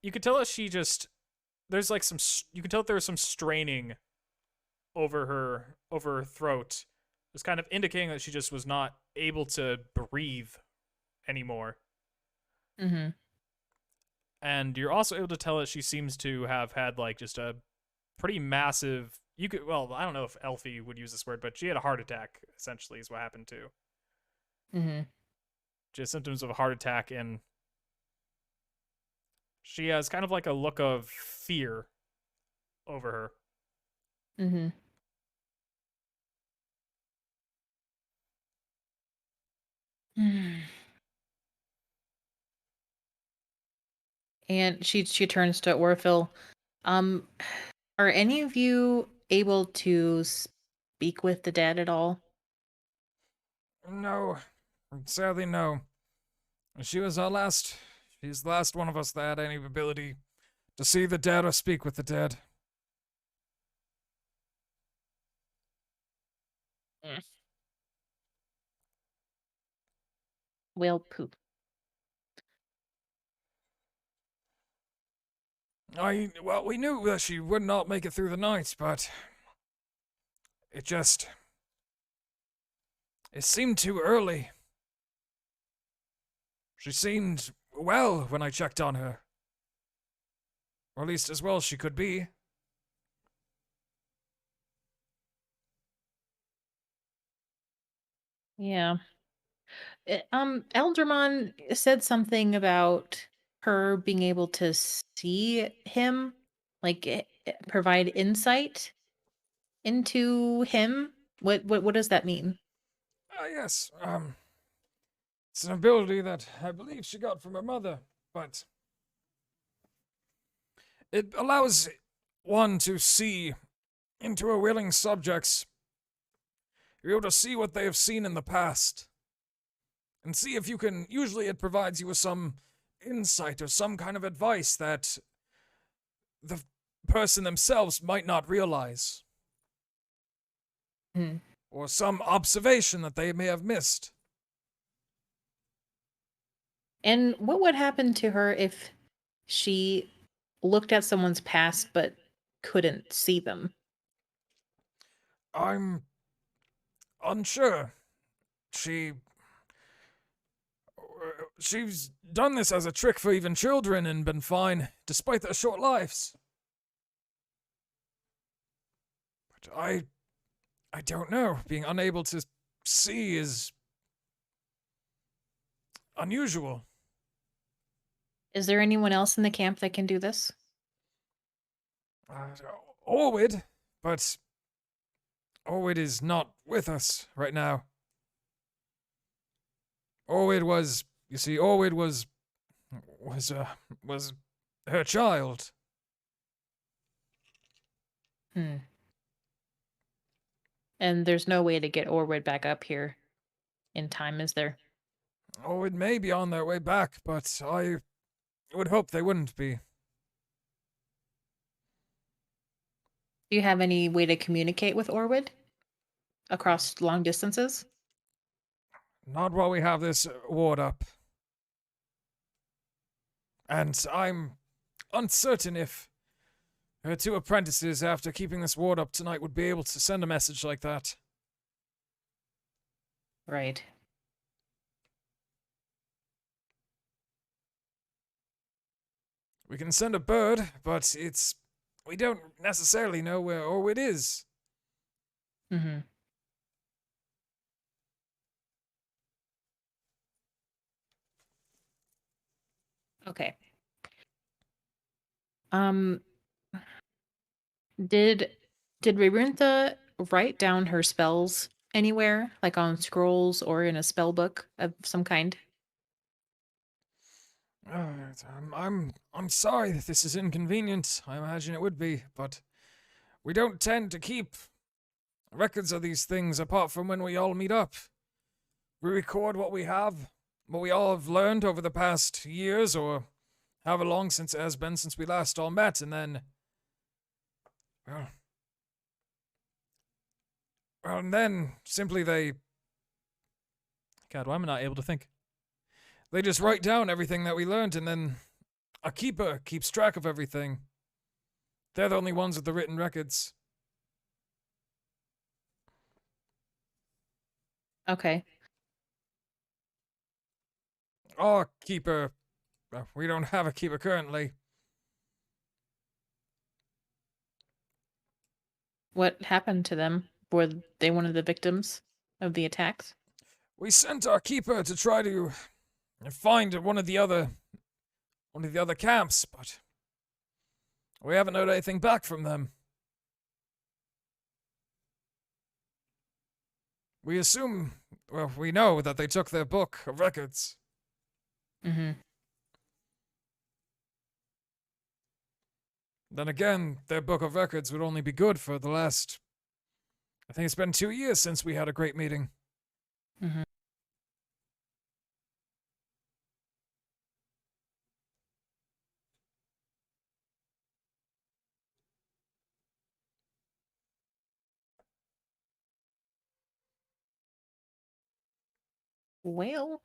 you could tell that she just, there's like you could tell that there was some straining over her throat. It's kind of indicating that she just was not able to breathe anymore. Mm-hmm. And you're also able to tell that she seems to have had like just a pretty massive, I don't know if Elfie would use this word, but she had a heart attack, essentially, is what happened to. Mm-hmm. Just symptoms of a heart attack, and she has kind of like a look of fear over her. Mm-hmm. And she turns to Orphil. Are any of you able to speak with the dead at all? No. Sadly, no. She was our last. She's the last one of us that had any ability to see the dead or speak with the dead. Well, poop. Well, we knew that she would not make it through the night, but it seemed too early. She seemed well when I checked on her. Or at least as well as she could be. Yeah. Eldermon said something about her being able to see him, like provide insight into him. What does that mean? Yes, it's an ability that I believe she got from her mother, but it allows one to see into a willing subject's. You're able to see what they have seen in the past. And see if you can. Usually, it provides you with some insight or some kind of advice that the person themselves might not realize. Hmm. Or some observation that they may have missed. And what would happen to her if she looked at someone's past but couldn't see them? I'm unsure. She's done this as a trick for even children and been fine, despite their short lives. But I don't know. Being unable to see is unusual. Is there anyone else in the camp that can do this? Orwid, but Orwid is not with us right now. Orwid was her child. And there's no way to get Orwid back up here in time, is there? Orwid may be on their way back, but I would hope they wouldn't be. Do you have any way to communicate with Orwid across long distances? Not while we have this ward up. And I'm uncertain if her two apprentices, after keeping this ward up tonight, would be able to send a message like that. Right. We can send a bird, but we don't necessarily know where Orwid is. Mm-hmm. Okay. Did Reruntha write down her spells anywhere, like on scrolls or in a spell book of some kind? I'm sorry that this is inconvenient. I imagine it would be, but we don't tend to keep records of these things apart from when we all meet up. We record what we all have learned over the past years, or however long since it has been since we last all met, and then, well, and then simply God, why am I not able to think? They just write down everything that we learned, and then a keeper keeps track of everything. They're the only ones with the written records. Okay. Our keeper, we don't have a keeper currently. What happened to them? Were they one of the victims of the attacks? We sent our keeper to try to find one of the other camps, but we haven't heard anything back from them. We assume, well, we know that they took their book of records. Mm-hmm. Then again, their book of records would only be good for the last, I think it's been 2 years since we had a great meeting. Mm-hmm. Well,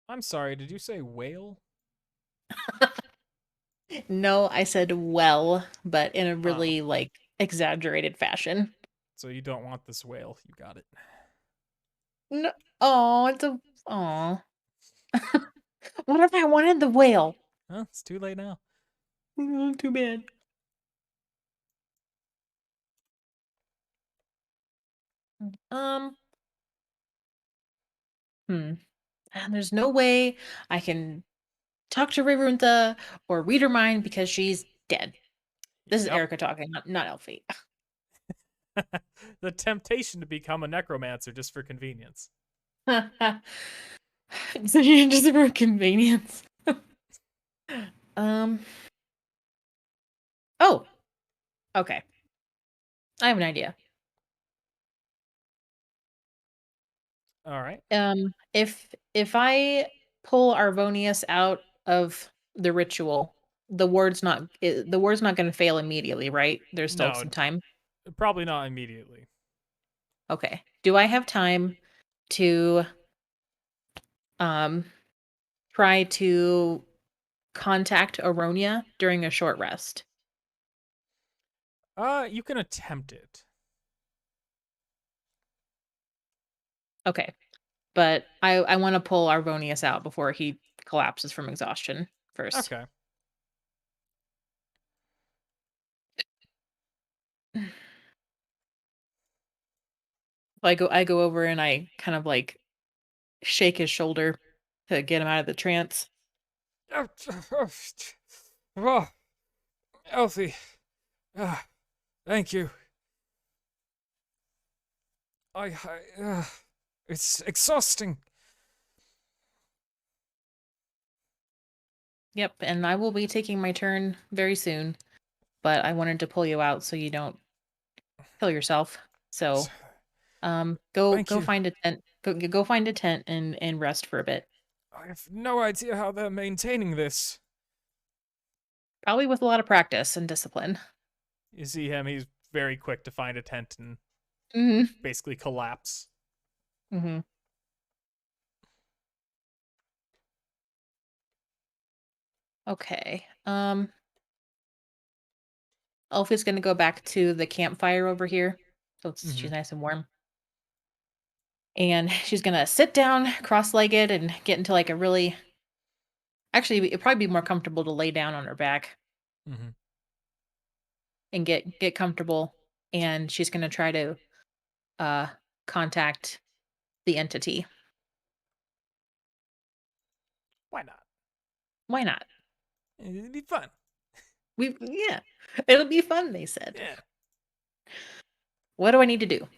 I'm sorry, did you say whale? no, I said well, but in a Oh. really like exaggerated fashion. So you don't want this whale. You got it. No, oh, it's a oh. What if I wanted the whale? Huh? It's too late now. Too bad. Um, hmm. And there's no way I can talk to Riverinta or read her mind because she's dead. This is Yep. Erica talking, not Elfie. The temptation to become a necromancer just for convenience. So you just for convenience. um. Oh. Okay. I have an idea. All right. If I pull Arvonius out of the ritual, the word's not going to fail immediately, right? There's still No, some time. probably not immediately. Okay. Do I have time to um try to contact Aronia during a short rest? You can attempt it. Okay. But I want to pull Arvonius out before he collapses from exhaustion first. Okay. I go over and I kind of like shake his shoulder to get him out of the trance. Oh, Elfie. Thank you. It's exhausting. Yep, and I will be taking my turn very soon, but I wanted to pull you out so you don't kill yourself. So, go Thank you. find a tent. Go find a tent and rest for a bit. I have no idea how they're maintaining this. Probably with a lot of practice and discipline. You see him, he's very quick to find a tent and Mhm. basically collapse. Mhm. Okay. Elfie's gonna go back to the campfire over here. So she's nice and warm. And she's gonna sit down cross-legged and get into like a really actually it'd probably be more comfortable to lay down on her back Mm-hmm. and get comfortable. And she's gonna try to uh contact the entity. Why not? Why not? It'd be fun. Yeah. It'll be fun, they said. Yeah. What do I need to do?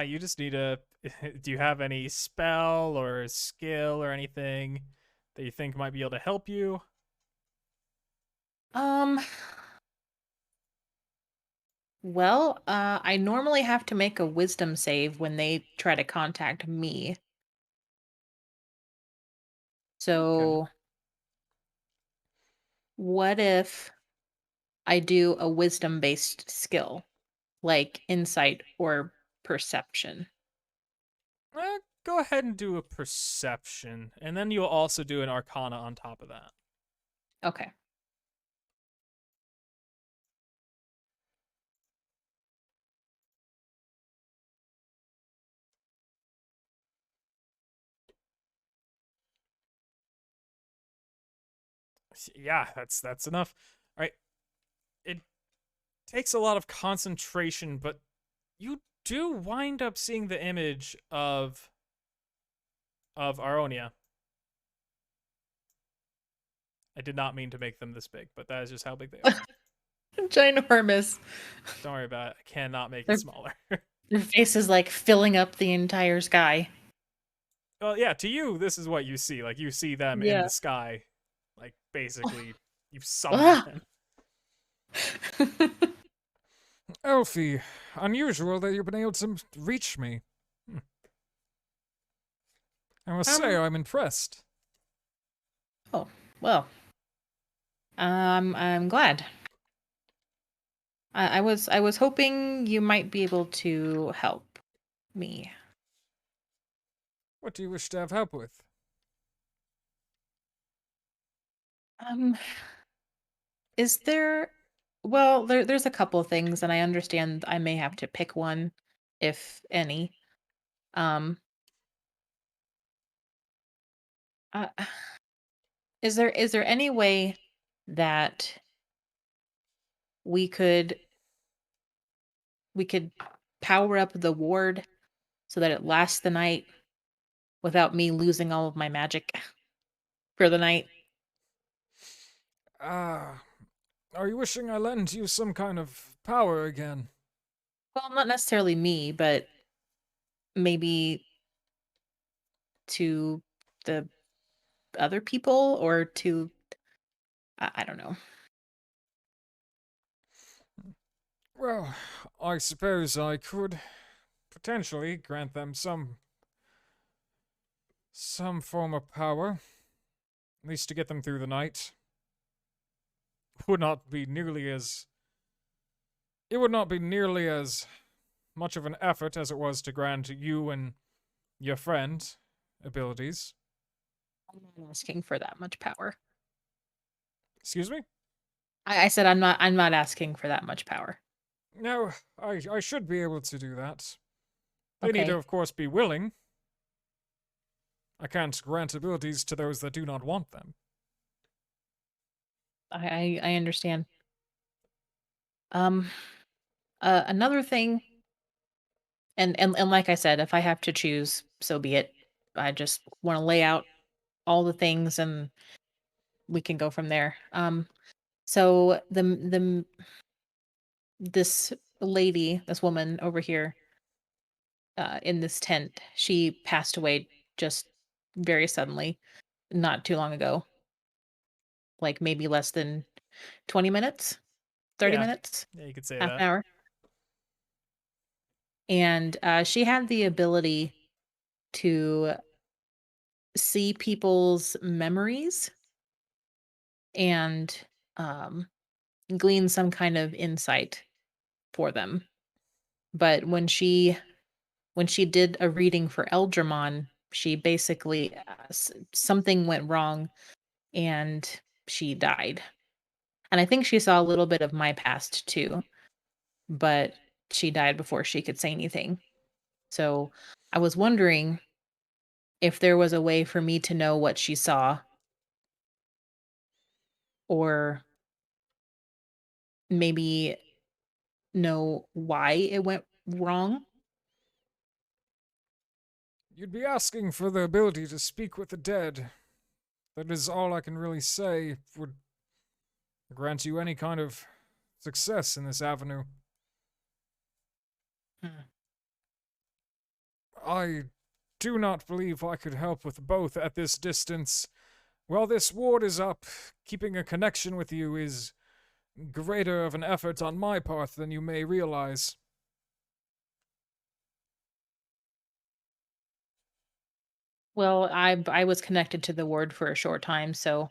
You just need a. Do you have any spell or skill or anything that you think might be able to help you? Well, I normally have to make a wisdom save when they try to contact me. So, what if I do a wisdom based skill, like insight or perception? Go ahead and do a perception, and then you'll also do an arcana on top of that. Okay. Yeah, that's enough. All right. It takes a lot of concentration, but you do wind up seeing the image of Aronia. I did not mean to make them this big, but that is just how big they are. Ginormous. Don't worry about it. I cannot make They're- it smaller. Their face is like filling up the entire sky. Well, yeah, to you, this is what you see. Like, you see them in Yeah. the sky. Like, basically, you've Ah! summoned them. Elfie, unusual that you've been able to reach me. I must say, I'm impressed. Oh, well. I'm glad. I was hoping you might be able to help me. What do you wish to have help with? Um, is there? Well, there's a couple of things, and I understand I may have to pick one, if any. Um, uh, is there any way that we could we could power up the ward so that it lasts the night without me losing all of my magic for the night? Ah, are you wishing I lend you some kind of power again? Well, not necessarily me, but maybe to the other people or to I don't know. Well, I suppose I could potentially grant them some form of power, at least to get them through the night. Would not be nearly as it would not be nearly as much of an effort as it was to grant you and your friend abilities. I'm not asking for that much power. Excuse me? I said I'm not asking for that much power. No, I should be able to do that. They need to, Okay. of course, be willing. I can't grant abilities to those that do not want them. I understand. Um another thing, and like I said, if I have to choose, so be it. I just want to lay out all the things and we can go from there. So this lady, this woman over here, in this tent, she passed away just very suddenly, not too long ago, like maybe less than 20 minutes, 30 Yeah, minutes, yeah, you could say half an that. hour. And she had the ability to see people's memories and um, glean some kind of insight for them. But when she did a reading for Eldramon, she basically something went wrong and she died. And I think she saw a little bit of my past too, but she died before she could say anything. So I was wondering if there was a way for me to know what she saw or maybe know why it went wrong. You'd be asking for the ability to speak with the dead. That is all I can really say would grant you any kind of success in this avenue. Hmm. I do not believe I could help with both at this distance. While this ward is up, keeping a connection with you is greater of an effort on my part than you may realize. Well, I was connected to the ward for a short time, so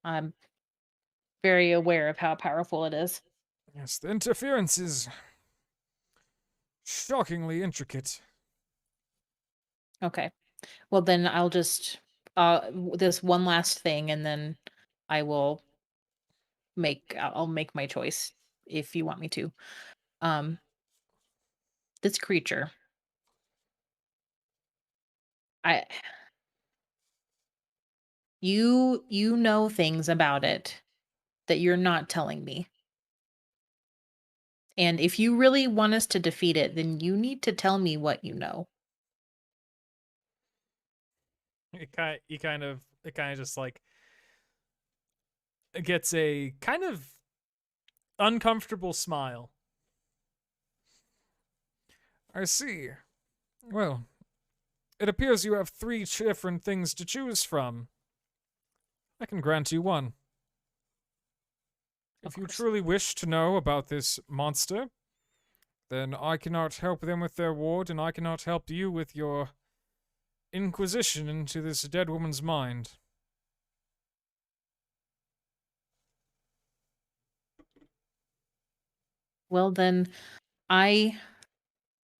I'm very aware of how powerful it is. Yes, the interference is shockingly intricate. Okay. Well, then I'll just this one last thing and then I will I'll make my choice if you want me to. Um this creature. I you know things about it that you're not telling me. And if you really want us to defeat it, then you need to tell me what you know. It kind of just like gets a kind of uncomfortable smile. I see. Well, it appears you have three different things to choose from. I can grant you one. Of If you course. truly wish to know about this monster, then I cannot help them with their ward, and I cannot help you with your inquisition into this dead woman's mind. Well then, I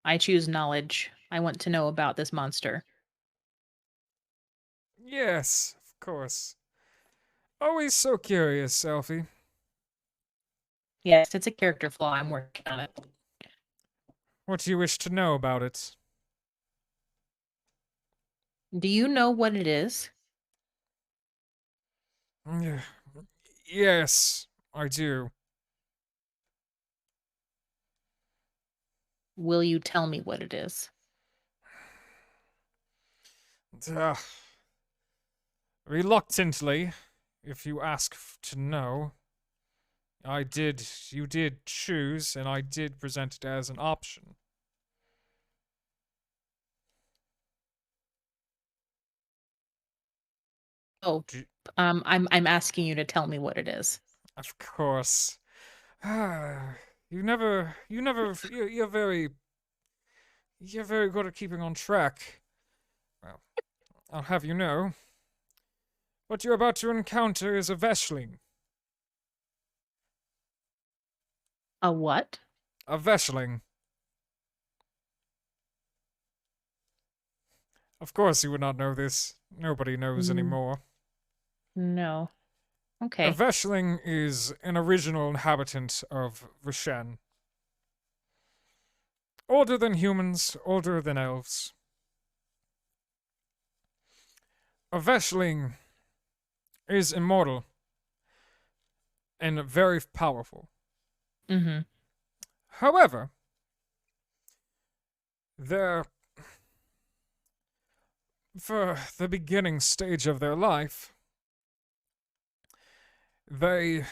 I choose knowledge. I want to know about this monster. Yes, of course. Always so curious, Elfie. Yes, it's a character flaw. I'm working on it. What do you wish to know about it? Do you know what it is? Yeah. Yes, I do. Will you tell me what it is? Uh, Reluctantly, if you ask to know. You did choose, and I did present it as an option. Oh, Do- I'm asking you to tell me what it is. Of course. You're very good at keeping on track. Well, I'll have you know. What you're about to encounter is a Veshling. A what? A Veshling. Of course you would not know this. Nobody knows Mm, anymore. no. A Okay. Veshling is an original inhabitant of Vishen. Older than humans, older than elves. A Veshling is immortal and very powerful. Mm-hmm. However, they're for the beginning stage of their life, they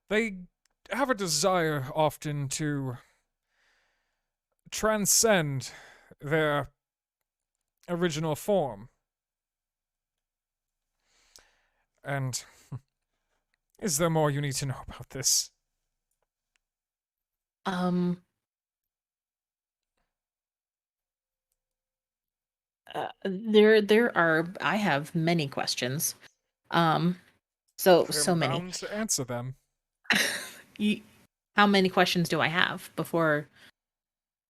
they have a desire often to transcend their original form. And is there more you need to know about this? Um, there are. I have many questions. Um, so I'm many. bound to answer them. you, how many questions do I have before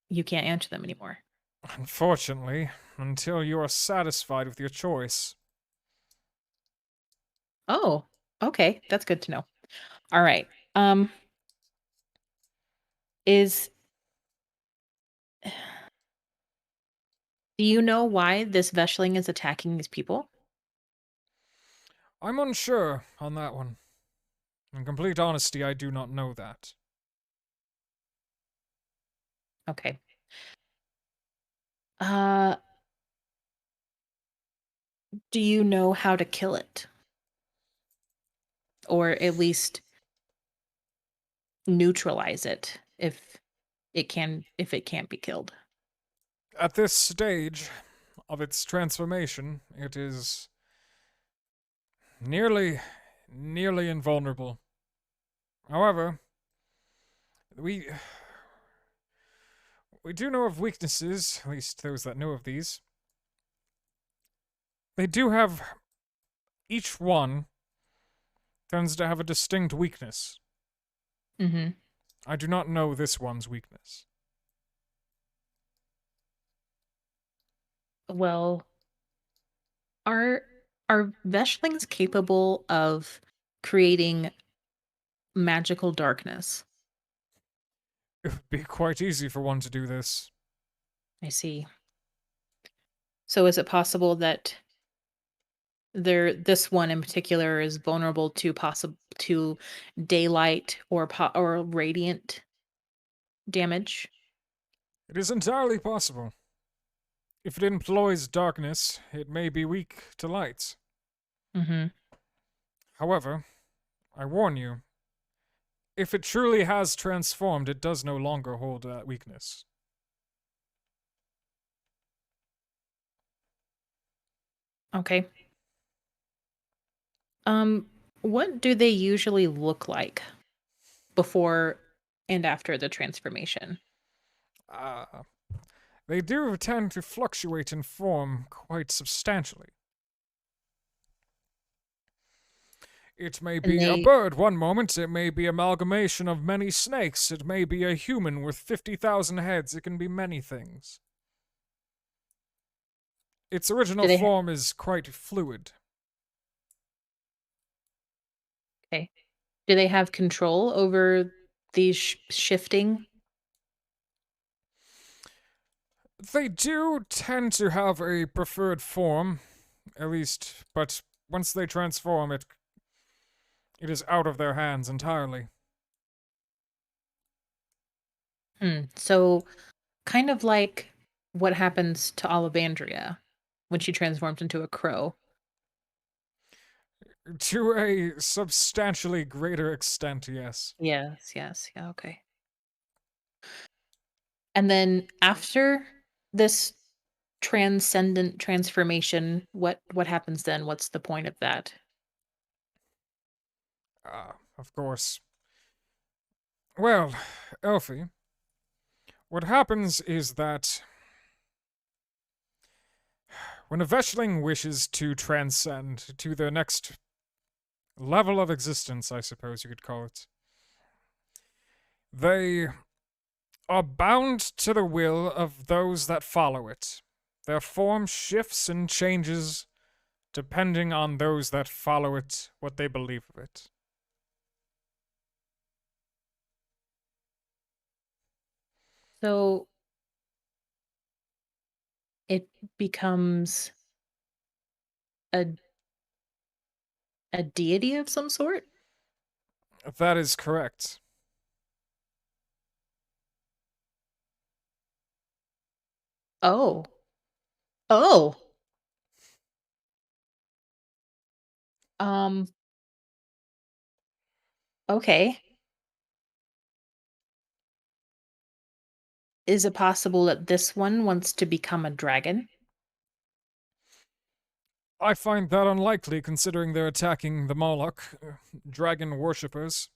you can't answer them anymore? Unfortunately, until you are satisfied with your choice. Oh, okay, that's good to know. All right. Um, is do you know why this Veshling is attacking these people? I'm unsure on that one. In complete honesty, I do not know that. Okay. Uh, do you know how to kill it? Or at least neutralize it if it can't be killed. At this stage of its transformation, it is nearly invulnerable. However, we we do know of weaknesses, at least those that know of these. They do have each one tends to have a distinct weakness. Mm-hmm. I do not know this one's weakness. Well, are are Veshlings capable of creating magical darkness? It would be quite easy for one to do this. I see. So is it possible that this one in particular is vulnerable to possible to daylight or radiant damage? It is entirely possible. If it employs darkness, it may be weak to light. Mm-hmm. However, I warn you, if it truly has transformed, it does no longer hold that weakness. Okay. What do they usually look like before and after the transformation? Ah, they do tend to fluctuate in form quite substantially. It may And be a they bird one moment, it may be amalgamation of many snakes, it may be a human with 50,000 heads, it can be many things. Its original do they form is quite fluid. okay. Do they have control over these shifting? They do tend to have a preferred form, at least, but once they transform, it is out of their hands entirely. So kind of like what happens to Olivandria when she transforms into a crow. To a substantially greater extent, yes. Yes, yes, yeah, okay. And then after this transcendent transformation, what happens then? What's the point of that? Of course. Well, Elfie, what happens is that when a Veshling wishes to transcend to their next level of existence, I suppose you could call it, they are bound to the will of those that follow it. Their form shifts and changes depending on those that follow it, what they believe of it. So it becomes a a deity of some sort? That is correct. Oh. Oh. Um, okay. Is it possible that this one wants to become a dragon? I find that unlikely considering they're attacking the Moloch, dragon worshippers.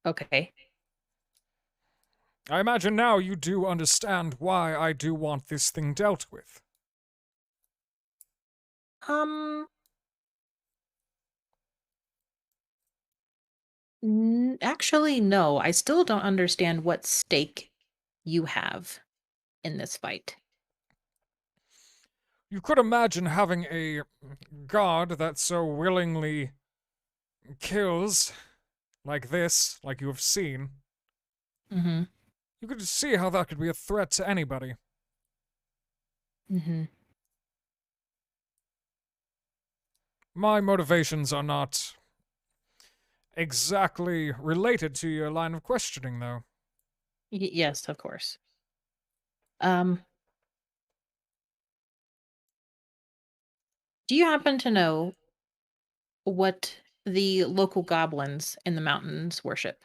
Okay. I imagine now you do understand why I do want this thing dealt with. Um, actually, no. I still don't understand what stake you have in this fight. You could imagine having a god that so willingly kills, like this, like you have seen. Mm-hmm. You could see how that could be a threat to anybody. Mm-hmm. My motivations are not exactly related to your line of questioning, though. Yes, of course. Um, do you happen to know what the local goblins in the mountains worship?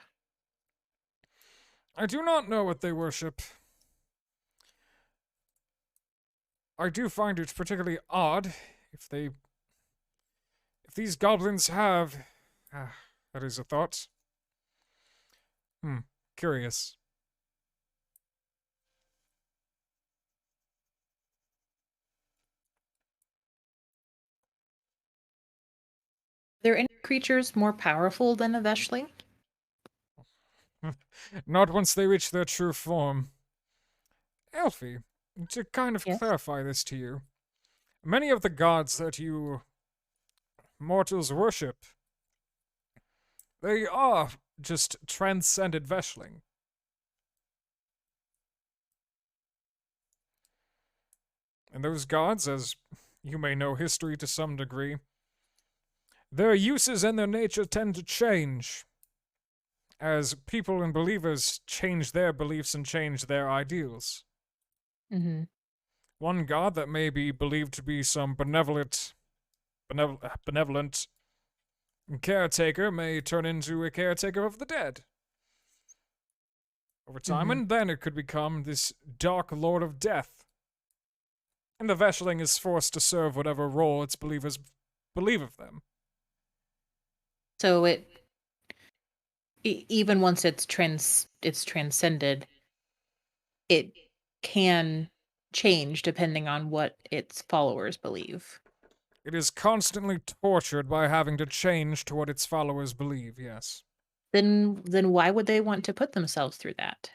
I do not know what they worship. I do find it particularly odd if these goblins have. That is a thought. Curious. Are there any creatures more powerful than a Veshling? Not once they reach their true form. Elfie, to kind of Yes. clarify this to you, many of the gods that you mortals worship, they are just transcended Veshling. And those gods, as you may know history to some degree, their uses and their nature tend to change as people and believers change their beliefs and change their ideals. Mm-hmm. One god that may be believed to be some benevolent caretaker may turn into a caretaker of the dead over time, Mhm. and then it could become this dark lord of death. And the Veshling is forced to serve whatever role its believers believe of them. So even once it's transcended, it can change depending on what its followers believe. It is constantly tortured by having to change to what its followers believe, yes. Then why would they want to put themselves through that?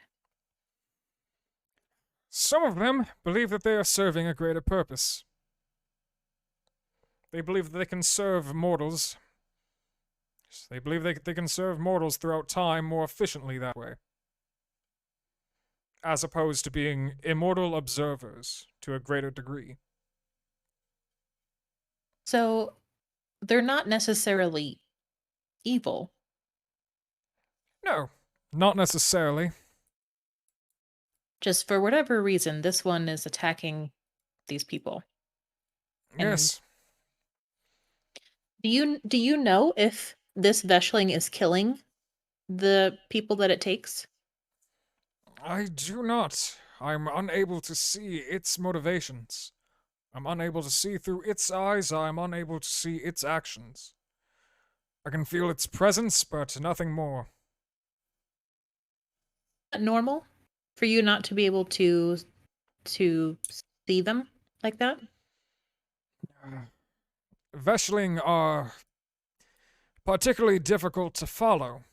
Some of them believe that they are serving a greater purpose. They believe that they can serve mortals. They believe they can serve mortals throughout time more efficiently that way. As opposed to being immortal observers to a greater degree. So they're not necessarily evil. No, not necessarily. Just for whatever reason, this one is attacking these people. And Yes. Do you know if this Veshling is killing the people that it takes? I do not. I'm unable to see its motivations. I'm unable to see through its eyes. I'm unable to see its actions. I can feel its presence, but nothing more. Normal for you not to be able to see them like that? Veshling are particularly difficult to follow.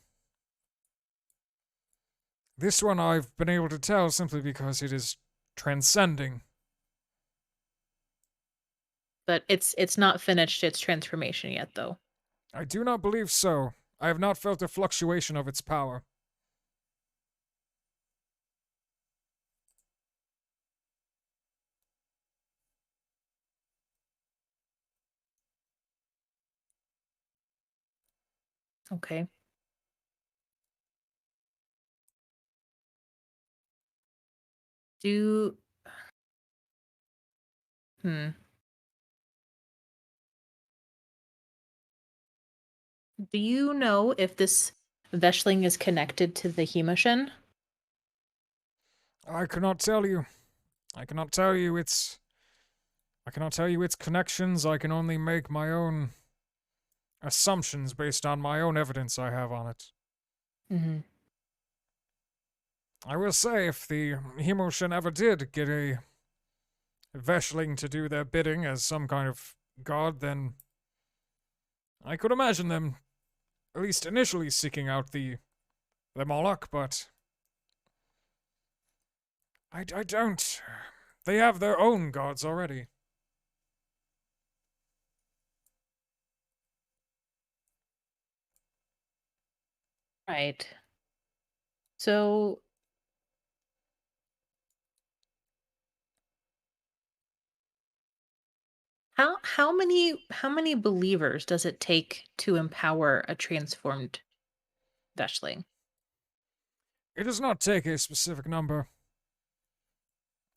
This one I've been able to tell simply because it is transcending. But it's not finished its transformation yet, though. I do not believe so. I have not felt a fluctuation of its power. Okay. Do hmm. Do you know if this Veshling is connected to the Hemoshin? I cannot tell you. I cannot tell you its connections. I can only make my own assumptions based on my own evidence I have on it. Mm-hmm. I will say, if the Hemoshin ever did get a Veshling to do their bidding as some kind of god, then I could imagine them at least initially seeking out the Moloch, but I don't. They have their own gods already. Right. So how many believers does it take to empower a transformed Veshling? It does not take a specific number.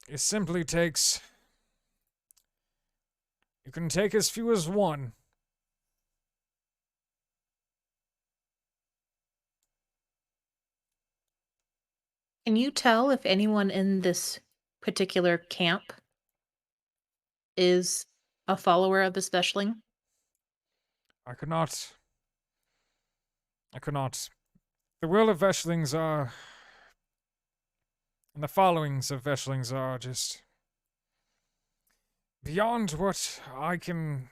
It simply takes. You can take as few as one. Can you tell if anyone in this particular camp is a follower of this Veshling? I could not. The will of Veshlings are. And the followings of Veshlings are just. Beyond what I can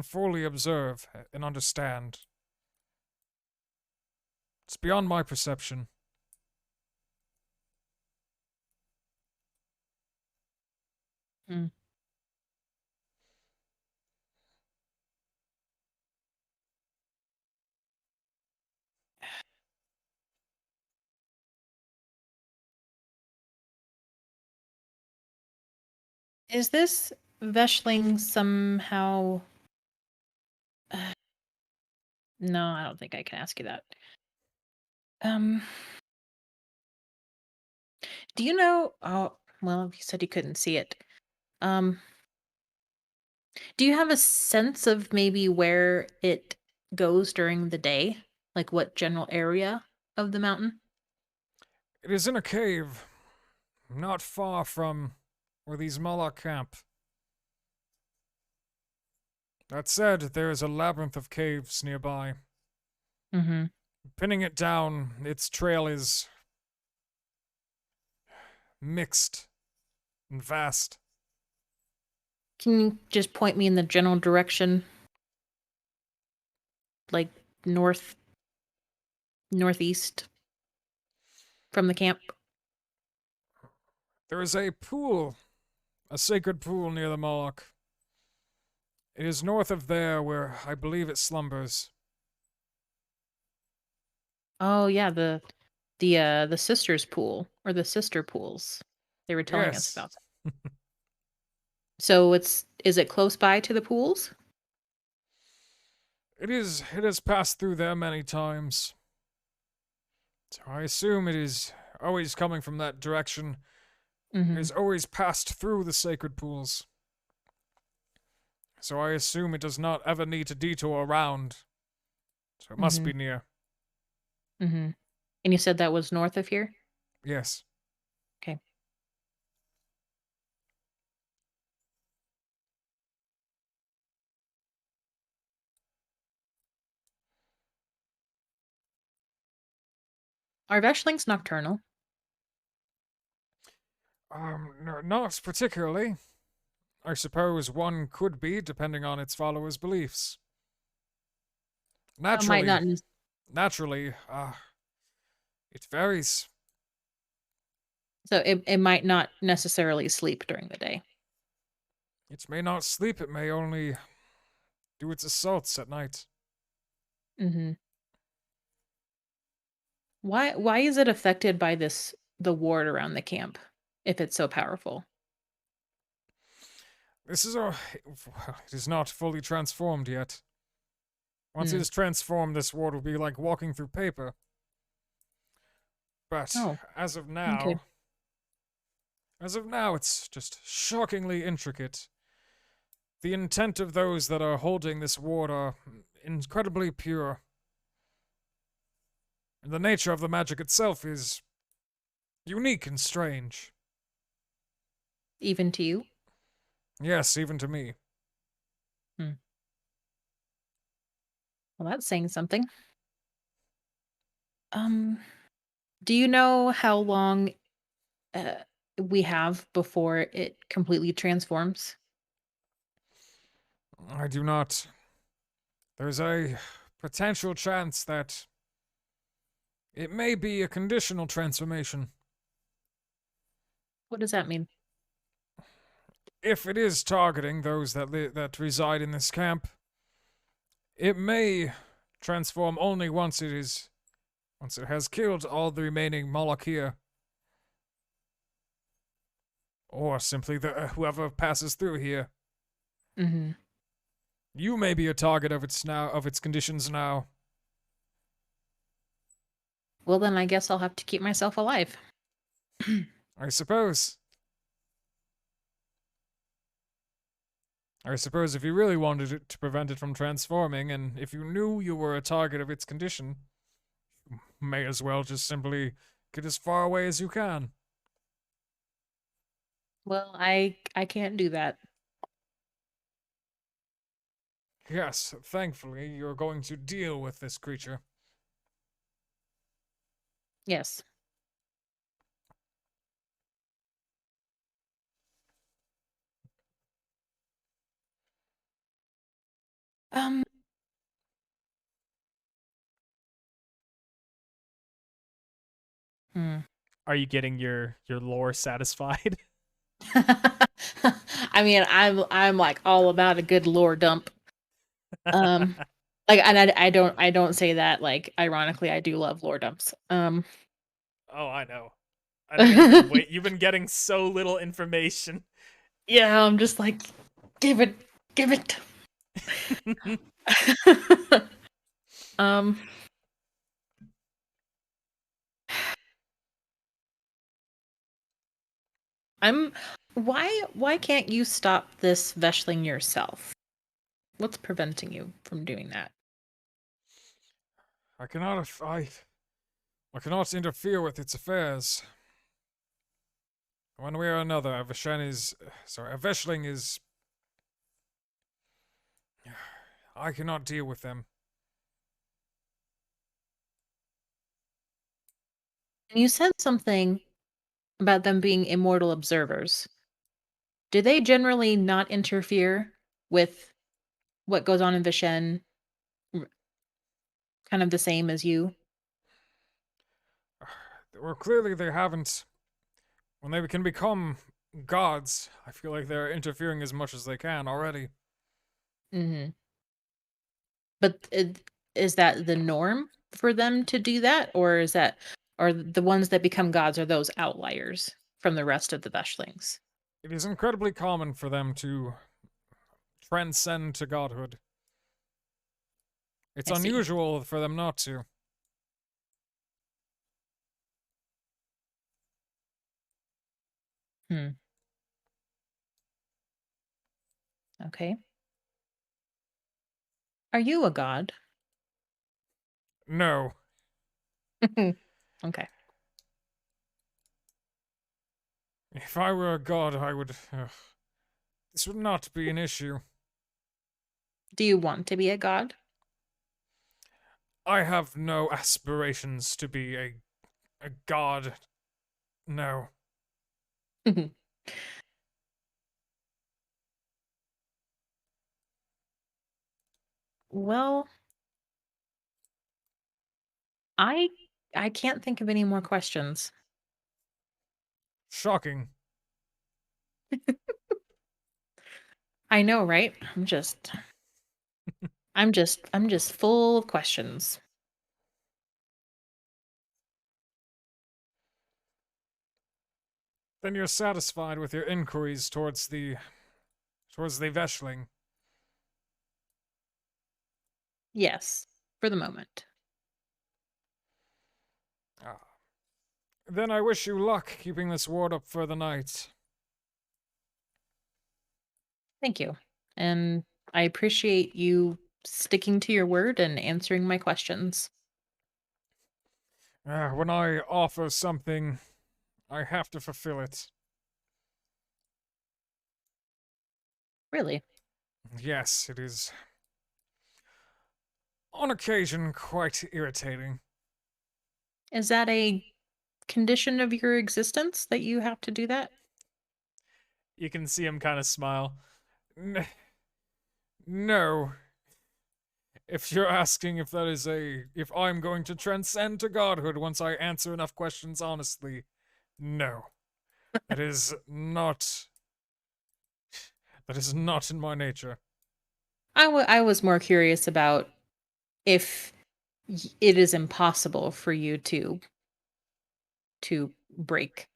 fully observe and understand. It's beyond my perception. Hmm. Is this Veshling somehow? No, I don't think I can ask you that. Um, do you know? Oh, well, you said you couldn't see it. Um, do you have a sense of maybe where it goes during the day? Like what general area of the mountain? It is in a cave, not far from where these Moloch camp. That said, there is a labyrinth of caves nearby. Mm-hmm. Pinning it down, its trail is mixed and vast. Can you just point me in the general direction? Like northeast from the camp? There is a pool, a sacred pool near the Moloch. It is north of there where I believe it slumbers. Oh yeah, the sisters pool or the sister pools. They were telling us Yes. about that. So is it close by to the pools? It has passed through there many times. So I assume it is always coming from that direction. It Mm-hmm. has always passed through the sacred pools. So I assume it does not ever need to detour around. So it must be near. Mm-hmm. And you said that was north of here? Yes. Okay. Are Veshlings nocturnal? No, not particularly. I suppose one could be, depending on its followers' beliefs. That might not. Naturally, it varies. So it might not necessarily sleep during the day. It may not sleep, it may only do its assaults at night. Mm-hmm. Why is it affected by the ward around the camp if it's so powerful? This is a. It is not fully transformed yet. Once it is transformed, this ward will be like walking through paper. But Oh, as of okay. now, it's just shockingly intricate. The intent of those that are holding this ward are incredibly pure. And the nature of the magic itself is unique and strange. Even to you? Yes, even to me. Well, that's saying something. Do you know how long we have before it completely transforms? I do not. There's a potential chance that it may be a conditional transformation. What does that mean? If it is targeting those that reside in this camp, it may transform only once it has killed all the remaining Moloch here. Or simply whoever passes through here. Mm-hmm. You may be a target of its conditions now. Well, then I guess I'll have to keep myself alive. I suppose. If you really wanted it to prevent it from transforming, and if you knew you were a target of its condition, you may as well just simply get as far away as you can. Well, I can't do that. Yes, thankfully, you're going to deal with this creature. Yes. Um. Are you getting your lore satisfied? I mean, I'm like all about a good lore dump. Like, and I don't say that like ironically. I do love lore dumps. Oh, I know. I know you've been you've been getting so little information. Yeah, I'm just like, give it. um. Why can't you stop this Veshling yourself? What's preventing you from doing that? I cannot interfere with its affairs. One way or another, a Veshling is. I cannot deal with them. And you said something about them being immortal observers. do they generally not interfere with what goes on in Vishen? Kind of the same as you? Well, clearly they haven't. When they can become gods, I feel like they're interfering as much as they can already. Mm-hmm. But is that the norm for them to do that, or is that, or the ones that become gods, are those outliers from the rest of the Veshlings? It is incredibly common for them to transcend to godhood. It's I see. unusual for them not to. Hmm. Okay. Are you a god? No. Okay. If I were a god, I would. This would not be an issue. Do you want to be a god? I have no aspirations to be a god. No. Well, I I can't think of any more questions. Shocking. I know, right? I'm just full of questions. Then you're satisfied with your inquiries towards the Veshling. Yes, for the moment. Ah. Then I wish you luck keeping this ward up for the night. Thank you. And I appreciate you sticking to your word and answering my questions. When I offer something, I have to fulfill it. Really? Yes, it is. On occasion, quite irritating. Is that a condition of your existence that you have to do that? You can see him kind of smile. No. If you're asking if that is if I'm going to transcend to godhood once I answer enough questions honestly, no. That is not. That is not in my nature. I was more curious about if it is impossible for you to break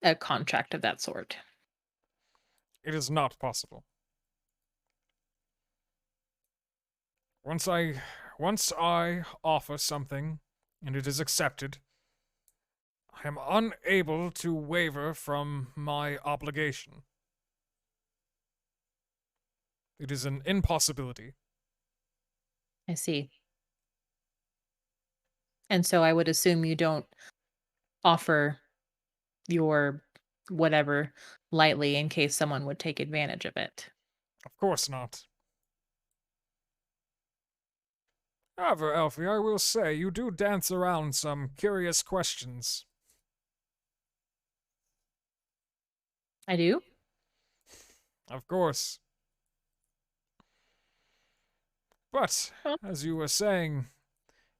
a contract of that sort. It is not possible. Once I offer something and it is accepted, I am unable to waver from my obligation. It is an impossibility. I see. And so I would assume you don't offer your whatever lightly in case someone would take advantage of it. Of course not. However, Elfie, I will say you do dance around some curious questions. I do? Of course. But, Well, as you were saying,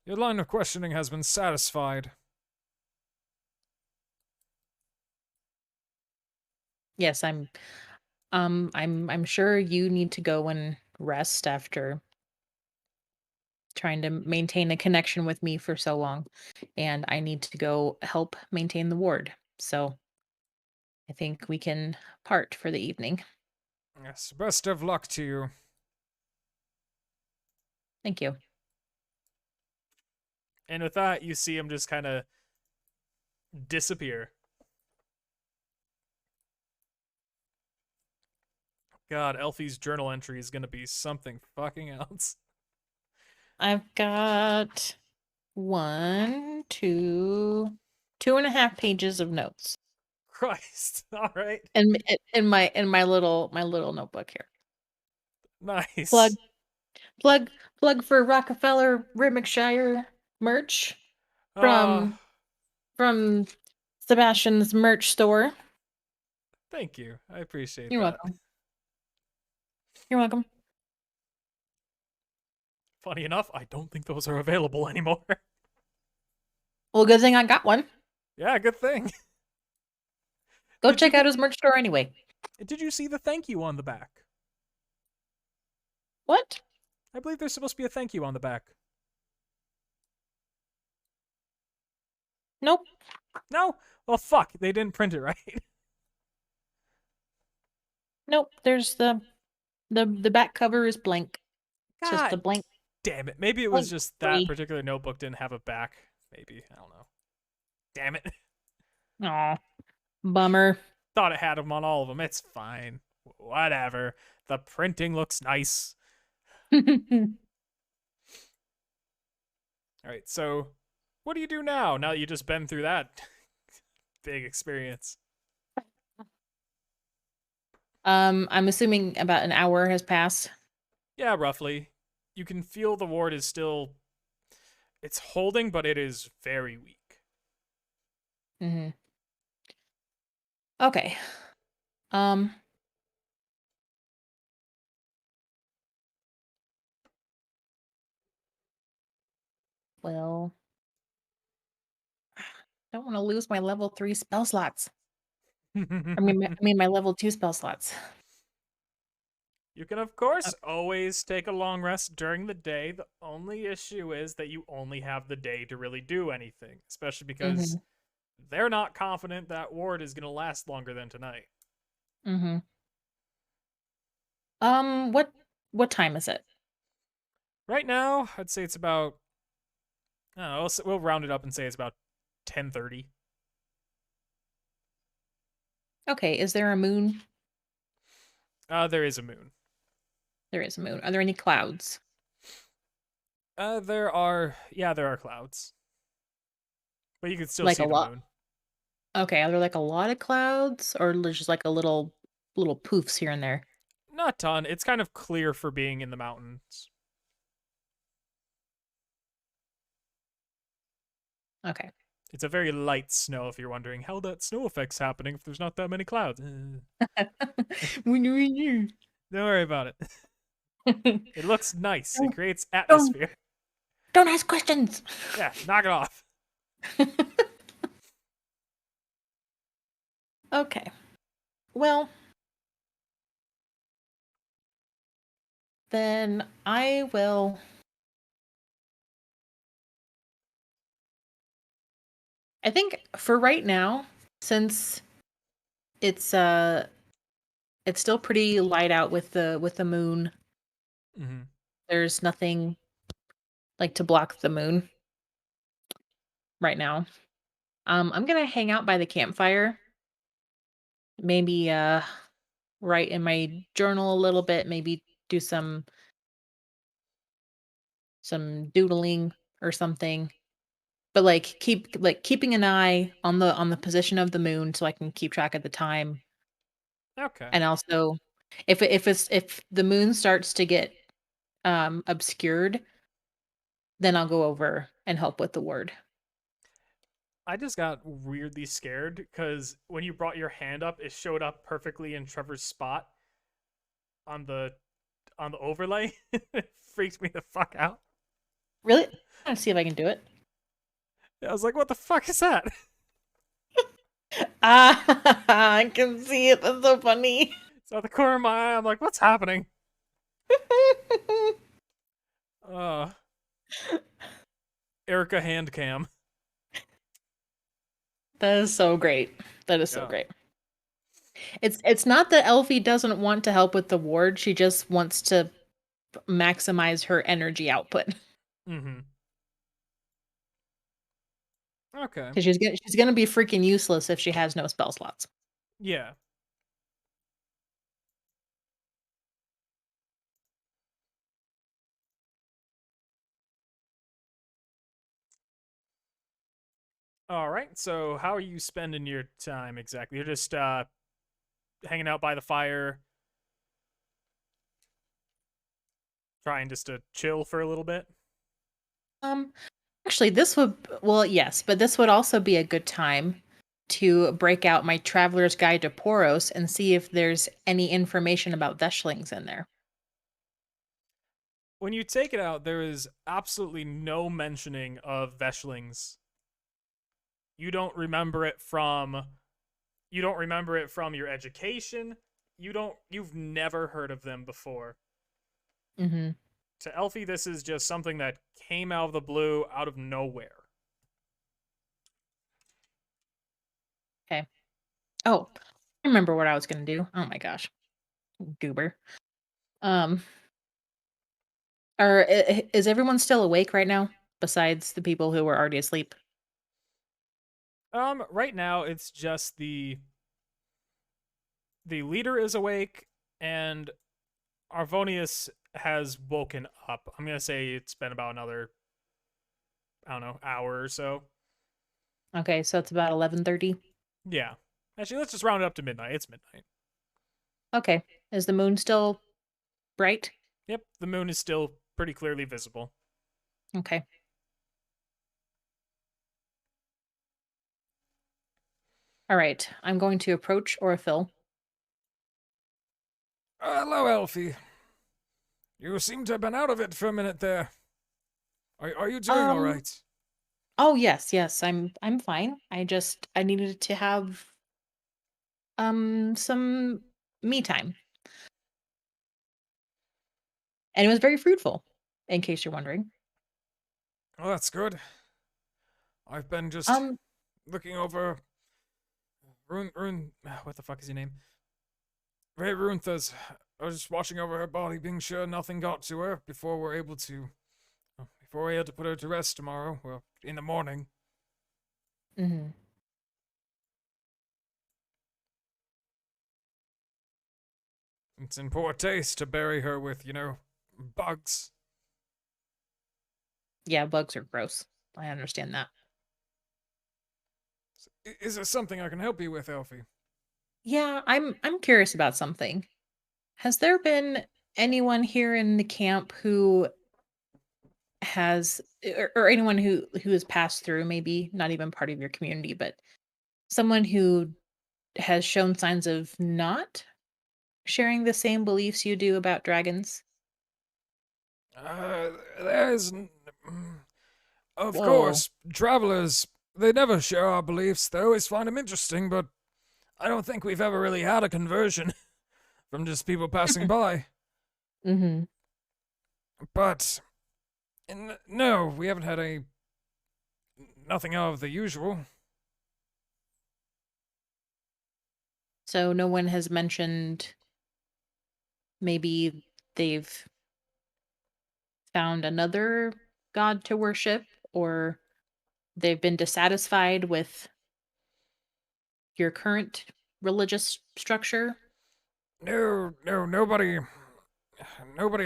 your line of questioning has been satisfied. yes, I'm sure you need to go and rest after trying to maintain a connection with me for so long, and I need to go help maintain the ward. So I think we can part for the evening. Yes, best of luck to you. Thank you. And with that, you see him just kind of disappear. God, Elfie's journal entry is going to be something fucking else. I've got 1, 2, 2.5 pages of notes Christ. All right. in my little notebook here. Nice. Plug for Rockefeller Rhythmicshire merch Uh, from Sebastian's merch store. Thank you. I appreciate You're that. welcome. You're welcome. Funny enough, I don't think those are available anymore. Well, good thing I got one. Yeah, good thing. Go Did check you- out his merch store anyway. Did you see the thank you on the back? What? I believe there's supposed to be a thank you on the back. Nope. No? Well, fuck. They didn't print it right. Nope. There's the back cover is blank. It's just a God blank. damn it. Maybe it was Blank just that free. particular notebook didn't have a back. Maybe. I don't know. Damn it. Aw. Bummer. Thought it had them on all of them. It's fine. Whatever. The printing looks nice. All right, so what do you do now that you just been through that big experience? I'm assuming about an hour has passed. Yeah, roughly. You can feel the ward is still it's holding, but it is very weak. Mm-hmm. Okay. Um. Well, don't want to lose my level 3 spell slots. I mean my level 2 spell slots. You can, of course, always take a long rest during the day. The only issue is that you only have the day to really do anything, especially because they're not confident that ward is going to last longer than tonight. Mm-hmm. What time is it? Right now, I'd say it's about. I don't know, we'll round it up and say it's about 10:30. Okay, is there a moon? There is a moon. There is a moon. Are there any clouds? There are clouds, but you can still Like see a the lot? moon. Okay, are there like a lot of clouds or just like a little poofs here and there? Not a ton. It's kind of clear for being in the mountains. Okay. It's a very light snow. If you're wondering how that snow effect's happening, if there's not that many clouds, Don't don't worry about it. It looks nice. It creates atmosphere. ask questions. Yeah, knock it off. Okay. Well, then I will. I think for right now, since it's still pretty light out with the moon. Mm-hmm. There's nothing like to block the moon right now. I'm gonna hang out by the campfire. Maybe write in my journal a little bit, maybe do some doodling or something. But keeping an eye on the position of the moon so I can keep track of the time. Okay. And also if the moon starts to get obscured, then I'll go over and help with the word. I just got weirdly scared because when you brought your hand up, it showed up perfectly in Trevor's spot on the overlay. It freaked me the fuck out. Really? Let's see if I can do it. I was like, what the fuck is that? I can see it. That's so funny. It's out the corner of my eye. I'm like, what's happening? Erica hand cam. That is so great. That is so Yeah. great. It's not that Elfie doesn't want to help with the ward. She just wants to maximize her energy output. Mm-hmm. Okay. Because she's gonna be freaking useless if she has no spell slots. Yeah. All right. So, how are you spending your time exactly? You're just hanging out by the fire, trying just to chill for a little bit. Actually, yes, but this would also be a good time to break out my Traveler's Guide to Poros and see if there's any information about Veshlings in there. When you take it out, there is absolutely no mentioning of Veshlings. You don't remember it from your education. You've never heard of them before. Mm-hmm. To Elfie, this is just something that came out of the blue, out of nowhere. Okay. Oh, I remember what I was gonna do. Oh my gosh, goober. Is everyone still awake right now? Besides the people who were already asleep. Right now it's just the leader is awake and Arvonius has woken up. I'm gonna say it's been about another, I don't know, hour or so. Okay, so it's about 11:30. Yeah. Actually, let's just round it up to midnight. It's midnight. Okay, is the moon still bright? Yep, the moon is still pretty clearly visible. Okay. All right, I'm going to approach Orphil. Hello, Elfie. You seem to have been out of it for a minute there. Are you doing all right? Oh yes, I'm fine. I needed to have some me time. And it was very fruitful, in case you're wondering. Oh, that's good. I've been just looking over what the fuck is your name? Ray Runtha's. I was just watching over her body, being sure nothing got to her before we had to put her to rest tomorrow, well, in the morning. Mm-hmm. It's in poor taste to bury her with, bugs. Yeah, bugs are gross. I understand that. Is there something I can help you with, Elfie? Yeah, I'm curious about something. Has there been anyone here in the camp who has or anyone who has passed through, maybe not even part of your community, but someone who has shown signs of not sharing the same beliefs you do about dragons? There's... Of Whoa. course, travelers, they never share our beliefs. They always find them interesting, but I don't think we've ever really had a conversion from just people passing by. Mm-hmm. But, no, we haven't had nothing out of the usual. So no one has mentioned maybe they've found another god to worship, or they've been dissatisfied with your current religious structure? No, nobody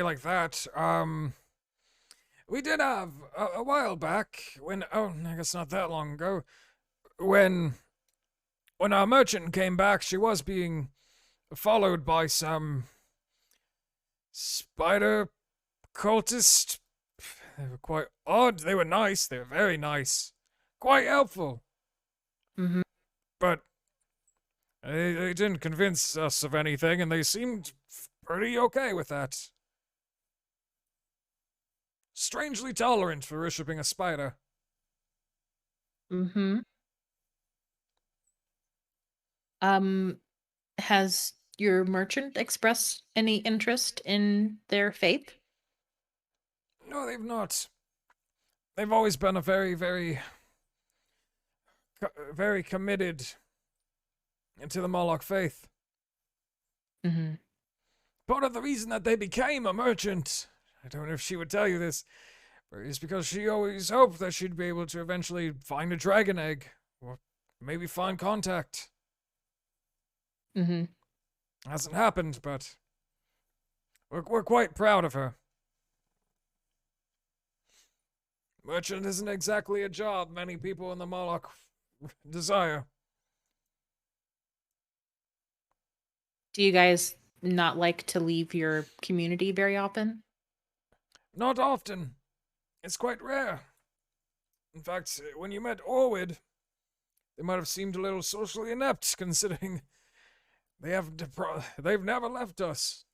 like that. We did have a while back when, I guess not that long ago, when our merchant came back, she was being followed by some spider cultist. They were quite odd. They were nice. They were very nice. Quite helpful. Mm-hmm. But they didn't convince us of anything, and they seemed pretty okay with that. Strangely tolerant for worshipping a spider. Mm-hmm. Has your merchant expressed any interest in their faith? No, they've not. They've always been a very, very, very committed into the Moloch faith. Mm-hmm. Part of the reason that they became a merchant, I don't know if she would tell you this, but it's because she always hoped that she'd be able to eventually find a dragon egg, or maybe find contact. Mm-hmm. Hasn't happened, but we're quite proud of her. Merchant isn't exactly a job many people in the Moloch desire. Do you guys not like to leave your community very often? Not often. It's quite rare. In fact, when you met Orwid, they might have seemed a little socially inept, considering they've never left us.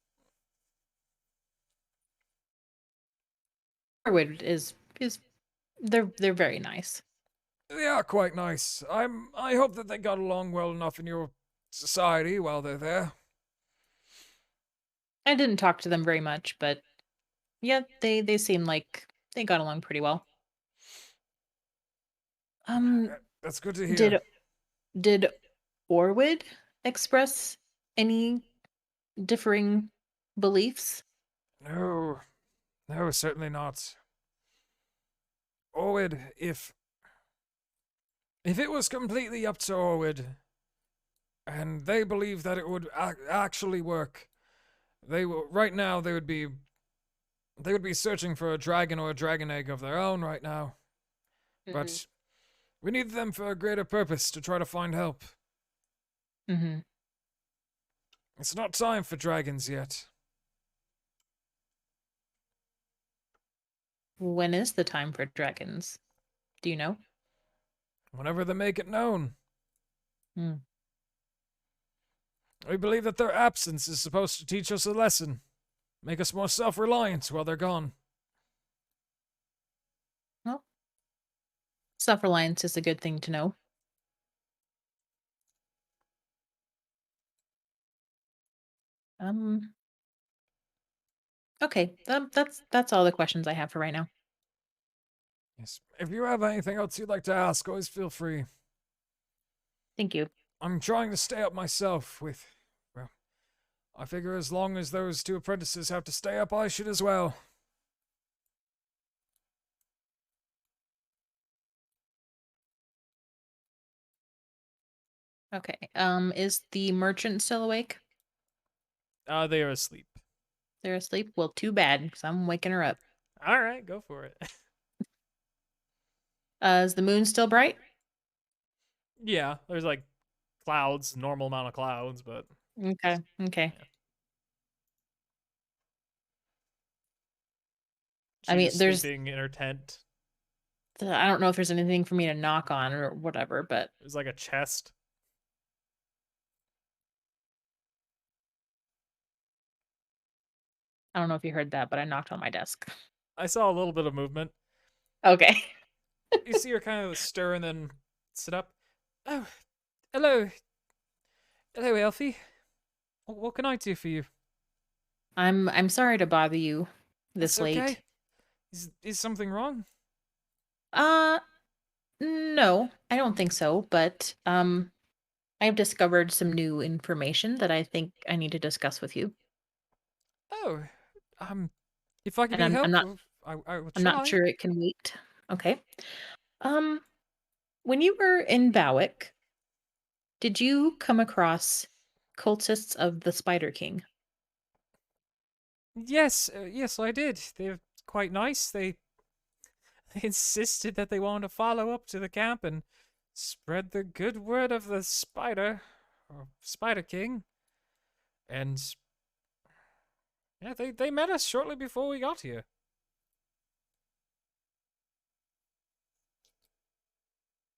Norwood is they're very nice. They are quite nice. I hope that they got along well enough in your society while they're there. I didn't talk to them very much, but yeah, they seem like they got along pretty well. That's good to hear. Did Orwood express any differing beliefs? No, no, certainly not. Orwid, if it was completely up to Orwid, and they believe that it would actually work, right now they would be searching for a dragon or a dragon egg of their own right now. But we need them for a greater purpose to try to find help. Mm-hmm. It's not time for dragons yet. When is the time for dragons? Do you know? Whenever they make it known. Hmm. We believe that their absence is supposed to teach us a lesson, make us more self-reliant while they're gone. Well, self-reliance is a good thing to know. Okay, that's all the questions I have for right now. Yes. If you have anything else you'd like to ask, always feel free. Thank you. I'm trying to stay up myself with, well, I figure as long as those two apprentices have to stay up, I should as well. Okay. Is the merchant still awake? They are asleep. They're asleep? Well, too bad, because I'm waking her up. All right, go for it. Is the moon still bright? Yeah, there's like clouds, normal amount of clouds, but Okay. Okay. I mean, she's there's sleeping in her tent. I don't know if there's anything for me to knock on or whatever, but There's like a chest. I don't know if you heard that, but I knocked on my desk. I saw a little bit of movement. Okay. You see her kind of stir and then sit up. Oh, hello. Hello, Elfie. What can I do for you? I'm sorry to bother you this That's late. okay. Is something wrong? No, I don't think so, but I've discovered some new information that I think I need to discuss with you. Oh, if I can And be I'm not helpful, I will I'm try. not sure it can wait. Okay. Um when you were in Bowick, did you come across cultists of the Spider King? Yes, yes, I did. They're quite nice. They insisted that they wanted to follow up to the camp and spread the good word of the spider, or Spider King. And yeah, they met us shortly before we got here.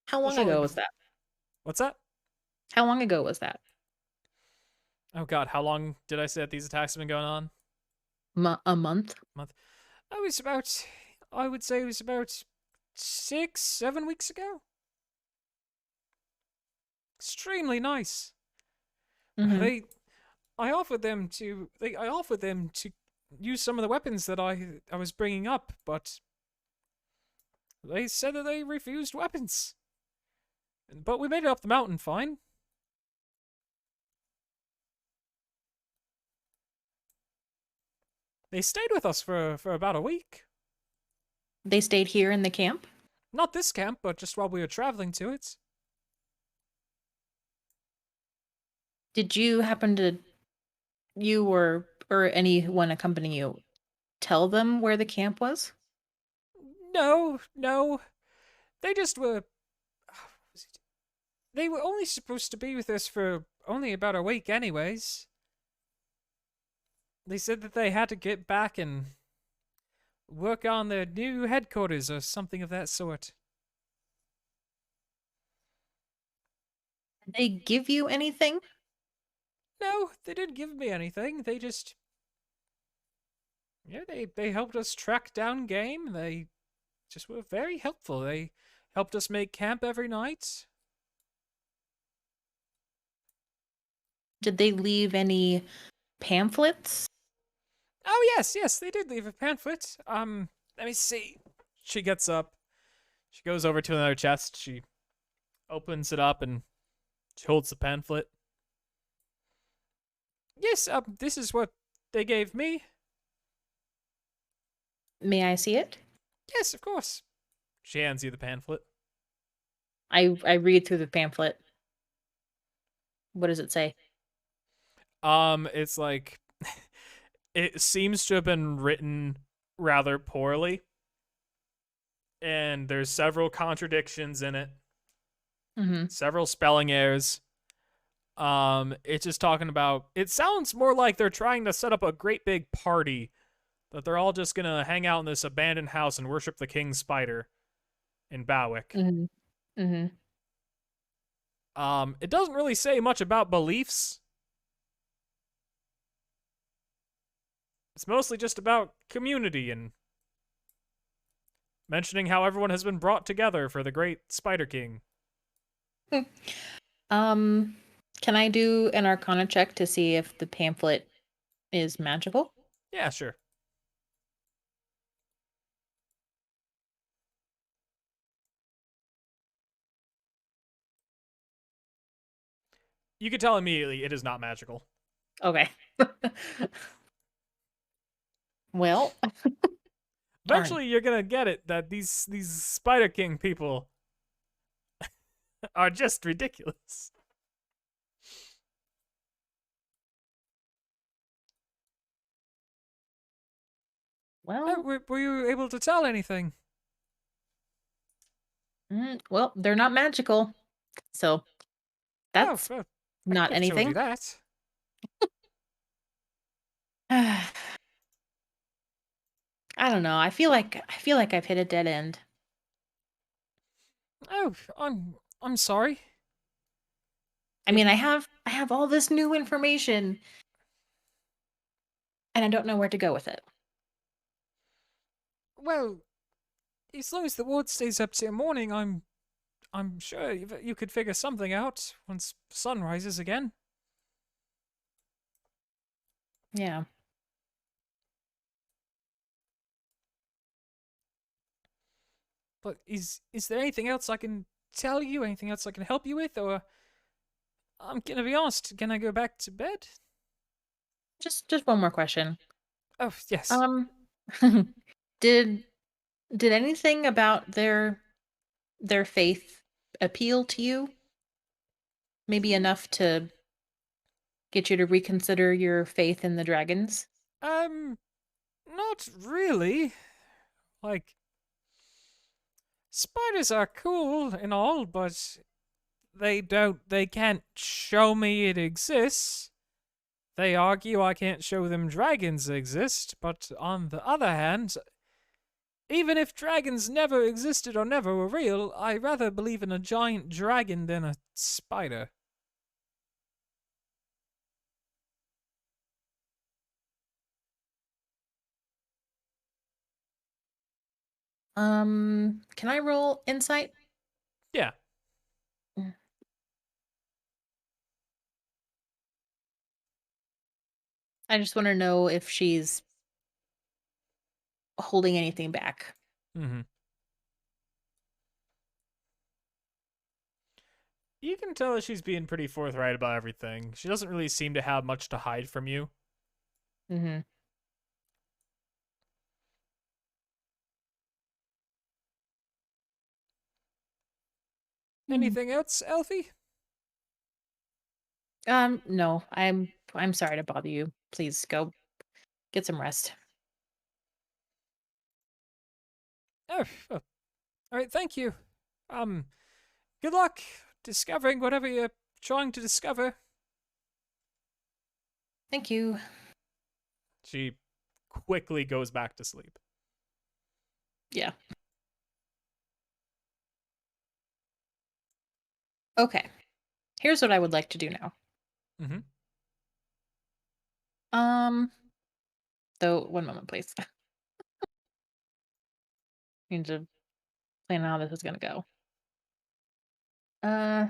How long shortly ago was that? What's that? How long ago was that? Oh God, how long did I say that these attacks have been going on? A month? I would say it was about 6, 7 weeks ago. Extremely nice. Mhm. I offered them to use some of the weapons that I was bringing up, but they said that they refused weapons. But we made it up the mountain fine. They stayed with us for about a week. They stayed here in the camp? Not this camp, but just while we were traveling to it. Did you happen to you or anyone accompanying you tell them where the camp was? No, no. They just were. They were only supposed to be with us for only about a week, anyways. They said that they had to get back and work on their new headquarters or something of that sort. Did they give you anything? No, they didn't give me anything. They just, yeah, they helped us track down game. They just were very helpful. They helped us make camp every night. Did they leave any pamphlets? Oh yes, they did leave a pamphlet. Let me see. She gets up. She goes over to another chest. She opens it up and she holds the pamphlet. Yes, this is what they gave me. May I see it? Yes, of course. She hands you the pamphlet. I read through the pamphlet. What does it say? It's like it seems to have been written rather poorly, and there's several contradictions in it, Mm-hmm. several spelling errors. It's just talking about. It sounds more like they're trying to set up a great big party, that they're all just gonna hang out in this abandoned house and worship the king spider in Bowick. Mm-hmm. Mm-hmm. It doesn't really say much about beliefs. It's mostly just about community and mentioning how everyone has been brought together for the great Spider King. Can I do an Arcana check to see if the pamphlet is magical? Yeah, sure. You can tell immediately it is not magical. Okay. Well, Eventually, you're gonna get it that these Spider King people are just ridiculous. well, Were you able to tell anything? well, they're not magical, so that's well, not I've told you anything. that. I don't know. I feel like I've hit a dead end. Oh, I'm sorry. I mean, I have all this new information, and I don't know where to go with it. Well, as long as the ward stays up till morning, I'm sure you could figure something out once sun rises again. Yeah. But is there anything else I can tell you? Anything else I can help you with? Or I'm gonna be honest, can I go back to bed? Just one more question. Oh yes. Did anything about their faith appeal to you? Maybe enough to get you to reconsider your faith in the dragons? Not really. Like, spiders are cool and all, but they can't show me it exists. They argue I can't show them dragons exist, but on the other hand, even if dragons never existed or never were real, I rather believe in a giant dragon than a spider. Can I roll insight? Yeah. I just want to know if she's holding anything back. Mm-hmm. You can tell that she's being pretty forthright about everything. She doesn't really seem to have much to hide from you. Mm-hmm. Anything else, Elfie? No. I'm sorry to bother you. Please go get some rest. Oh, all right, thank you. Good luck discovering whatever you're trying to discover. Thank you. She quickly goes back to sleep. Yeah. Okay. here's what I would like to do now. Mm-hmm. Though, one moment, please. Need to plan how this is gonna go. Uh,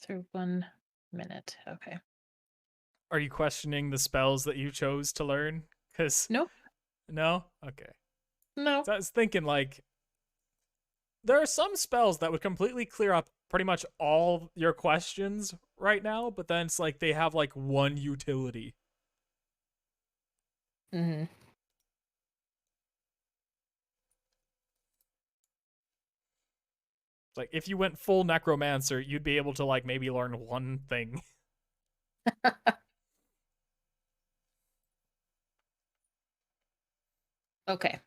through 1 minute. Okay. Are you questioning the spells that you chose to learn? Because Nope. no, okay. No. So I was thinking like there are some spells that would completely clear up pretty much all your questions right now, but then it's like they have like one utility. Mm-hmm. Like if you went full necromancer, you'd be able to like maybe learn one thing. Okay.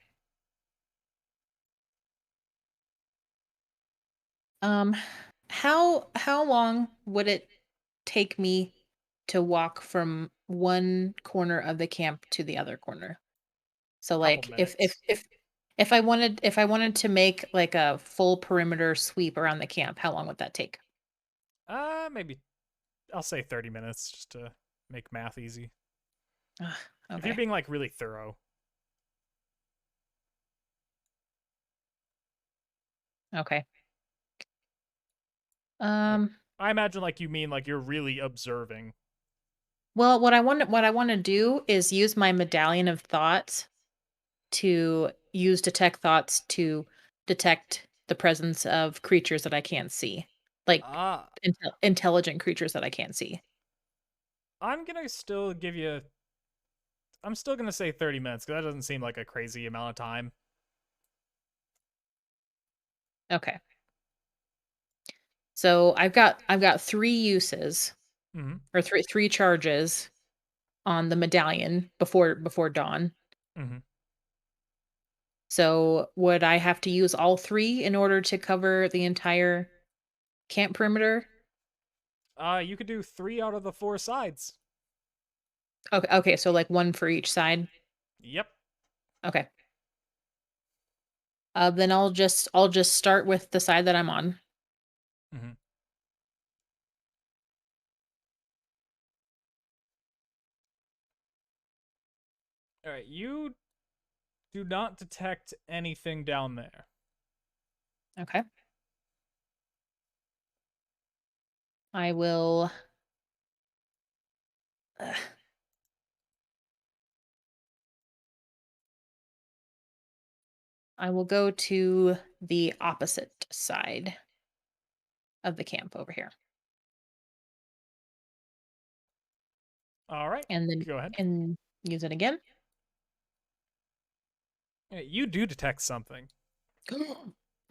How long would it take me to walk from one corner of the camp to the other corner? So Couple like minutes. if I wanted to make like a full perimeter sweep around the camp, how long would that take? Maybe I'll say 30 minutes just to make math easy. Ugh, If you're okay. being like really thorough. Okay. I imagine like you mean like you're really observing. Well, what I want to do is use my medallion of thoughts to use detect thoughts to detect the presence of creatures that I can't see. Like Ah, intelligent creatures that I can't see. I'm gonna still give you. I'm still gonna say 30 minutes because that doesn't seem like a crazy amount of time. Okay. So I've got 3 uses Mm-hmm. or three charges on the medallion before dawn. Mm-hmm. So would I have to use all 3 in order to cover the entire camp perimeter? You could do 3 out of the 4 sides. Okay, so like 1 for each side. Yep. Okay. Then I'll just start with the side that I'm on. Mm-hmm. All right, you do not detect anything down there. Okay. I will I will go to the opposite side of the camp over here. All right, And then go ahead. and use it again. Yeah, you do detect something.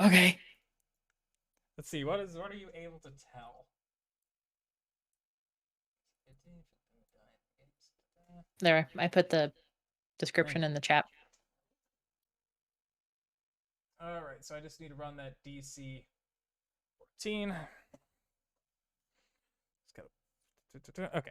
Okay. Let's see. What are you able to tell? There, I put the description Thank in you. the chat. All right, so I just need to run that DC 14. Okay.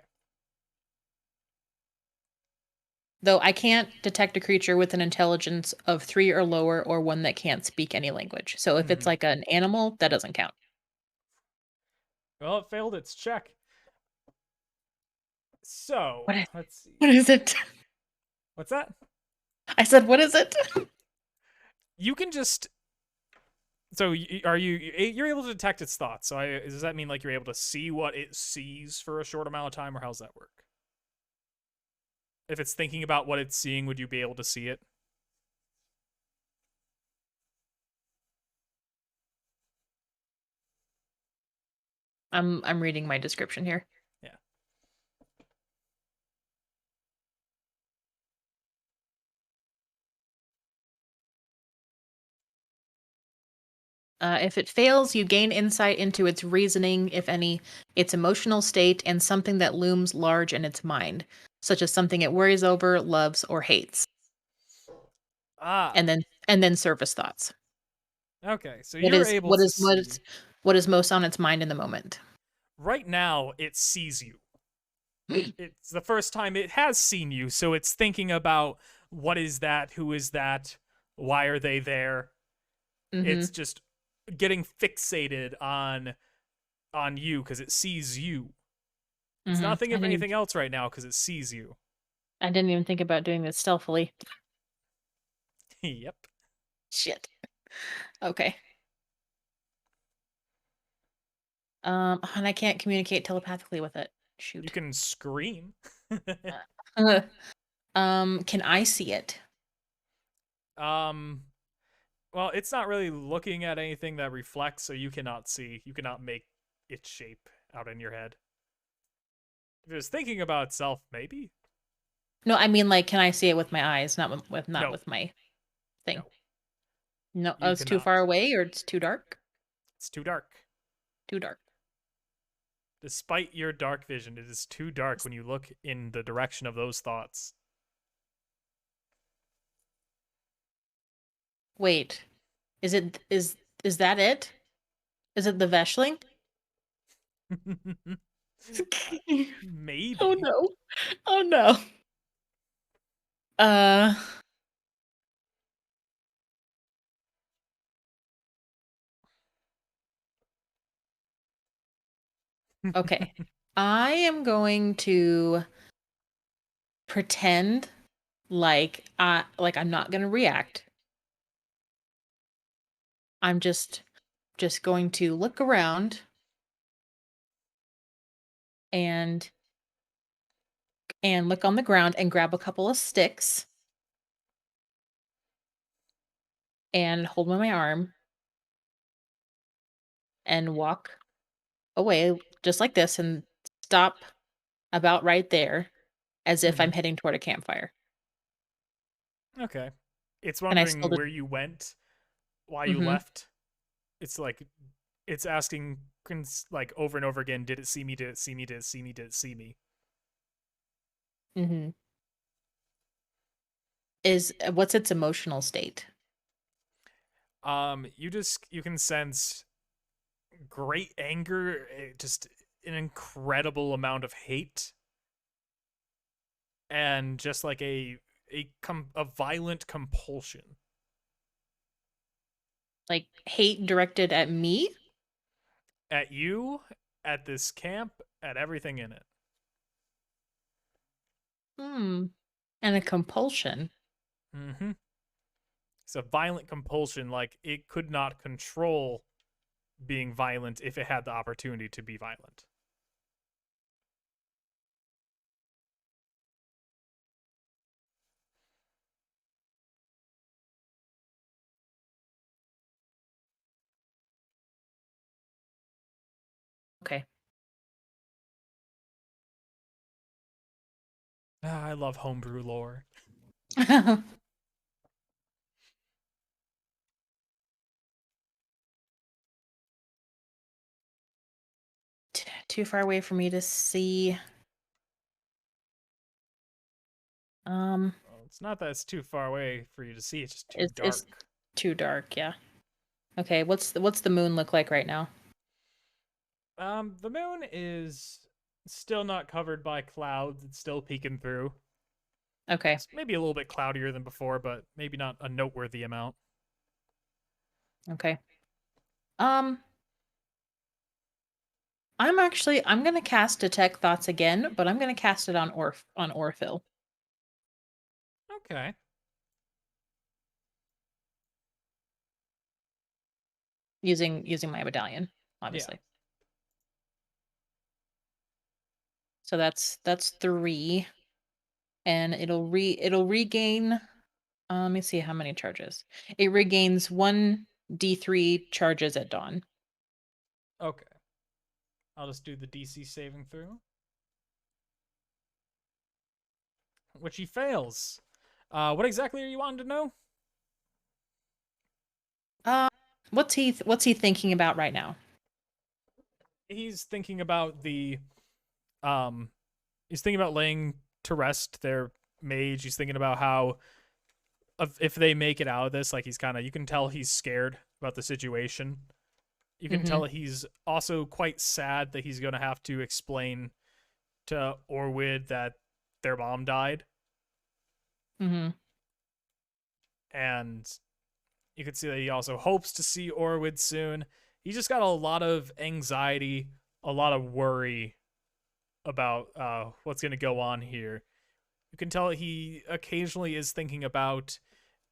Though I can't detect a creature with an intelligence of 3 or lower or one that can't speak any language. So if it's Mhm. like an animal, that doesn't count. Well, it failed its check. So, let's see. What is it? What's that? I said, what is it? You can just. So, you're able to detect its thoughts. So, does that mean like you're able to see what it sees for a short amount of time, or how's that work? If it's thinking about what it's seeing, would you be able to see it? I'm reading my description here. Yeah. If it fails, you gain insight into its reasoning, if any, its emotional state, and something that looms large in its mind, such as something it worries over, loves, or hates. Ah. And then surface thoughts. Okay, so you're able to see. What is most on its mind in the moment? Right now, it sees you. It's the first time it has seen you, so it's thinking about what is that? Who is that? Why are they there? Mhm. It's just getting fixated on you because it sees you. It's not thinking of anything else right now because it sees you. I didn't even think about doing this stealthily. Yep. Shit. Okay. And I can't communicate telepathically with it. Shoot. You can scream. Can I see it? Well, it's not really looking at anything that reflects, so you cannot see. You cannot make its shape out in your head. If it was thinking about itself, maybe. No, I mean like, can I see it with my eyes, not with No. with my thing? No. No, You it's too cannot. far away, or it's too dark. It's too dark. Too dark. Despite your dark vision, it is too dark when you look in the direction of those thoughts. Wait, is that it? Is it the Veshling? Maybe. Oh no! Oh no! Uh. Okay. I am going to pretend like I'm not going to react. I'm just going to look around and look on the ground and grab a couple of sticks and hold on my arm and walk away just like this and stop about right there as if I'm heading toward a campfire. Okay. It's And I still wondering did- where you went, why you Mhm. left. It's like, it's asking like over and over again, did it see me? Did it see me? Did it see me? Did it see me? Mhm. What's its emotional state? You can sense great anger, just an incredible amount of hate, and just like a violent compulsion. Like hate directed at me? At you, at this camp, at everything in it. And a compulsion. Mm-hmm. It's a violent compulsion, like it could not control being violent if it had the opportunity to be violent. Okay. I love homebrew lore. Too far away for me to see. Well, it's not that it's too far away for you to see, it's just too dark. It's too dark, yeah. Okay, what's the moon look like right now? The moon is still not covered by clouds. It's still peeking through. Okay. It's maybe a little bit cloudier than before, but maybe not a noteworthy amount. Okay. I'm gonna cast Detect Thoughts again, but I'm gonna cast it on Orphil. Okay. Using my medallion, obviously. So that's 3. And it'll regain let me see how many charges. It regains 1 D3 charges at dawn. Okay. I'll just do the DC saving throw. Which he fails. What exactly are you wanting to know? What's he thinking about right now? He's thinking about he's thinking about laying to rest their mage. He's thinking about how if they make it out of this, like he's kind of, you can tell he's scared about the situation. You can tell he's also quite sad that he's going to have to explain to Orwid that their mom died. Mm-hmm. and you can see that he also hopes to see Orwid soon. He just got a lot of anxiety, a lot of worry about what's going to go on here. You can tell he occasionally is thinking about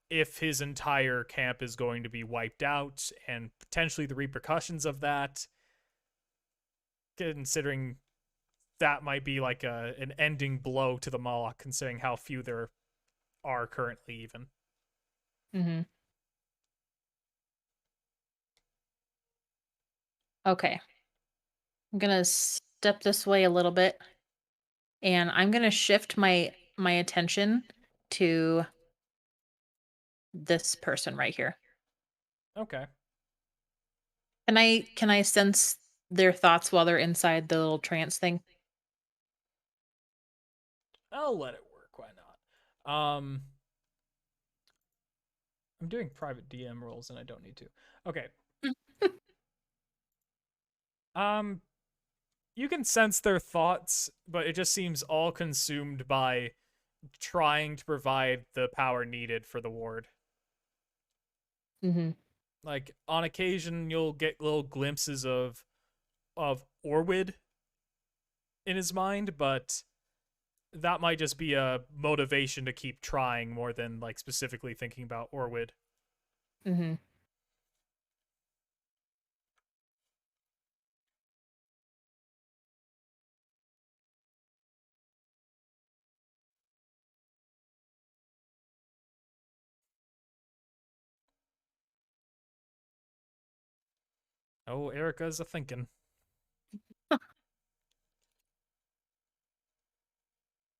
if his entire camp is going to be wiped out and potentially the repercussions of that, considering that might be like an ending blow to the Moloch, considering how few there are currently even. Mm-hmm. Okay. I'm gonna step this way a little bit, and I'm gonna shift my attention to this person right here. Okay. Can I sense their thoughts while they're inside the little trance thing? I'll let it work. Why not? I'm doing private DM roles and I don't need to. Okay. You can sense their thoughts, but it just seems all consumed by trying to provide the power needed for the ward. Mm-hmm. Like on occasion you'll get little glimpses of Orwid in his mind, but that might just be a motivation to keep trying more than like specifically thinking about Orwid. Mm-hmm. Oh, Erica's a thinking.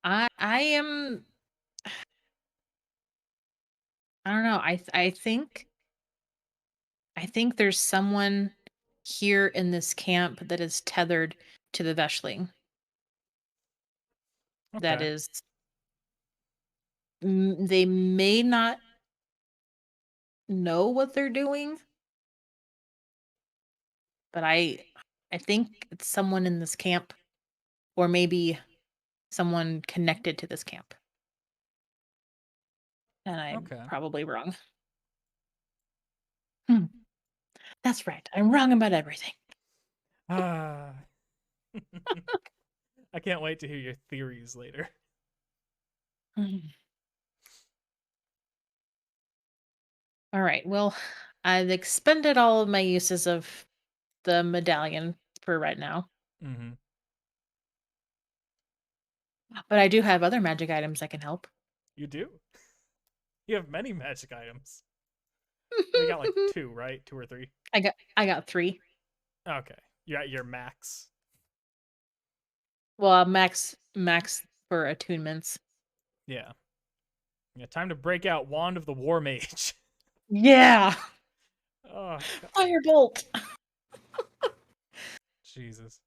I am. I don't know. I think there's someone here in this camp that is tethered to the Veshling. That Okay. is, they may not know what they're doing, but I think it's someone in this camp, or maybe someone connected to this camp. And I'm Okay. probably wrong. Hmm. That's right. I'm wrong about everything. Ah. I can't wait to hear your theories later. All right. Well, I've expended all of my uses of the medallion for right now, Mm-hmm. but I do have other magic items that can help. You do? You have many magic items. You got like 2, right? 2 or 3. I got 3. Okay. You got your max. Well, max for attunements. Yeah. Yeah, time to break out Wand of the War Mage. Yeah. Oh, God. Firebolt. Jesus.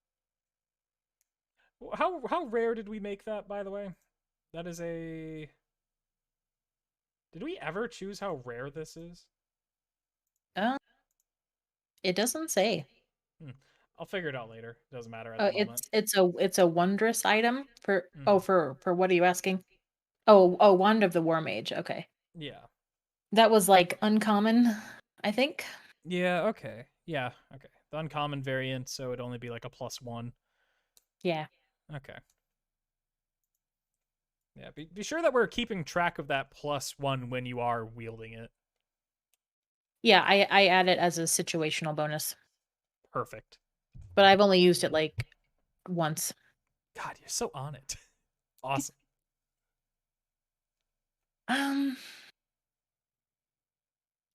How rare did we make that, by the way? That is a... Did we ever choose how rare this is? It doesn't say. I'll figure it out later. Doesn't matter at the moment. It's a wondrous item for Mhm. for what are you asking? Wand of the War Mage. Okay. Yeah. That was like uncommon, I think. Yeah, okay. Yeah, okay. The uncommon variant, so it'd only be like a +1. Yeah. Okay. Yeah, be sure that we're keeping track of that +1 when you are wielding it. Yeah, I add it as a situational bonus, Perfect. but I've only used it like once. God, you're so on it. Awesome.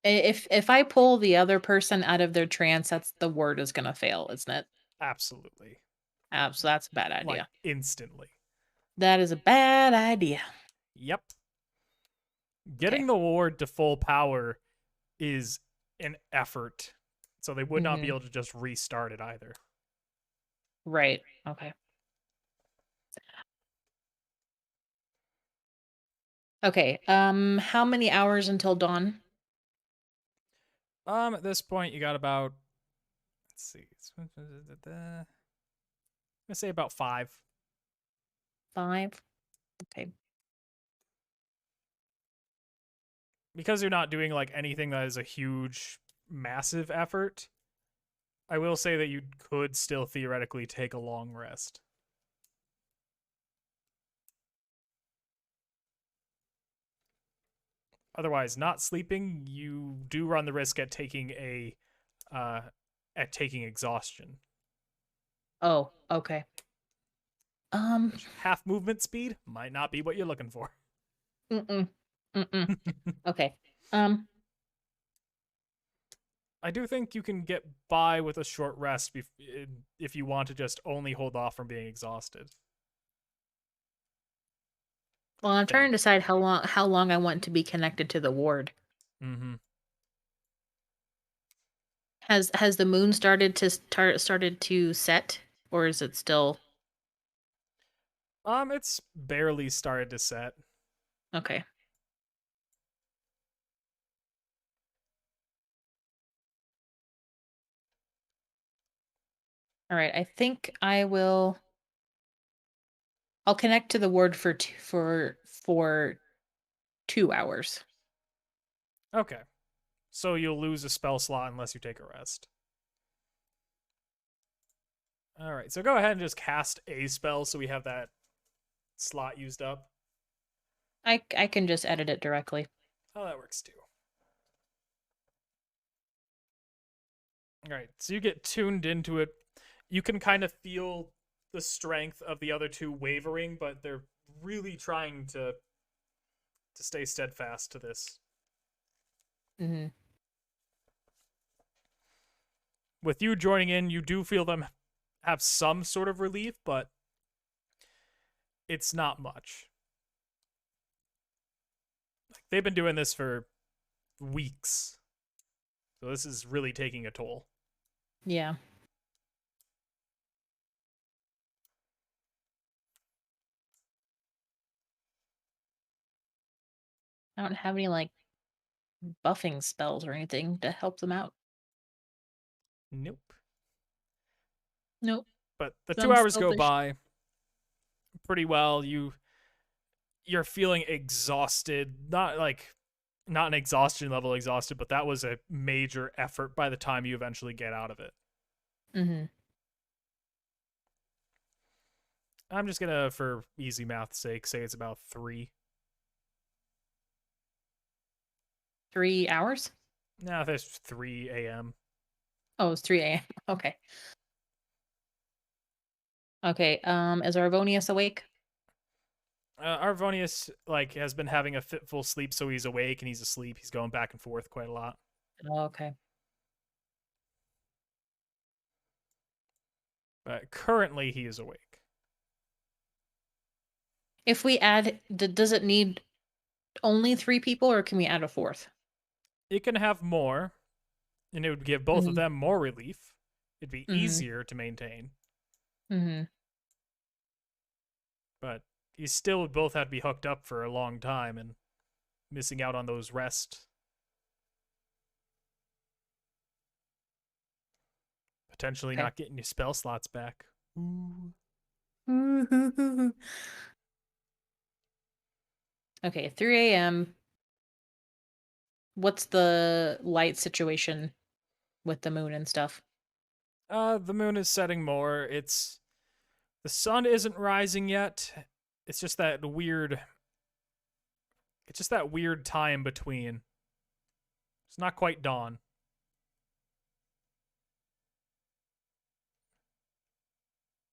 If I pull the other person out of their trance, that's the word is gonna fail, isn't it? Absolutely. So that's a bad idea. Like instantly. That is a bad idea. Yep. Getting the ward to full power is an effort. So they would not be able to just restart it either. Right. Okay. Okay. How many hours until dawn? At this point you got about, let's see. I'm gonna say about 5. 5. Okay. because you're not doing like anything that is a huge, massive effort, I will say that you could still theoretically take a long rest. Otherwise, not sleeping, you do run the risk at taking exhaustion. Oh, okay. Half movement speed might not be what you're looking for. Okay. I do think you can get by with a short rest if you want to just only hold off from being exhausted. Well, I'm trying to decide how long I want to be connected to the ward. Mm-hmm. Has the moon started to set, or is it still It's barely started to set. okay? All right, I think I'll connect to the ward for 2 hours. Okay. So you'll lose a spell slot unless you take a rest. All right, so go ahead and just cast a spell so we have that slot used up. I can just edit it directly. Oh, that works too. All right, so you get tuned into it. You can kind of feel the strength of the other two wavering, but they're really trying to stay steadfast to this. Mm-hmm. With you joining in, you do feel them have some sort of relief, but it's not much. They've been doing this for weeks, so this is really taking a toll. Yeah. I don't have any like buffing spells or anything to help them out. Nope. Nope. But the Sounds 2 hours go selfish. by pretty well. You're feeling exhausted, not an exhaustion level exhausted, but that was a major effort by the time you eventually get out of it. Mm-hmm. I'm just gonna, for easy math's sake, say it's about 3. 3 hours? Nah, there's 3 a.m. Oh, it's 3 a.m. Okay. Okay. Is Arvonius awake? Arvonius has been having a fitful sleep, so he's awake and he's asleep. He's going back and forth quite a lot. Oh, okay. But currently, he is awake. If we add, does it need only 3 people, or can we add a 4th? It can have more, and it would give both of Mhm. them more relief. It'd be Mhm. easier to maintain, Mm-hmm. but you still would both have to be hooked up for a long time and missing out on those rest. Potentially Okay. not getting your spell slots back. Ooh. Okay, 3 a.m. What's the light situation with the moon and stuff? The moon is setting more. The sun isn't rising yet. It's just that weird. It's just that weird time between. It's not quite dawn.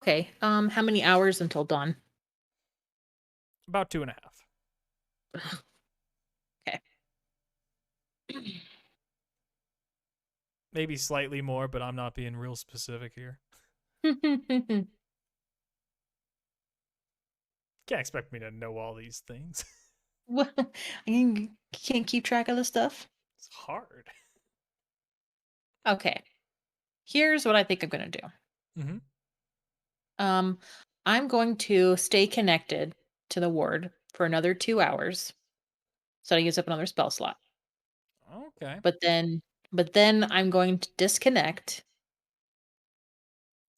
Okay. How many hours until dawn? About 2.5. Okay. Maybe slightly more, but I'm not being real specific here. Can't expect me to know all these things. What? You can't keep track of the stuff? It's hard. Okay. Here's what I think I'm gonna do. Mm-hmm. I'm going to stay connected to the ward for another 2 hours, so I use up another spell slot. Okay. But then I'm going to disconnect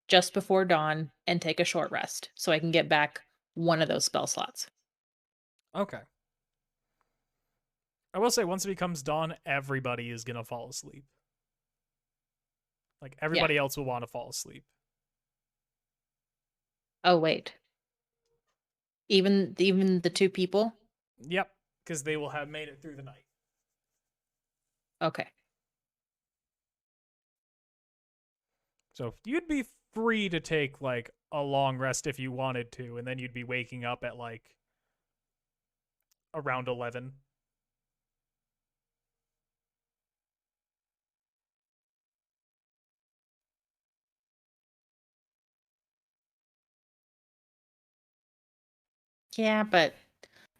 just before dawn and take a short rest, so I can get back one of those spell slots. Okay. I will say, once it becomes dawn, everybody is gonna fall asleep. Like, everybody else will want to fall asleep. Oh wait. Even the two people? Yep, because they will have made it through the night. Okay. So you'd be free to take like a long rest if you wanted to, and then you'd be waking up at like around 11. Yeah, but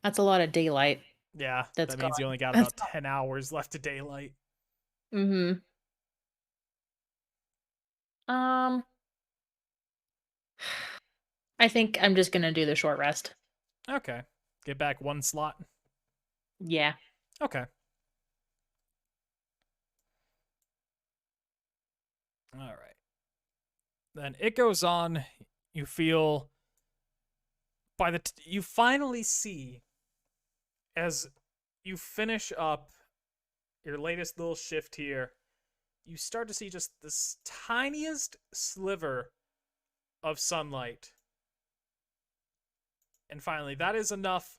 that's a lot of daylight. Yeah, That's that means you gone. only got about 10 hours left of daylight. Mm-hmm. Um, I think I'm just gonna do the short rest. Okay. Get back one slot. Yeah. Okay. All right. Then it goes on. You feel you finally see as you finish up your latest little shift here, you start to see just this tiniest sliver of sunlight. And finally, that is enough.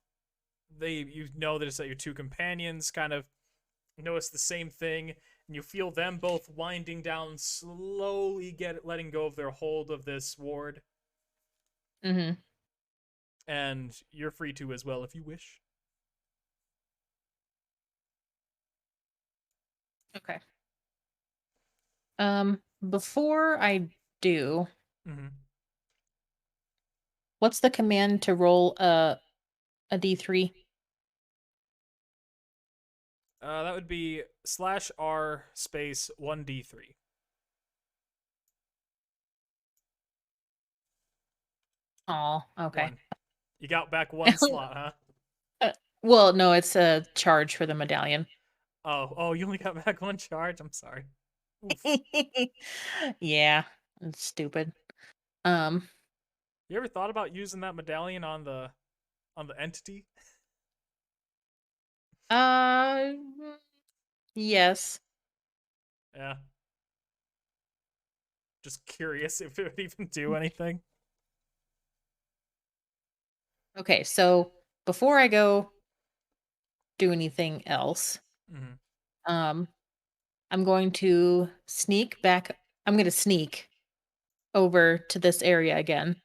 You know that it's that your two companions kind of notice the same thing, and you feel them both winding down, slowly letting go of their hold of this ward. Mm-hmm. And you're free to as well if you wish. Okay. Before I do, Mm-hmm. what's the command to roll a D3? That would be /R space 1d3. Oh, okay. One. You got back one slot, huh? Well, no, it's a charge for the medallion. Oh, you only got back one charge? I'm sorry. Oof. Yeah, it's stupid. Um, You ever thought about using that medallion on the entity? uh, yes. Yeah. Just curious if it would even do anything. Okay, so before I go do anything else, Mm-hmm. I'm going to sneak back. I'm going to sneak over to this area again.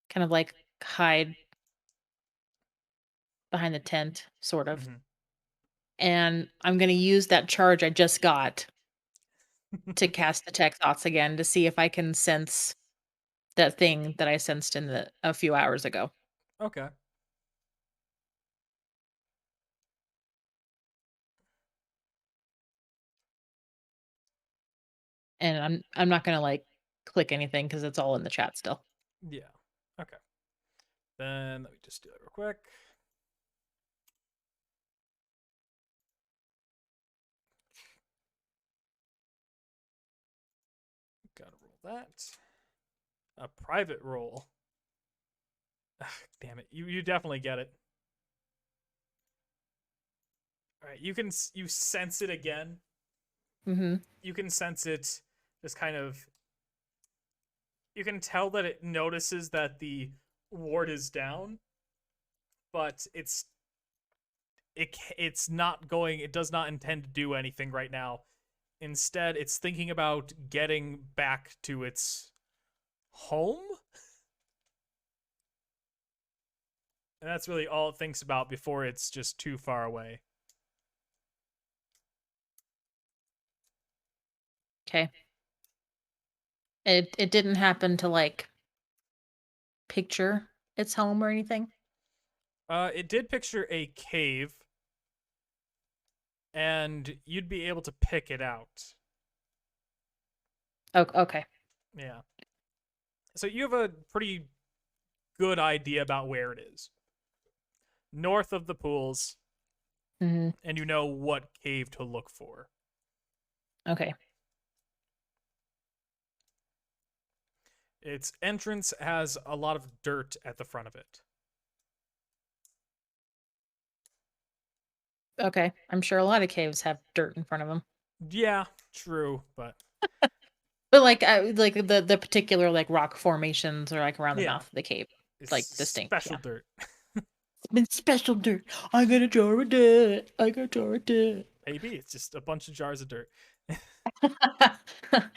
Kind of like hide behind the tent, sort of. Mm-hmm. And I'm going to use that charge I just got to cast Detect Thoughts again to see if I can sense that thing that I sensed in a few hours ago. Okay. And I'm not going to like click anything cuz it's all in the chat still. Yeah. Okay. Then let me just do that real quick. Gotta roll that. A private roll. Ugh, damn it. You definitely get it. All right, you sense it again. Mhm. You can sense it just kind of, you can tell that it notices that the ward is down, but it's not going, it does not intend to do anything right now. Instead, it's thinking about getting back to its home. And that's really all it thinks about before it's just too far away. Okay. It didn't happen to like picture its home or anything. It did picture a cave, and you'd be able to pick it out. Oh, okay. Yeah. So you have a pretty good idea about where it is. North of the pools, Mhm. and you know what cave to look for. Okay. Its entrance has a lot of dirt at the front of it. Okay, I'm sure a lot of caves have dirt in front of them. Yeah, true, but But like the particular like rock formations are like around the yeah, mouth of the cave, it's like distinct. special Yeah, dirt. it's been special dirt. I got a jar of dirt. I got a jar of dirt. Maybe it's just a bunch of jars of dirt.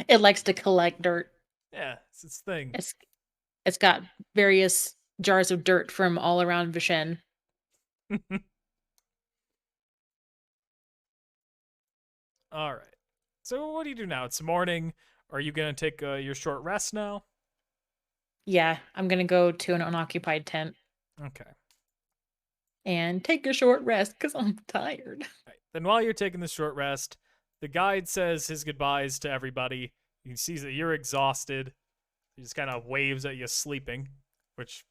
It likes to collect dirt. Yeah, it's its thing. It's got various jars of dirt from all around Vishen. All right. So what do you do now? It's morning. Are you gonna take your short rest now? Yeah, I'm gonna go to an unoccupied tent Okay. and take a short rest because I'm tired. Right. Then while you're taking the short rest, the guide says his goodbyes to everybody. He sees that you're exhausted. He just kind of waves at you sleeping, which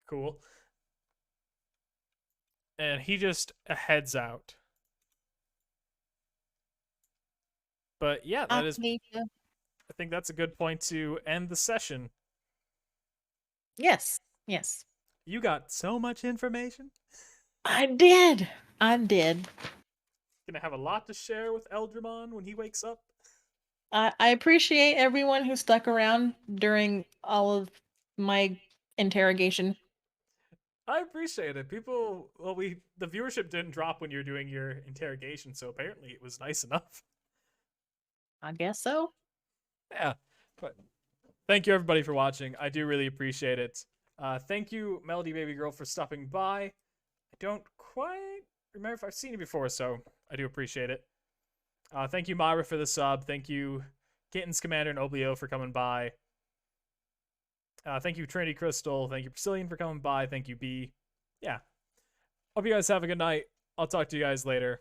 cool. And he just heads out. But yeah, that is I think that's a good point to end the session. Yes, yes. You got so much information. I did. I did. Gonna have a lot to share with Eldramon when he wakes up. I appreciate everyone who stuck around during all of my interrogation. I appreciate it. People, well, the viewership didn't drop when you're doing your interrogation, so apparently it was nice enough. I guess so. Yeah, but thank you everybody for watching. I do really appreciate it. Thank you, Melody Baby Girl, for stopping by. I don't quite remember if I've seen you before, so I do appreciate it. Thank you, Myra, for the sub. Thank you, Kittens Commander and Oblio, for coming by. Thank you, Trinity Crystal. Thank you, Priscillian, for coming by. Thank you, B. Yeah. Hope you guys have a good night. I'll talk to you guys later.